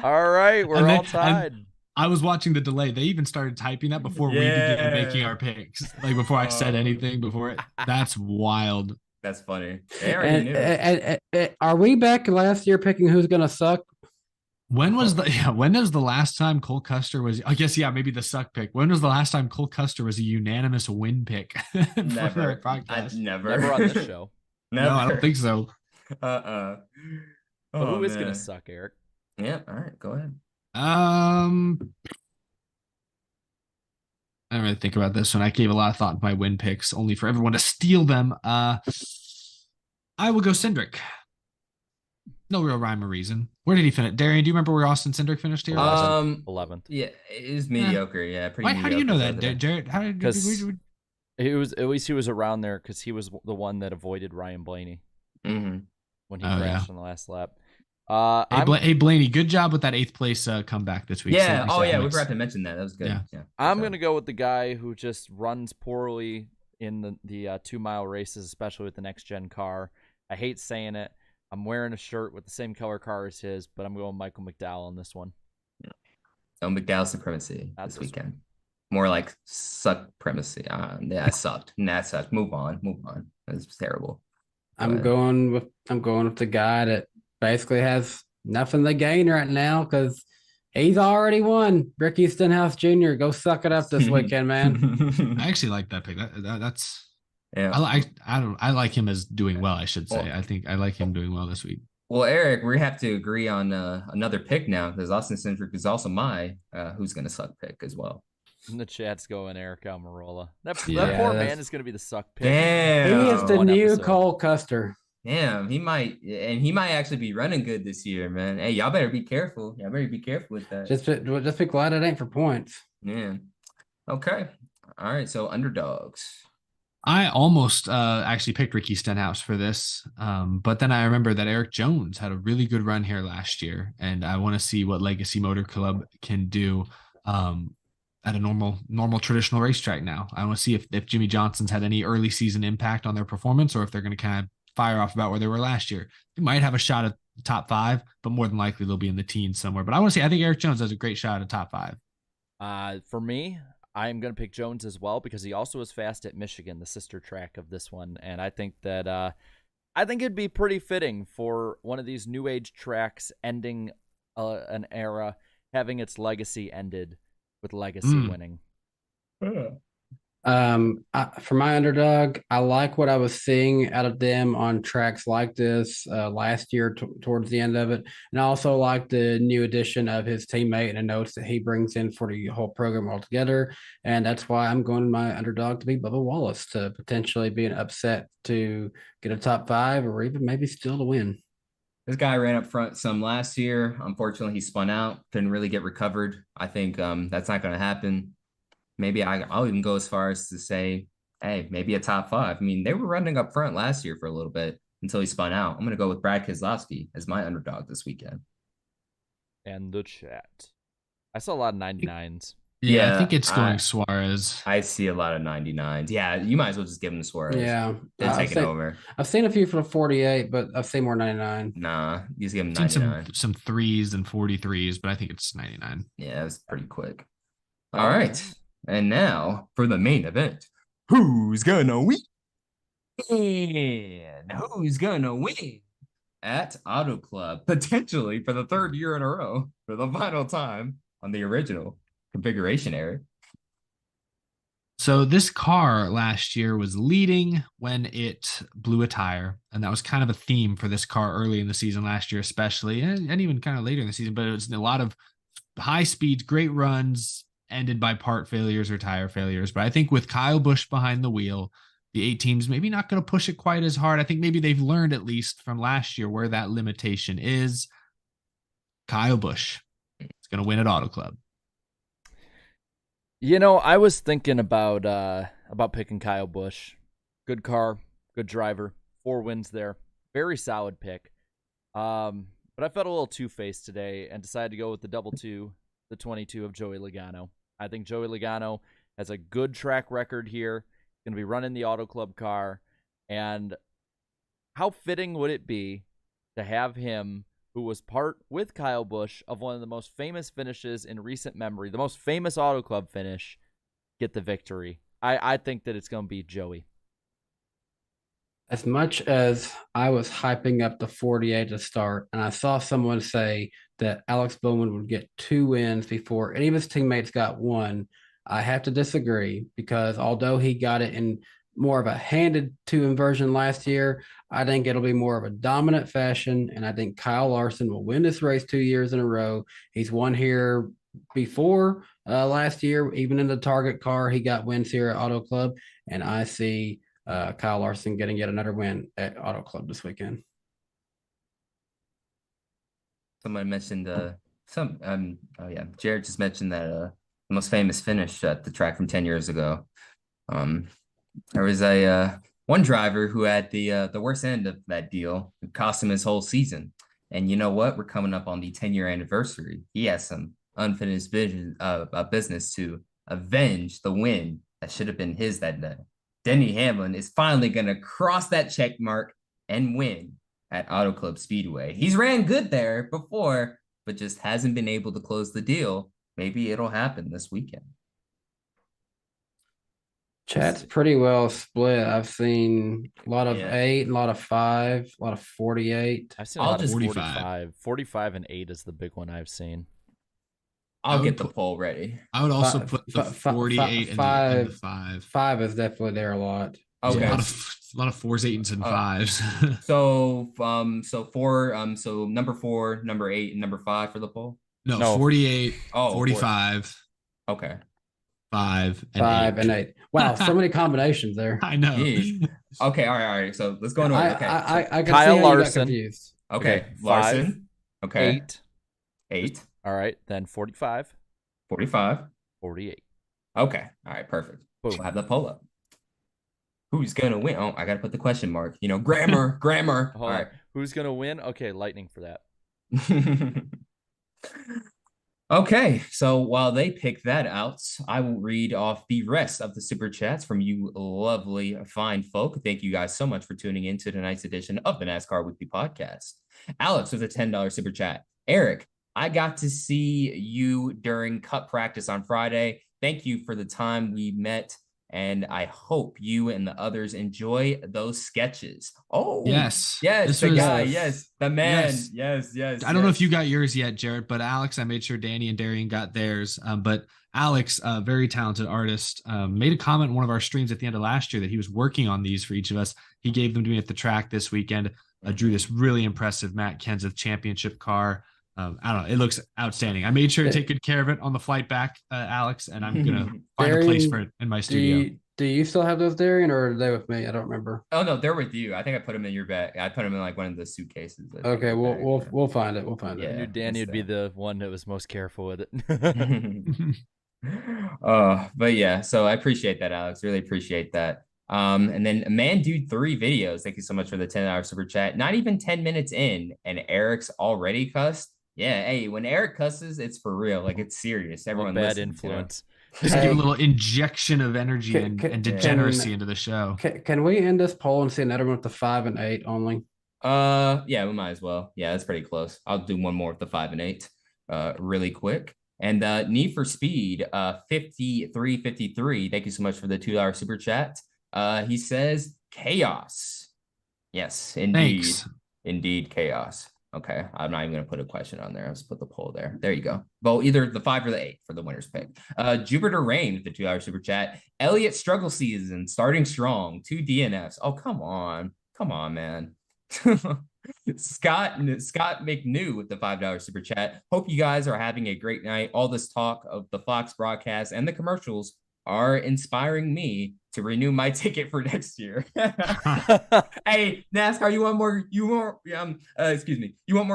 All right, we're all tied. I was watching the delay. They even started typing that before we began making our picks. Like before I said anything before it. That's wild. That's funny. They already knew. Are we back last year picking who's gonna suck? When was the last time Cole Custer was? I guess maybe the suck pick. When was the last time Cole Custer was a unanimous win pick? Never. Never on this show. Never. No, I don't think so. But who is gonna suck, Eric? Yeah. All right. Go ahead. I didn't really think about this one. I gave a lot of thought to my win picks, only for everyone to steal them. I will go Cindric. No real rhyme or reason. Where did he finish? Darian, do you remember where Austin Cindric finished here? 11th. Yeah, it was mediocre. Yeah, pretty. How do you know that, Jared? How did he was at least he was around there because he was the one that avoided Ryan Blaney when he crashed on the last lap. Hey Blaney, good job with that 8th place comeback this week. Yeah. We forgot to mention that. That was good. Yeah. I'm gonna go with the guy who just runs poorly in the 2-mile races, especially with the next gen car. I hate saying it. I'm wearing a shirt with the same color car as his, but I'm going Michael McDowell on this one. Yeah. McDowell supremacy this weekend. More like supremacy. Yeah, that sucked. That sucked. Move on. Move on. That's terrible. I'm But going with the guy that basically has nothing to gain right now because he's already won. Ricky Stenhouse Jr. Go suck it up this weekend, man. I actually like that pick. That's yeah. I like him as doing well, I should say. Well, I think I like him doing well this week. well, Eric, we have to agree on another pick now because Austin Cindric is also my who's gonna suck pick as well. And the chat's going Eric Almirola. That Yeah, poor man is going to be the suck pick. Damn. He is the One new episode. Cole Custer. Damn, he might actually be running good this year, man. Hey, y'all better be careful. Y'all better be careful with that. Just be glad it ain't for points. Yeah. Okay. All right. So underdogs. I almost actually picked Ricky Stenhouse for this, but then I remember that Eric Jones had a really good run here last year, and I want to see what Legacy Motor Club can do at a normal traditional racetrack now. I want to see if Jimmy Johnson's had any early season impact on their performance, or if they're going to kind of fire off about where they were last year. They might have a shot at the top 5, but more than likely they'll be in the teens somewhere. But I want to see. I think Eric Jones has a great shot at top 5. For me, I'm going to pick Jones as well because he also was fast at Michigan, the sister track of this one. And I think that I think it'd be pretty fitting for one of these new age tracks ending an era, having its legacy ended with Legacy winning. For my underdog, I like what I was seeing out of them on tracks like this last year towards the end of it. And I also like the new addition of his teammate and the notes that he brings in for the whole program altogether. And that's why I'm going my underdog to be Bubba Wallace to potentially be an upset to get a top 5 or even maybe still to win. This guy ran up front some last year. Unfortunately, he spun out, couldn't really get recovered. I think that's not going to happen. Maybe I'll even go as far as to say, hey, maybe a top 5. I mean, they were running up front last year for a little bit until he spun out. I'm going to go with Brad Keselowski as my underdog this weekend. And the chat. I saw a lot of 99s. Yeah, I think it's going Suarez. I see a lot of 99s. Yeah, you might as well just give him the Suarez. Yeah. Then take it over. I've seen a few for the 48, but I've seen more 99. Nah, you just give him I've 99. seen some 3s and 43s, but I think it's 99. Yeah, it was pretty quick. All right. And now for the main event. Who's gonna win? And who's gonna win at Auto Club, potentially for the 3rd year in a row, for the final time on the original configuration era? So this car last year was leading when it blew a tire, and that was kind of a theme for this car early in the season last year, especially, and even kind of later in the season. But it was a lot of high speeds, great runs, ended by part failures or tire failures. But I think with Kyle Busch behind the wheel, the 8 teams maybe not going to push it quite as hard. I think maybe they've learned at least from last year where that limitation is. Kyle Busch is going to win at Auto Club. You know, I was thinking about picking Kyle Busch. Good car, good driver, 4 wins there. Very solid pick. But I felt a little two-faced today and decided to go with the double 2, the 22 of Joey Logano. I think Joey Logano has a good track record here. Going to be running the Auto Club car. And how fitting would it be to have him, who was part with Kyle Busch of one of the most famous finishes in recent memory, the most famous Auto Club finish, get the victory? I think that it's going to be Joey. As much as I was hyping up the 48 to start, and I saw someone say that Alex Bowman would get 2 wins before any of his teammates got 1, I have to disagree because although he got it in more of a handed to him version last year, I think it'll be more of a dominant fashion, and I think Kyle Larson will win this race 2 years in a row. He's won here before last year, even in the Target car, he got wins here at Auto Club, and I see Kyle Larson getting yet another win at Auto Club this weekend. Someone mentioned Jared just mentioned that the most famous finish at the track from 10 years ago. There was a one driver who had the worst end of that deal. It cost him his whole season. And you know what? We're coming up on the 10-year anniversary. He has some unfinished business to avenge the win that should have been his that day. Denny Hamlin is finally going to cross that check mark and win at Auto Club Speedway. He's ran good there before, but just hasn't been able to close the deal. Maybe it'll happen this weekend. Chat's pretty well split. I've seen a lot of Yeah. 8, a lot of 5, a lot of 48. I've seen a I'll lot of just- 45. 45 and 8 is the big one I've seen. I'll would get the put- poll ready. I would also Fi- put the fi- fi- 48 and the 5. 5 is definitely there a lot. Okay. A lot of 4s, 8s, and 5s. So so number 4, number 8, and number 5 for the poll. No, 48, Oh, 45, Okay. 5, and 5 8. and 8. Wow, so many combinations there. I know. Jeez. Okay. All right. So let's go in order. Okay. I can Kyle see how you got Larson. confused. Okay. Okay, Larson. Okay. 8. 8. All right. Then 45, 45. 48. Okay. All right. Perfect. Boom. We'll have the poll up. Who's gonna win? Oh, I gotta put the question mark. Grammar. All Hold on. right. Who's going to win? Okay, lightning for that. Okay, so while they pick that out, I will read off the rest of the super chats from you lovely, fine folk. Thank you guys so much for tuning in to tonight's edition of the NASCAR Weekly Podcast. Alex with a $10 super chat. Eric, I got to see you during Cup practice on Friday. Thank you for the time we met, and I hope you and the others enjoy those sketches. Oh, Yes. yes, This the was- guy, yes, the man, Yes. yes. I don't know if you got yours yet, Jared, but Alex, I made sure Danny and Darian got theirs. But Alex, a very talented artist, made a comment in one of our streams at the end of last year that he was working on these for each of us. He gave them to me at the track this weekend. Drew this really impressive Matt Kenseth championship car. I don't know. It looks outstanding. I made sure to take good care of it on the flight back, Alex, and I'm going to find a place for it in my studio. Do you still have those, Darian, or are they with me? I don't remember. Oh no, they're with you. I think I put them in your bag. I put them in like one of the suitcases. Okay, we'll find it. We'll find Yeah. it. I knew Danny it's would be there. the one that was most careful with it. But yeah, so I appreciate that, Alex. Really appreciate that. And then Man Dude 3 videos. Thank you so much for the $10 super chat. Not even 10 minutes in, and Eric's already cussed. Yeah, hey, when Eric cusses, it's for real. Like it's serious. Everyone Bad listens, influence. Just to give a little injection of energy and Can- degeneracy into the show. Can we end this poll and see another one with the 5 and 8 only? Yeah, we might as well. Yeah, that's pretty close. I'll do one more with the 5 and 8 really quick. And Need for Speed 5353. Thank you so much for the $2 super chat. He says chaos. Yes, indeed. Thanks. Indeed, chaos. Okay, I'm not even gonna put a question on there. I'll just put the poll there. There you go. Vote either the 5 or the 8 for the winner's pick. Jupiter Rain with the $2 super chat. Elliott struggle season starting strong. 2 DNFs. Oh, come on, man. Scott McNew with the $5 super chat. Hope you guys are having a great night. All this talk of the Fox broadcast and the commercials are inspiring me to renew my ticket for next year. Hey, NASCAR, you want more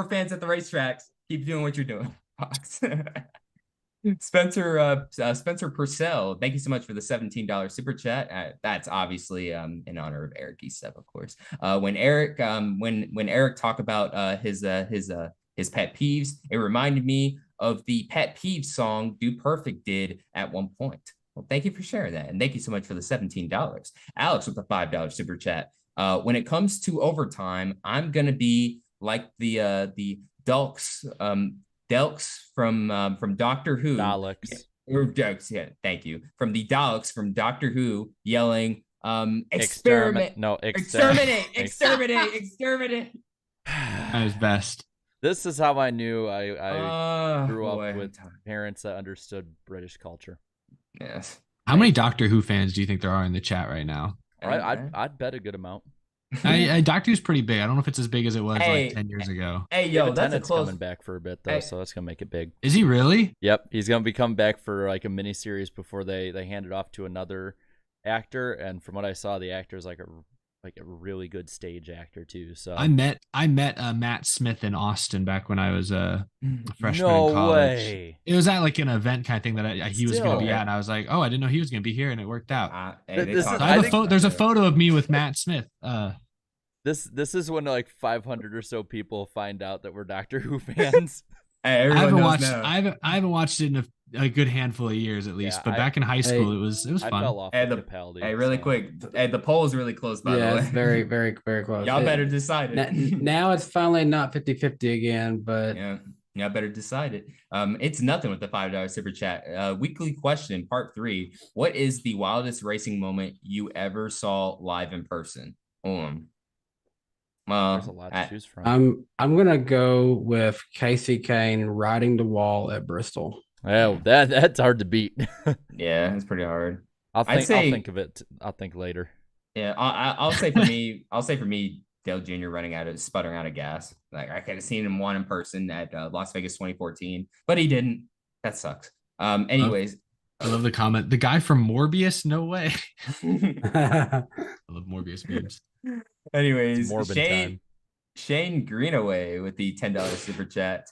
fans at the racetracks? Keep doing what you're doing, Fox. Spencer Purcell, thank you so much for the $17 super chat. That's obviously in honor of Eric Eastep, of course. When Eric talked about his pet peeves, it reminded me of the pet peeves song Dude Perfect did at one point. Well, thank you for sharing that, and thank you so much for the $17. Alex with the $5 super chat. When it comes to overtime, I'm gonna be like the Delks from Doctor Who. Daleks. Or Delks, yeah, thank you. From the Daleks from Doctor Who yelling, Exterminate. exterminate. That was best. This is how I knew I grew boy. up with parents that understood British culture. Yes. How many Doctor Who fans do you think there are in the chat right now? I'd bet a good amount. Doctor Who's pretty big. I don't know if it's as big as it was Hey, like 10 years ago. Hey, David yo, that's a Tennant's close. coming back for a bit though, Hey. so that's gonna make it big. Is he really? Yep, he's gonna be coming back for like a mini series before they hand it off to another actor. And from what I saw, the actor is like a really good stage actor too. So I met Matt Smith in Austin back when I was a freshman no in college. way. It was at like an event kind of thing that he was going to be Still. at, and I was like, oh, I didn't know he was going to be here, and it worked out. This is- So I think- there's a photo of me with Matt Smith. This is when like 500 or so people find out that we're Doctor Who fans. Hey, I haven't watched. Now. I haven't watched it in a good handful of years at least. Yeah, but back in high school, it was I fun. fell off Hey, with Capaldi. Hey, really so. quick. Hey, the poll is really close, by the way. It's very, very, very close. Y'all better decide it. Now it's finally not 50-50 again, but Yeah. Yeah, I better decide it. It's nothing with the $5 super chat. Weekly question, part 3. What is the wildest racing moment you ever saw live in person? There's a lot to choose from. I'm gonna go with Casey Kane riding the wall at Bristol. Oh, that's hard to beat. Yeah, it's pretty hard. I'll I'd say, think of it. I'll think later. Yeah, I'll say for me, Dale Jr. sputtering out of gas. Like I could have seen him one in person at Las Vegas 2014, but he didn't. That sucks. Anyways, I love the comment. The guy from Morbius, no way. I I love Morbius memes. anyways, Morbid time. Shane Greenaway with the $10 super chat.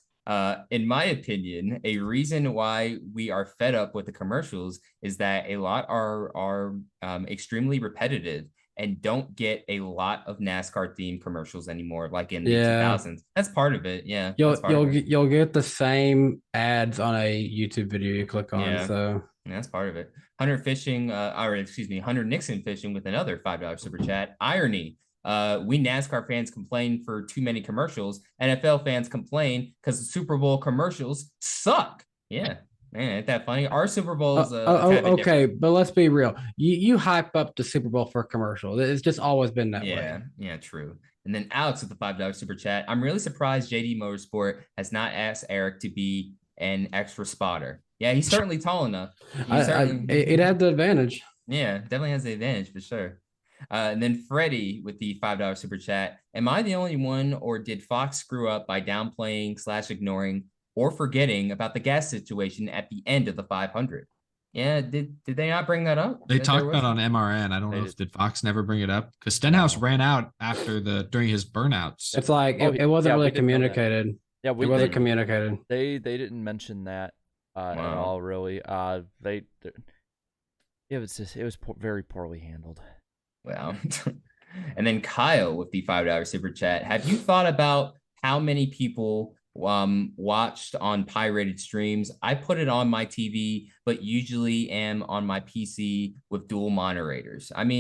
In my opinion, a reason why we are fed up with the commercials is that a lot are extremely repetitive and don't get a lot of NASCAR themed commercials anymore, like in the 2000s. That's part of it. Yeah, you'll get the same ads on a YouTube video you click on. Yeah. So yeah, that's part of it. Hunter Nixon fishing with another $5 super chat. Irony. We NASCAR fans complain for too many commercials. NFL fans complain because the Super Bowl commercials suck. Yeah, man, ain't that funny? Our Super Bowl is okay, but let's be real. You hype up the Super Bowl for a commercial. It's just always been that way. Yeah, true. And then Alex with the $5 super chat. I'm really surprised JD Motorsport has not asked Eric to be an extra spotter. Yeah, he's certainly tall enough. It had the advantage. Yeah, definitely has the advantage for sure. And then Freddie with the $5 super chat. Am I the only one, or did Fox screw up by downplaying/ignoring or forgetting about the gas situation at the end of the 500? Yeah, did they not bring that up? They talked about on MRN. I don't know if did Fox never bring it up because Stenhouse ran out during his burnouts. It's like it wasn't really communicated. Yeah, it wasn't communicated. They didn't mention that at all, really. It was very poorly handled. Wow. And then Kyle with the $5 super chat. Have you thought about how many people watched on pirated streams? I put it on my TV, but usually am on my PC with dual moderators. I'm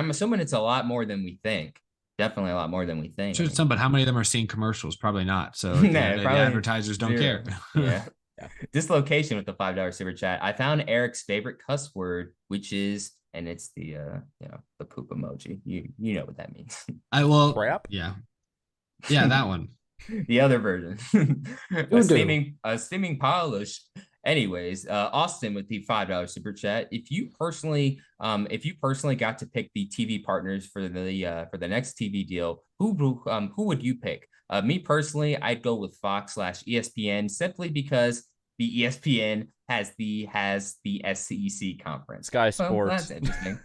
assuming it's a lot more than we think. Definitely a lot more than we think. Sure, some, but how many of them are seeing commercials? Probably not. So the advertisers don't care. Yeah. Dislocation with the $5 super chat. I found Eric's favorite cuss word, which is, and it's the the poop emoji. You know what that means. Crap. Yeah, that one. The other version. Steaming polish. Anyways, Austin with the $5 super chat. If you personally got to pick the TV partners for the next TV deal, who would you pick? Me personally, I'd go with Fox/ESPN simply because the ESPN has the SEC conference. Sky Sports. That's interesting.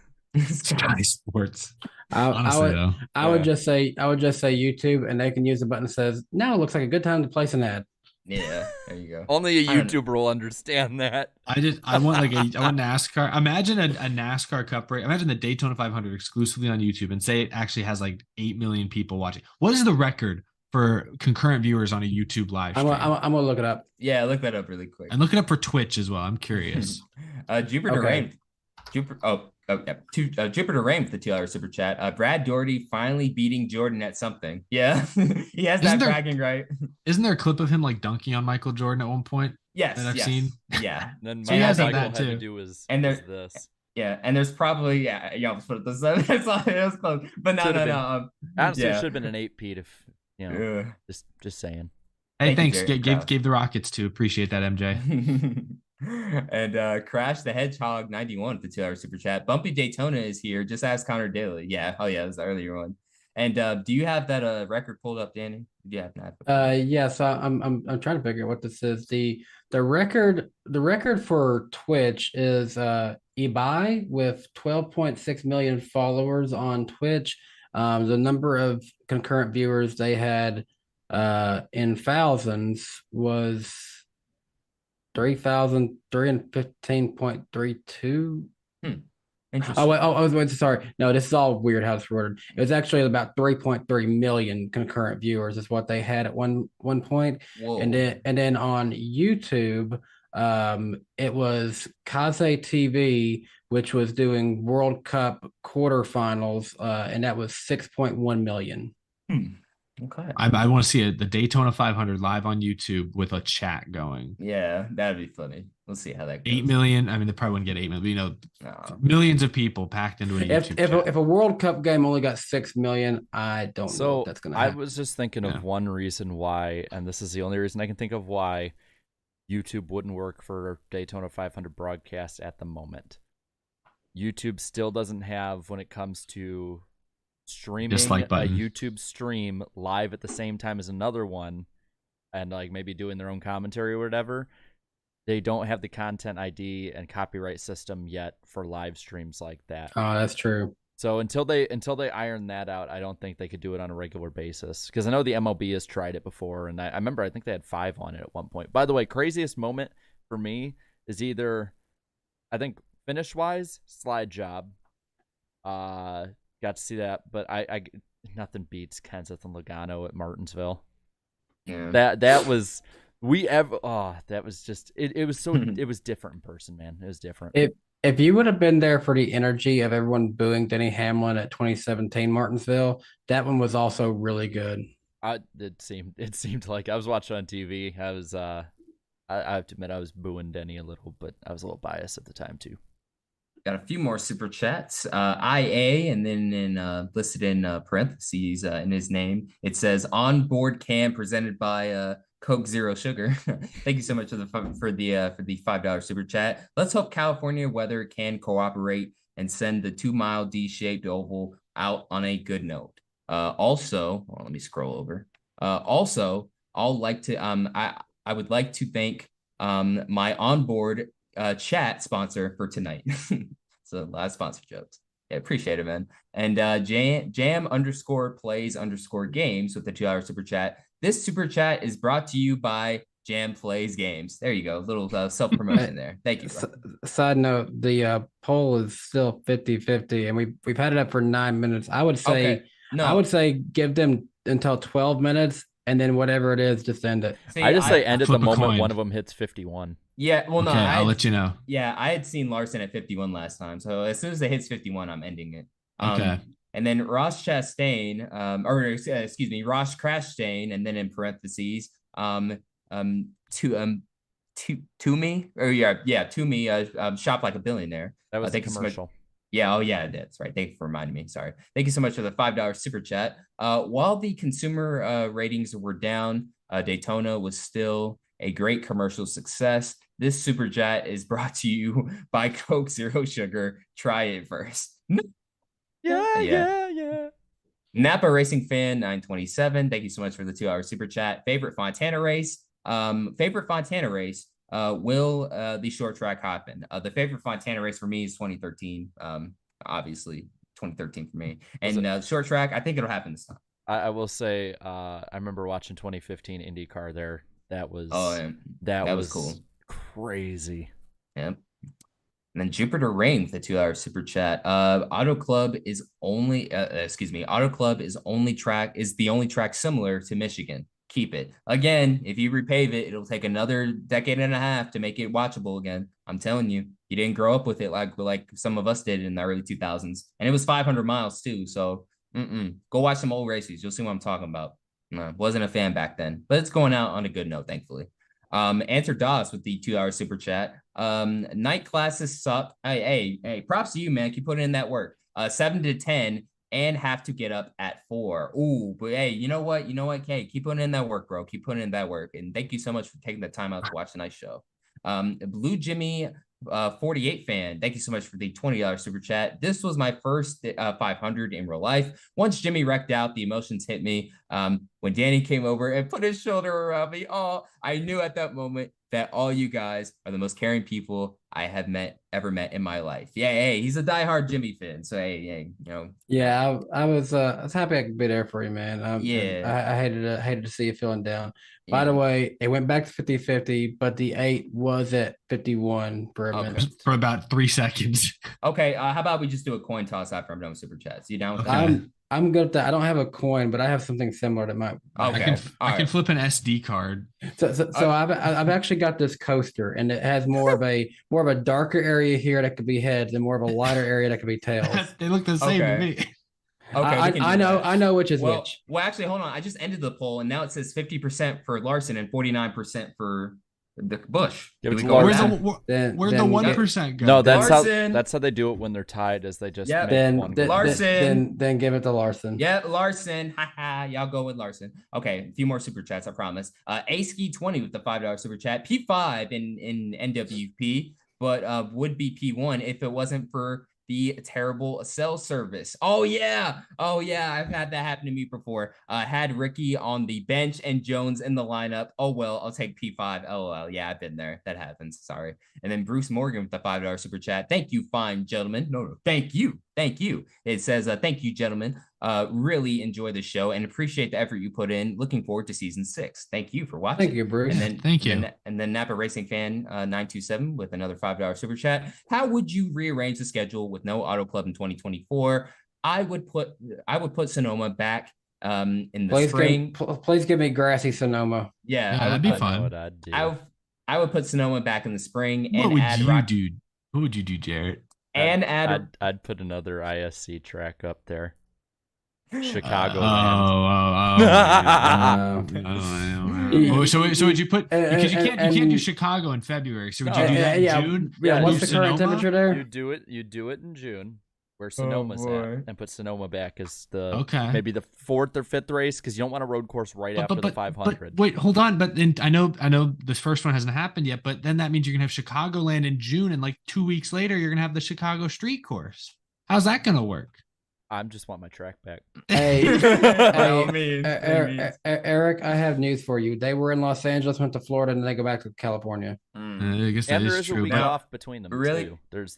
Sky Sports. I would just say YouTube, and they can use the button that says, "Now it looks like a good time to place an ad." Yeah, there you go. Only a YouTuber will understand that. I want NASCAR. Imagine a NASCAR Cup race. Imagine the Daytona 500 exclusively on YouTube, and say it actually has like 8 million people watching. What is the record for concurrent viewers on a YouTube live stream? I'm gonna look it up. Yeah, look that up really quick. And look it up for Twitch as well. I'm curious. Jupiter Rain with the $2 super chat. Brad Doherty finally beating Jordan at something. Yeah, he has that bragging right. Isn't there a clip of him like dunking on Michael Jordan at one point? Yes, that I've seen. Yeah, and then so he has Michael that had too. to do is this. Yeah, and there's probably let's put it this way. It was close, but no. Honestly, it should have been an 8-peat if just saying. Hey, thanks. Gave the Rockets too. Appreciate that, MJ. And Crash the Hedgehog 91 with the $2 super chat. Bumpy Daytona is here. Just ask Connor Daly. Yeah. Oh yeah, it was the earlier one. And do you have that record pulled up, Danny? Do you have that? Yes. I'm trying to figure out what this is. The record for Twitch is Ibai with 12.6 million followers on Twitch. The number of concurrent viewers they had in thousands was 3,315.32. Interesting. Sorry. No, this is all weird how it's worded. It was actually about 3.3 million concurrent viewers is what they had at one point. Whoa. And then on YouTube, it was Kaze TV, which was doing World Cup quarterfinals, and that was 6.1 million. Okay. I want to see the Daytona 500 live on YouTube with a chat going. Yeah, that'd be funny. Let's see how that goes. 8 million. I mean, they probably wouldn't get 8 million, but No. millions of people packed into a YouTube chat. If a World Cup game only got 6 million, I don't know if that's going to happen. I was just thinking of one reason why, and this is the only reason I can think of why YouTube wouldn't work for Daytona 500 broadcast at the moment. YouTube still doesn't have, when it comes to streaming Dislike a button. YouTube stream live at the same time as another one, and like maybe doing their own commentary or whatever, they don't have the content ID and copyright system yet for live streams like that. Oh, that's true. So until they iron that out, I don't think they could do it on a regular basis. Because I know the MLB has tried it before, and I remember I think they had 5 on it at one point. By the way, craziest moment for me is either, I think finish wise, slide job. Got to see that, but I nothing beats Kenseth and Logano at Martinsville. Yeah. That was that was just it was so it was different in person, man. It was different. If you would have been there for the energy of everyone booing Denny Hamlin at 2017 Martinsville, that one was also really good. It seemed like I was watching on TV. I was I have to admit I was booing Denny a little, but I was a little biased at the time too. Got a few more super chats. IA, and then listed in parentheses in his name, it says onboard cam presented by Coke Zero Sugar. Thank you so much for the $5 super chat. Let's hope California weather can cooperate and send the 2-mile D-shaped oval out on a good note. Also, let me scroll over. Also, I'll like to I would like to thank my onboard chat sponsor for tonight. So a lot of sponsor jokes. Yeah, appreciate it, man. And jam_plays_games with the $2 super chat. This super chat is brought to you by Jam Plays Games. There you go. Little self-promotion there. Thank you, bro. Side note, the poll is still 50-50, and we've had it up for 9 minutes. I would say Okay. No. I would say give them until 12 minutes, and then whatever it is, just end it. See, I just say end at the flip a moment coin. one of them hits 51. Yeah, well, no, Okay, I'll let you know. Yeah, I had seen Larson at 51 last time, so as soon as it hits 51, I'm ending it. Okay. And then Ross Chastain, Ross Crashtain, and then in parentheses, Toomey, shop like a billionaire. That was a thank you so much. commercial. Yeah, oh yeah, that's right. Thank you for reminding me. Sorry. Thank you so much for the $5 super chat. While the consumer ratings were down, Daytona was still a great commercial success. This super chat is brought to you by Coke Zero Sugar. Try it first. Yeah. Napa Racing Fan 927. Thank you so much for the $2 super chat. Favorite Fontana race. Will the short track happen? The favorite Fontana race for me is 2013. Obviously 2013 for me. And short track, I think it'll happen this time. I will say, I remember watching 2015 IndyCar there. That was that was cool. Crazy. Yep. And then Jupiter Rain with the $2 super chat. Auto Club is the only track similar to Michigan. Keep it. Again, if you repave it, it'll take another decade and a half to make it watchable again. I'm telling you, you didn't grow up with it like some of us did in the early 2000s. And it was 500 miles too. So go watch some old races. You'll see what I'm talking about. Wasn't a fan back then, but it's going out on a good note, thankfully. Answer Doss with the $2 super chat. Night classes suck. Hey, props to you, man. Keep putting in that work. 7 to 10 and have to get up at 4. Ooh, but hey, you know what? Hey, keep putting in that work, bro. Keep putting in that work. And thank you so much for taking the time out to watch the nice show. Blue Jimmy 48 fan, thank you so much for the $20 super chat. This was my first 500 in real life. Once Jimmy wrecked out, the emotions hit me. When Danny came over and put his shoulder around me, I knew at that moment that all you guys are the most caring people I have ever met in my life. Yeah, hey, he's a diehard Jimmy fan. So hey, Yeah, I was happy I could be there for you, man. I hated to see you feeling down. By the way, it went back to 50-50, but the 8 was at 51 for a minute. For about 3 seconds. Okay, how about we just do a coin toss after I'm done with super chats? You down with Okay. that? I'm good with that. I don't have a coin, but I have something similar that might. Okay. I can flip an SD card. So I've actually got this coaster, and it has more of a darker area here that could be heads, and more of a lighter area that could be tails. They look the same to me. Okay, we can do I know. that. I know which is Well, which. well, actually, hold on. I just ended the poll, and now it says 50% for Larson and 49% for the Busch. Give it Do we to go Larson. with Where's that? where'd the Then 1% go? No, that's Larson. how they do it when they're tied. Is they just Yep. make one. Go Larson. Then give it to Larson. Yeah, Larson. Haha, y'all go with Larson. Okay, a few more super chats, I promise. ASKI20 with the $5 super chat. P5 in NWP, but would be P1 if it wasn't for the terrible cell service. Oh yeah, I've had that happen to me before. Had Ricky on the bench and Jones in the lineup. Oh well, I'll take P5. LOL. Yeah, I've been there. That happens. Sorry. And then Bruce Morgan with the $5 super chat. Thank you, fine gentlemen. No, thank you. It says, thank you, gentlemen. Really enjoy the show and appreciate the effort you put in. Looking forward to season 6. Thank you for watching. Thank you, Bruce. And then, Thank you. And then Napa Racing Fan 927 with another $5 super chat. How would you rearrange the schedule with no Auto Club in 2024? I would put Sonoma back in the spring. Please give me grassy Sonoma. Yeah, that'd be fun. What I'd do. I would put Sonoma back in the spring What and would add you do? What would you do, Jarrett? And add I'd put another ISC track up there. Chicago. So would you put, because you can't do Chicago in February, so would you do that in June? Yeah, what's the current Sonoma? temperature there? You do it in June, where Sonoma's at, and put Sonoma back as the maybe the 4th or 5th race, because you don't want a road course after the 500. But wait, hold on. But then I know this first one hasn't happened yet, but then that means you're gonna have Chicagoland in June, and like 2 weeks later, you're gonna have the Chicago Street Course. How's that gonna work? I just want my track back. Hey, Eric, Eric, I have news for you. They were in Los Angeles, went to Florida, and they go back to California. I guess that And there is is true. a week off between them. Really? Too. There's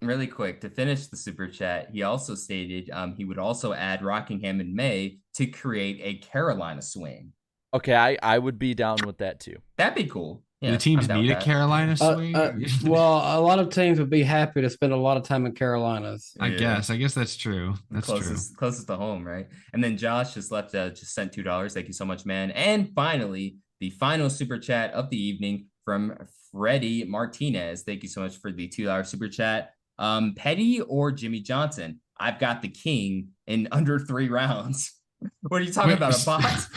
Really quick to finish the super chat. He also stated he would also add Rockingham in May to create a Carolina swing. Okay, I would be down with that too. That'd be cool. Yeah, the teams need a Carolina swing. Well, a lot of teams would be happy to spend a lot of time in Carolinas. I guess that's true. That's closest to home, right? And then Josh just sent $2. Thank you so much, man. And finally, the final super chat of the evening from Freddie Martinez. Thank you so much for the $2 super chat. Petty or Jimmy Johnson? I've got the king in under 3 rounds. What are you talking about?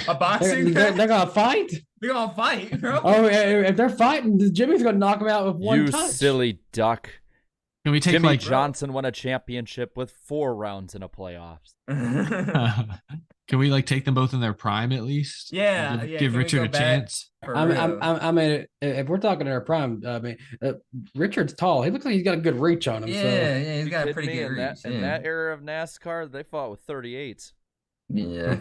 A boxing? They're gonna fight. They're gonna fight, bro. Oh, if they're fighting, Jimmy's gonna knock him out with one touch. You silly duck. Can we take Jimmy Johnson won a championship with 4 rounds in a playoffs. Can we take them both in their prime at least? Yeah, give Richard a chance. I mean, if we're talking their prime, I mean, Richard's tall. He looks like he's got a good reach on him. Yeah, he's got a pretty good reach. In that era of NASCAR, they fought with 38s. Yeah,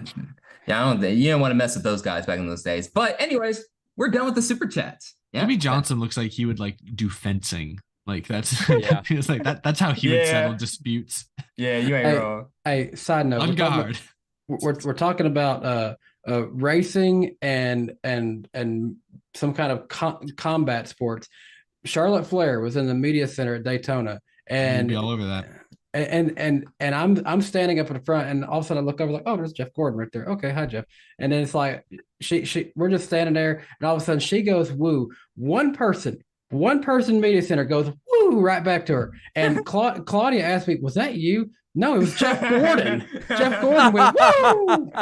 I don't think you don't want to mess with those guys back in those days. But anyways, we're done with the super chats. Yeah, Jimmy Johnson looks like he would do fencing. That's it's like that's how he would settle disputes. Yeah, you ain't wrong. Hey, side note, on guard. We're talking about racing and some kind of combat sports. Charlotte Flair was in the media center at Daytona, and be all over that. And I'm standing up in the front, and all of a sudden I look over oh, there's Jeff Gordon right there. Okay, hi Jeff. And then it's like we're just standing there, and all of a sudden she goes woo. One person media center goes woo right back to her. And Claudia asked me, "Was that you?" No, it was Jeff Gordon. Jeff Gordon went woo.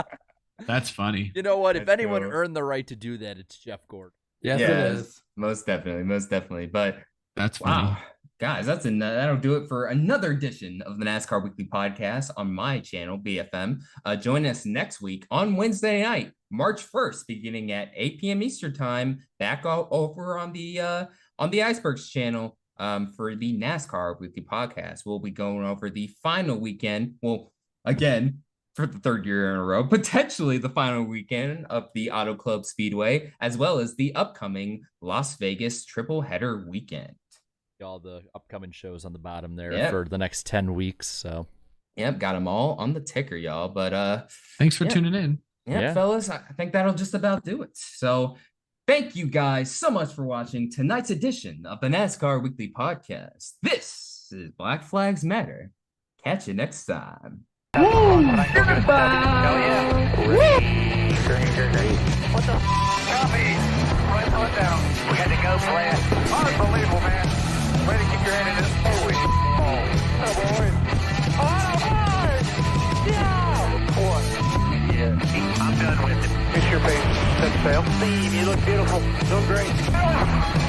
That's funny. You know what? If anyone earned the right to do that, it's Jeff Gordon. Yes, it is. Most definitely. But that's funny. Wow. Guys, that'll do it for another edition of the NASCAR Weekly Podcast on my channel, BFM. Join us next week on Wednesday night, March 1st, beginning at 8 p.m. Eastern Time, back over on the Icebergs channel for the NASCAR Weekly Podcast. We'll be going over the final weekend. Well, again, for the 3rd year in a row, potentially the final weekend of the Auto Club Speedway, as well as the upcoming Las Vegas triple header weekend. All the upcoming shows on the bottom there for the next 10 weeks. So, got them all on the ticker, y'all. But thanks for tuning in. Yeah, fellas, I think that'll just about do it. So, thank you guys so much for watching tonight's edition of the NASCAR Weekly Podcast. This is Black Flags Matter. Catch you next time. Woo! Goodbye. Oh yeah. Great. What the? Copy. Right foot down. We had to go flat. Unbelievable, man. Way to keep your head in this. Holy. Oh, boy. Oh, boy. look beautiful. Doing great.